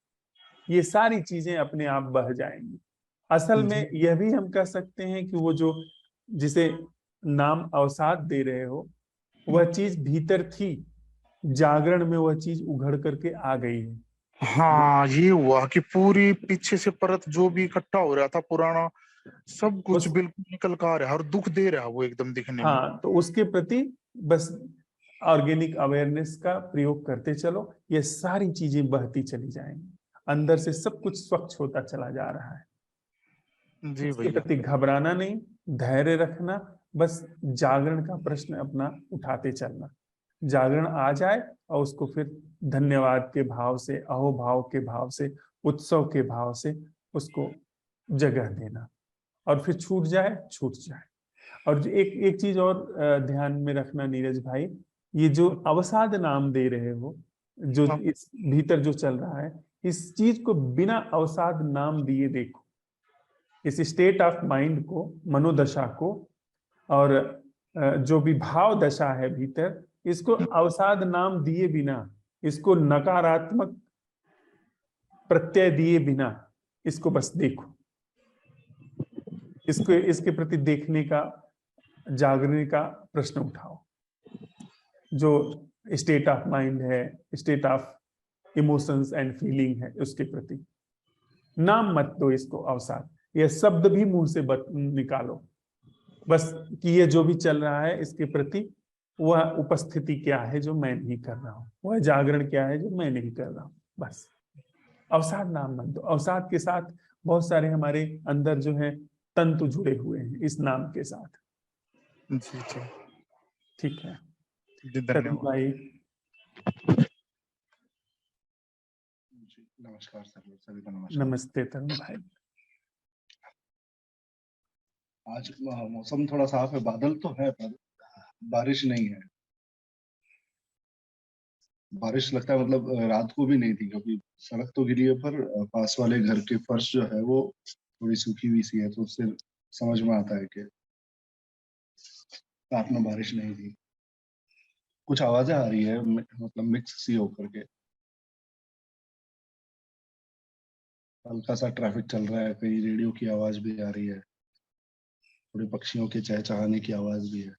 ये सारी चीजें अपने आप बह जाएंगी। असल जी में यह भी हम कह सकते हैं कि वो जो जिसे नाम अवसाद दे रहे हो, वह चीज भीतर थी, जागरण में वह चीज उघड़ करके आ गई है। हाँ, ये हुआ कि पूरी पीछे से परत जो भी इकट्ठा हो रहा था पुराना, सब कुछ उस बिल्कुल निकल कर आ रहा है और दुख दे रहा है वो एकदम दिखने में। हाँ, तो उसके प्रति बस ऑर्गेनिक अवेयरनेस का प्रयोग करते चलो, ये सारी चीजें बहती चली जाएंगी, अंदर से सब कुछ स्वच्छ होता चला जा रहा है। जी इसके भैया। प्रति घबराना नहीं, धैर्य रखना, बस जागरण का प्रश्न अपना उठाते चलना। जागरण आ जाए और उसको फिर धन्यवाद के भाव से, अहोभाव के भाव से, उत्सव के भाव से उसको जगह देना, और फिर छूट जाए छूट जाए। और जो एक एक चीज और ध्यान में रखना नीरज भाई, ये जो अवसाद नाम दे रहे हो, जो हाँ, इस भीतर जो चल रहा है, इस चीज को बिना अवसाद नाम दिए देखो, इस स्टेट ऑफ माइंड को, मनोदशा को, और जो भी भाव दशा है भीतर, इसको अवसाद नाम दिए बिना, इसको नकारात्मक प्रत्यय दिए बिना, इसको बस देखो, इसको इसके प्रति देखने का, जागने का प्रश्न उठाओ। जो स्टेट ऑफ माइंड है, state of emotions and feeling है, उसके प्रति नाम मत दो इसको अवसाद, यह शब्द भी मुंह से निकालो, बस कि ये जो भी चल रहा है इसके प्रति वह उपस्थिति क्या है जो मैं नहीं कर रहा हूँ, वह जागरण क्या है जो मैं नहीं कर रहा हूँ। बस अवसाद नाम मत दो। अवसाद के साथ बहुत सारे हमारे अंदर जो है तंतु जुड़े हुए हैं इस नाम के साथ। जी जी ठीक है जी, तरुण धन्यवाद भाई। जी, नमस्कार सर, सभी को नमस्कार। नमस्ते तरुण भाई। आज मौसम थोड़ा साफ है, बादल तो है पर बारिश नहीं है। बारिश लगता है मतलब रात को भी नहीं थी, क्योंकि सड़क तो गिरी है पर पास वाले घर के फर्श जो है वो थोड़ी सूखी हुई सी है, तो उससे समझ में आता है कि रात में बारिश नहीं थी। कुछ आवाजें आ रही है मतलब मिक्स सी होकर के। हल्का सा ट्रैफिक चल रहा है, कहीं रेडियो की आवाज भी आ रही है, थोड़ी पक्षियों के चहचहाने की आवाज भी है,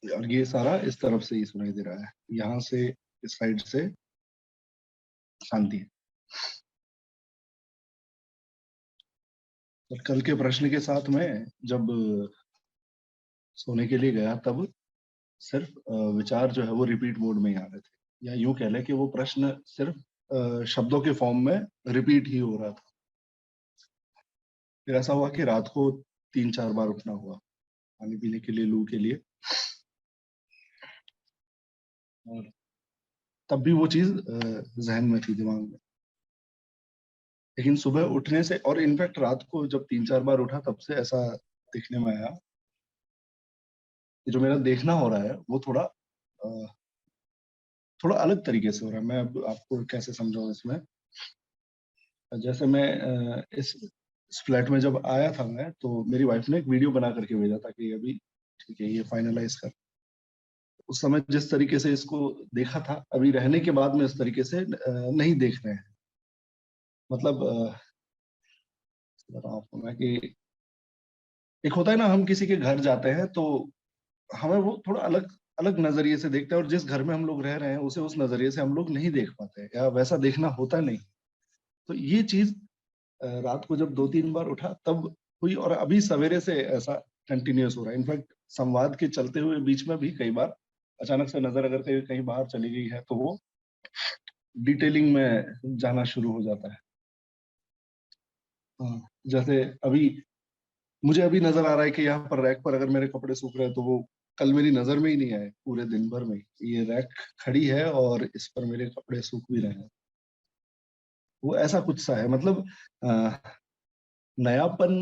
और ये सारा इस तरफ से ही सुनाई दे रहा है। यहाँ से इस साइड से शांति है। और कल के प्रश्न के साथ में जब सोने के लिए गया तब सिर्फ विचार जो है वो रिपीट मोड में ही आ रहे थे, या यूं कह लें कि वो प्रश्न सिर्फ शब्दों के फॉर्म में रिपीट ही हो रहा था। फिर ऐसा हुआ कि रात को 3-4 बार उठना हुआ पानी पीने के लिए, लू के लिए, और तब भी वो चीज जहन में थी, दिमाग में। लेकिन सुबह उठने से, और इनफैक्ट रात को जब 3-4 बार उठा तब से ऐसा दिखने में आया कि जो मेरा देखना हो रहा है वो थोड़ा अलग तरीके से हो रहा है। मैं अब आपको कैसे समझाऊं इसमें। जैसे मैं इस फ्लैट में जब आया था मैं, तो मेरी वाइफ ने एक वीडियो बना करके भेजा था कि अभी ठीक है ये फाइनलाइज कर। उस समय जिस तरीके से इसको देखा था, अभी रहने के बाद में इस तरीके से नहीं देख रहे हैं। मतलब बताऊं आपको मैं कि एक होता है ना, हम किसी के घर जाते हैं तो हमें वो थोड़ा अलग अलग नजरिए से देखते हैं, और जिस घर में हम लोग रह रहे हैं उसे उस नजरिए से हम लोग नहीं देख पाते, या वैसा देखना होता नहीं। तो ये चीज रात को जब 2-3 बार उठा तब हुई, और अभी सवेरे से ऐसा कंटिन्यूअस हो रहा है। इनफैक्ट संवाद के चलते हुए बीच में भी कई बार अचानक से नजर अगर कहीं कहीं बाहर चली गई है तो वो डिटेलिंग में जाना शुरू हो जाता है। हाँ, जैसे अभी मुझे अभी नजर आ रहा है कि यहाँ पर रैक पर अगर मेरे कपड़े सूख रहे हैं तो वो कल मेरी नजर में ही नहीं आए पूरे दिन भर में। ये रैक खड़ी है और इस पर मेरे कपड़े सूख भी रहे हैं। वो ऐसा कुछ सा है, मतलब नयापन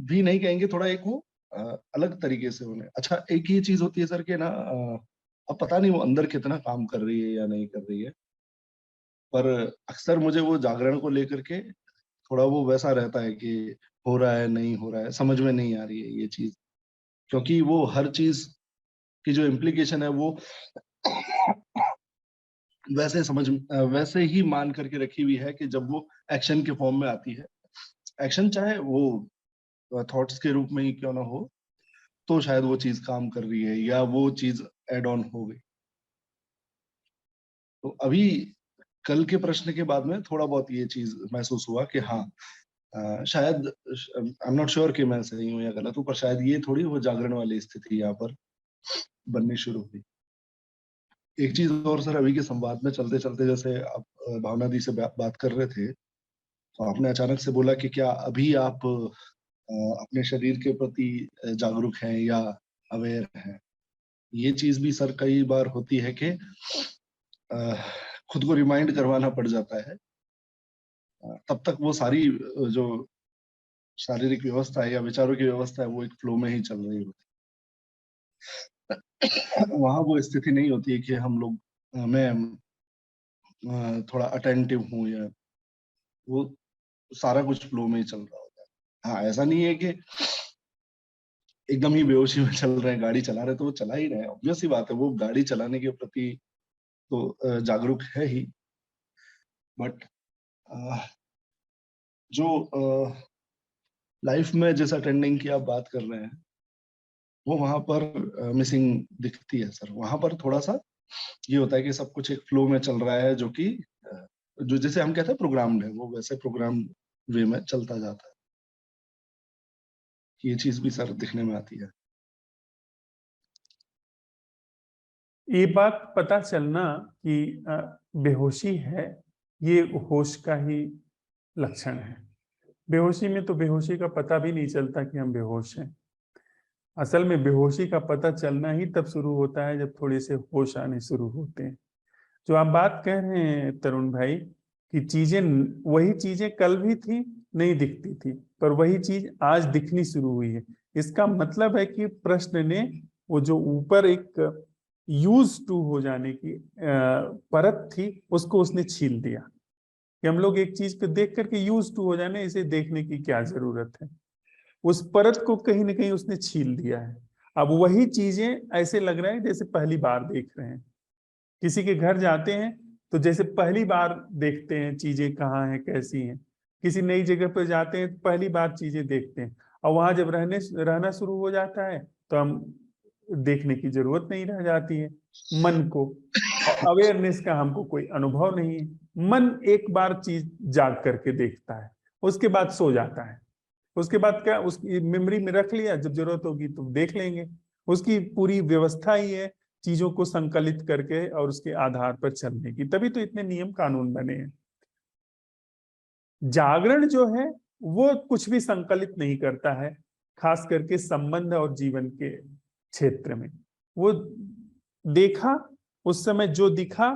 भी नहीं कहेंगे, थोड़ा एक वो अलग तरीके से होने। अच्छा, एक ही चीज होती है सर के ना, अब पता नहीं वो अंदर कितना काम कर रही है या नहीं कर रही है, पर अक्सर मुझे वो जागरण को लेकर के थोड़ा वो वैसा रहता है कि हो रहा है नहीं हो रहा है, समझ में नहीं आ रही है ये चीज। क्योंकि वो हर चीज की जो इम्प्लीकेशन है वो वैसे ही मान करके रखी हुई है कि जब वो एक्शन के फॉर्म में आती है, एक्शन चाहे वो थॉट्स के रूप में ही क्यों ना हो, तो शायद वो चीज काम कर रही है या वो चीज एड ऑन हो गई। तो अभी कल के प्रश्न के बाद में थोड़ा बहुत ये चीज महसूस हुआ कि हाँ, शायद आई एम नॉट श्योर कि मैं सही हूँ या गलत हूँ, पर शायद ये थोड़ी वो जागरण वाली स्थिति यहाँ पर बननी शुरू हुई। एक चीज और सर, अभी के संवाद में चलते चलते जैसे आप भावना दी से बात कर रहे थे, तो आपने अचानक से बोला कि क्या अभी आप अपने शरीर के प्रति जागरूक हैं या अवेयर हैं। ये चीज भी सर कई बार होती है कि खुद को रिमाइंड करवाना पड़ जाता है। तब तक वो सारी जो शारीरिक व्यवस्था है या विचारों की व्यवस्था है वो एक फ्लो में ही चल रही होती है। वहां वो स्थिति नहीं होती है कि हम लोग मैं थोड़ा अटेंटिव हूँ, या वो सारा कुछ फ्लो में ही चल रहा होता है। हाँ, ऐसा नहीं है कि एकदम ही बेहोशी में चल रहे हैं, गाड़ी चला रहे तो वो चला ही रहे हैं, ऑब्वियस सी बात है, वो गाड़ी चलाने के प्रति तो जागरूक है ही। बट जो लाइफ में जिस अटेंडिंग की आप बात कर रहे हैं वो वहां पर मिसिंग दिखती है सर। वहां पर थोड़ा सा ये होता है कि सब कुछ एक फ्लो में चल रहा है, जो कि जो जैसे हम कहते हैं प्रोग्राम्ड है, वो वैसे प्रोग्राम वे में चलता जाता है। ये चीज भी सर दिखने में आती है। ये बात पता चलना कि बेहोशी है, ये होश का ही लक्षण है। बेहोशी में तो बेहोशी का पता भी नहीं चलता कि हम बेहोश हैं। असल में बेहोशी का पता चलना ही तब शुरू होता है जब थोड़े से होश आने शुरू होते हैं। जो आप बात कह रहे हैं तरुण भाई कि चीजें, वही चीजें कल भी थी, नहीं दिखती थी, पर वही चीज आज दिखनी शुरू हुई है। इसका मतलब है कि प्रश्न ने वो जो ऊपर एक यूज टू हो जाने की परत थी, उसको उसने छील दिया। कि हम लोग एक चीज को देख करके यूज टू हो जाने, इसे देखने की क्या जरूरत है, उस परत को कहीं ना कहीं उसने छील दिया है। अब वही चीजें ऐसे लग रहा है जैसे पहली बार देख रहे हैं। किसी के घर जाते हैं तो जैसे पहली बार देखते हैं चीजें कहाँ हैं, कैसी हैं। किसी नई जगह पर जाते हैं तो पहली बार चीजें देखते हैं, और वहां जब रहना शुरू हो जाता है तो हम देखने की जरूरत नहीं रह जाती है मन को, और अवेयरनेस का हमको कोई अनुभव नहीं है। मन एक बार चीज जाग करके देखता है, उसके बाद सो जाता है। उसके बाद क्या, उसकी मेमोरी में रख लिया, जब जरूरत होगी तो देख लेंगे। उसकी पूरी व्यवस्था ही है चीजों को संकलित करके और उसके आधार पर चलने की, तभी तो इतने नियम कानून बने हैं। जागरण जो है वो कुछ भी संकलित नहीं करता है, खास करके संबंध और जीवन के क्षेत्र में। वो देखा, उस समय जो दिखा,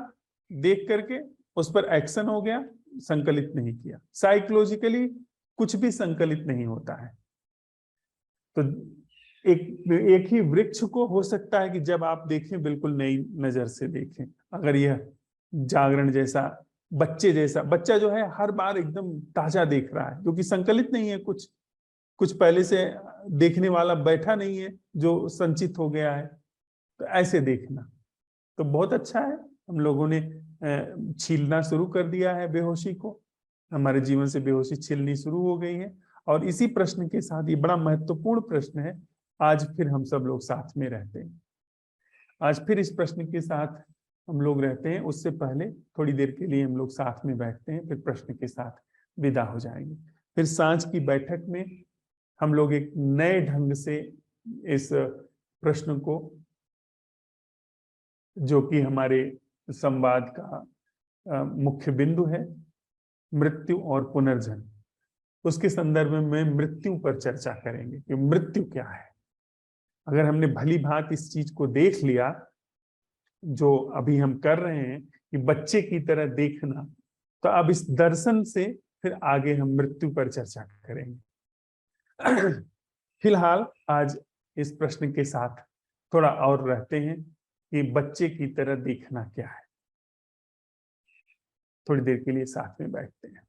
देख करके उस पर एक्शन हो गया, संकलित नहीं किया। साइकोलॉजिकली कुछ भी संकलित नहीं होता है। तो एक ही वृक्ष को हो सकता है कि जब आप देखें बिल्कुल नई नजर से देखें। अगर यह जागरण जैसा, बच्चे जैसा, बच्चा जो है हर बार एकदम ताजा देख रहा है, क्योंकि संकलित नहीं है, कुछ पहले से देखने वाला बैठा नहीं है जो संचित हो गया है। तो ऐसे देखना तो बहुत अच्छा है। हम लोगों ने छीलना शुरू कर दिया है बेहोशी को, हमारे जीवन से बेहोशी छीलनी शुरू हो गई है। और इसी प्रश्न के साथ, ये बड़ा महत्वपूर्ण प्रश्न है, आज फिर हम सब लोग साथ में रहते हैं। आज फिर इस प्रश्न के साथ हम लोग रहते हैं। उससे पहले थोड़ी देर के लिए हम लोग साथ में बैठते हैं, फिर प्रश्न के साथ विदा हो जाएंगे। फिर सांझ की बैठक में हम लोग एक नए ढंग से इस प्रश्न को, जो कि हमारे संवाद का मुख्य बिंदु है, मृत्यु और पुनर्जन्म, उसके संदर्भ में मृत्यु पर चर्चा करेंगे कि मृत्यु क्या है। अगर हमने भली भांत इस चीज को देख लिया, जो अभी हम कर रहे हैं कि बच्चे की तरह देखना, तो अब इस दर्शन से फिर आगे हम मृत्यु पर चर्चा करेंगे। फिलहाल आज इस प्रश्न के साथ थोड़ा और रहते हैं कि बच्चे की तरह देखना क्या है। थोड़ी देर के लिए साथ में बैठते हैं।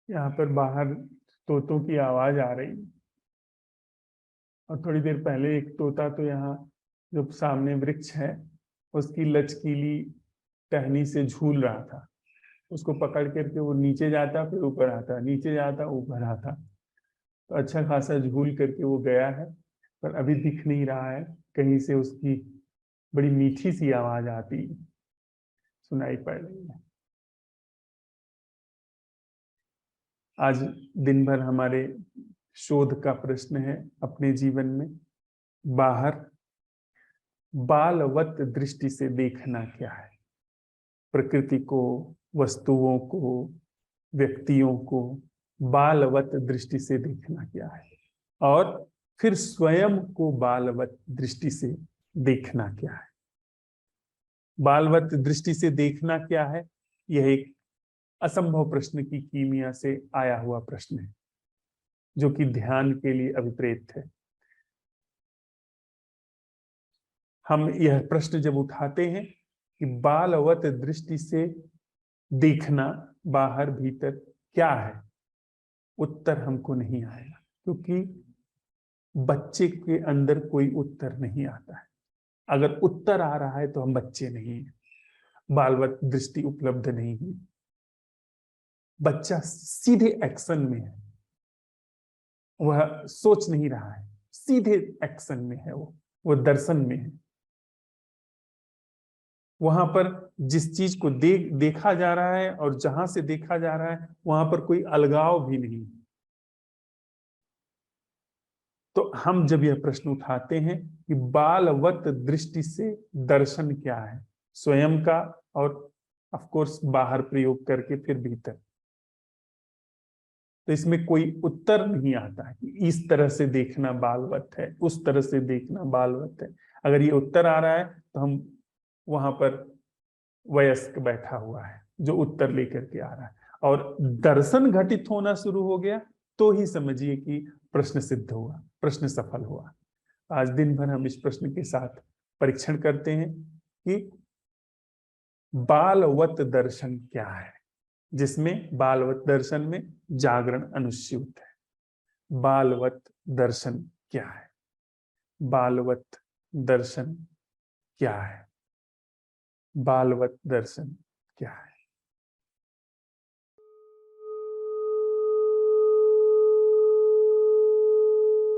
यहाँ पर बाहर तोतों की आवाज आ रही है, और थोड़ी देर पहले एक तोता तो यहाँ जो सामने वृक्ष है उसकी लचकीली टहनी से झूल रहा था। उसको पकड़ करके वो नीचे जाता, फिर ऊपर आता, नीचे जाता, ऊपर आता। तो अच्छा खासा झूल करके वो गया है, पर अभी दिख नहीं रहा है। कहीं से उसकी बड़ी मीठी सी आवाज आती सुनाई पड़ रही है। आज दिन भर हमारे शोध का प्रश्न है अपने जीवन में, बाहर बालवत दृष्टि से देखना क्या है। प्रकृति को, वस्तुओं को, व्यक्तियों को बालवत दृष्टि से देखना क्या है, और फिर स्वयं को बालवत दृष्टि से देखना क्या है। बालवत दृष्टि से देखना क्या है, यह एक असंभव प्रश्न की कीमिया से आया हुआ प्रश्न है, जो कि ध्यान के लिए अभिप्रेत है। हम यह प्रश्न जब उठाते हैं कि बालवत दृष्टि से देखना बाहर भीतर क्या है, उत्तर हमको नहीं आएगा, क्योंकि बच्चे के अंदर कोई उत्तर नहीं आता है। अगर उत्तर आ रहा है तो हम बच्चे नहीं हैं, बालवत दृष्टि उपलब्ध नहीं है। बच्चा सीधे एक्शन में है, वह सोच नहीं रहा है, सीधे एक्शन में है, वो दर्शन में है। वहां पर जिस चीज को देखा जा रहा है और जहां से देखा जा रहा है वहां पर कोई अलगाव भी नहीं। तो हम जब यह प्रश्न उठाते हैं कि बालवत दृष्टि से दर्शन क्या है, स्वयं का और ऑफ कोर्स बाहर प्रयोग करके फिर भीतर, तो इसमें कोई उत्तर नहीं आता है कि इस तरह से देखना बालवत है, उस तरह से देखना बालवत है। अगर ये उत्तर आ रहा है तो हम वहां पर वयस्क बैठा हुआ है जो उत्तर लेकर के आ रहा है, और दर्शन घटित होना शुरू हो गया तो ही समझिए कि प्रश्न सिद्ध हुआ, प्रश्न सफल हुआ। आज दिन भर हम इस प्रश्न के साथ परीक्षण करते हैं कि बालवत दर्शन क्या है, जिसमें बालवत दर्शन में जागरण अनुस्यूत है। बालवत दर्शन क्या है, बालवत दर्शन क्या है, बालवत दर्शन क्या है।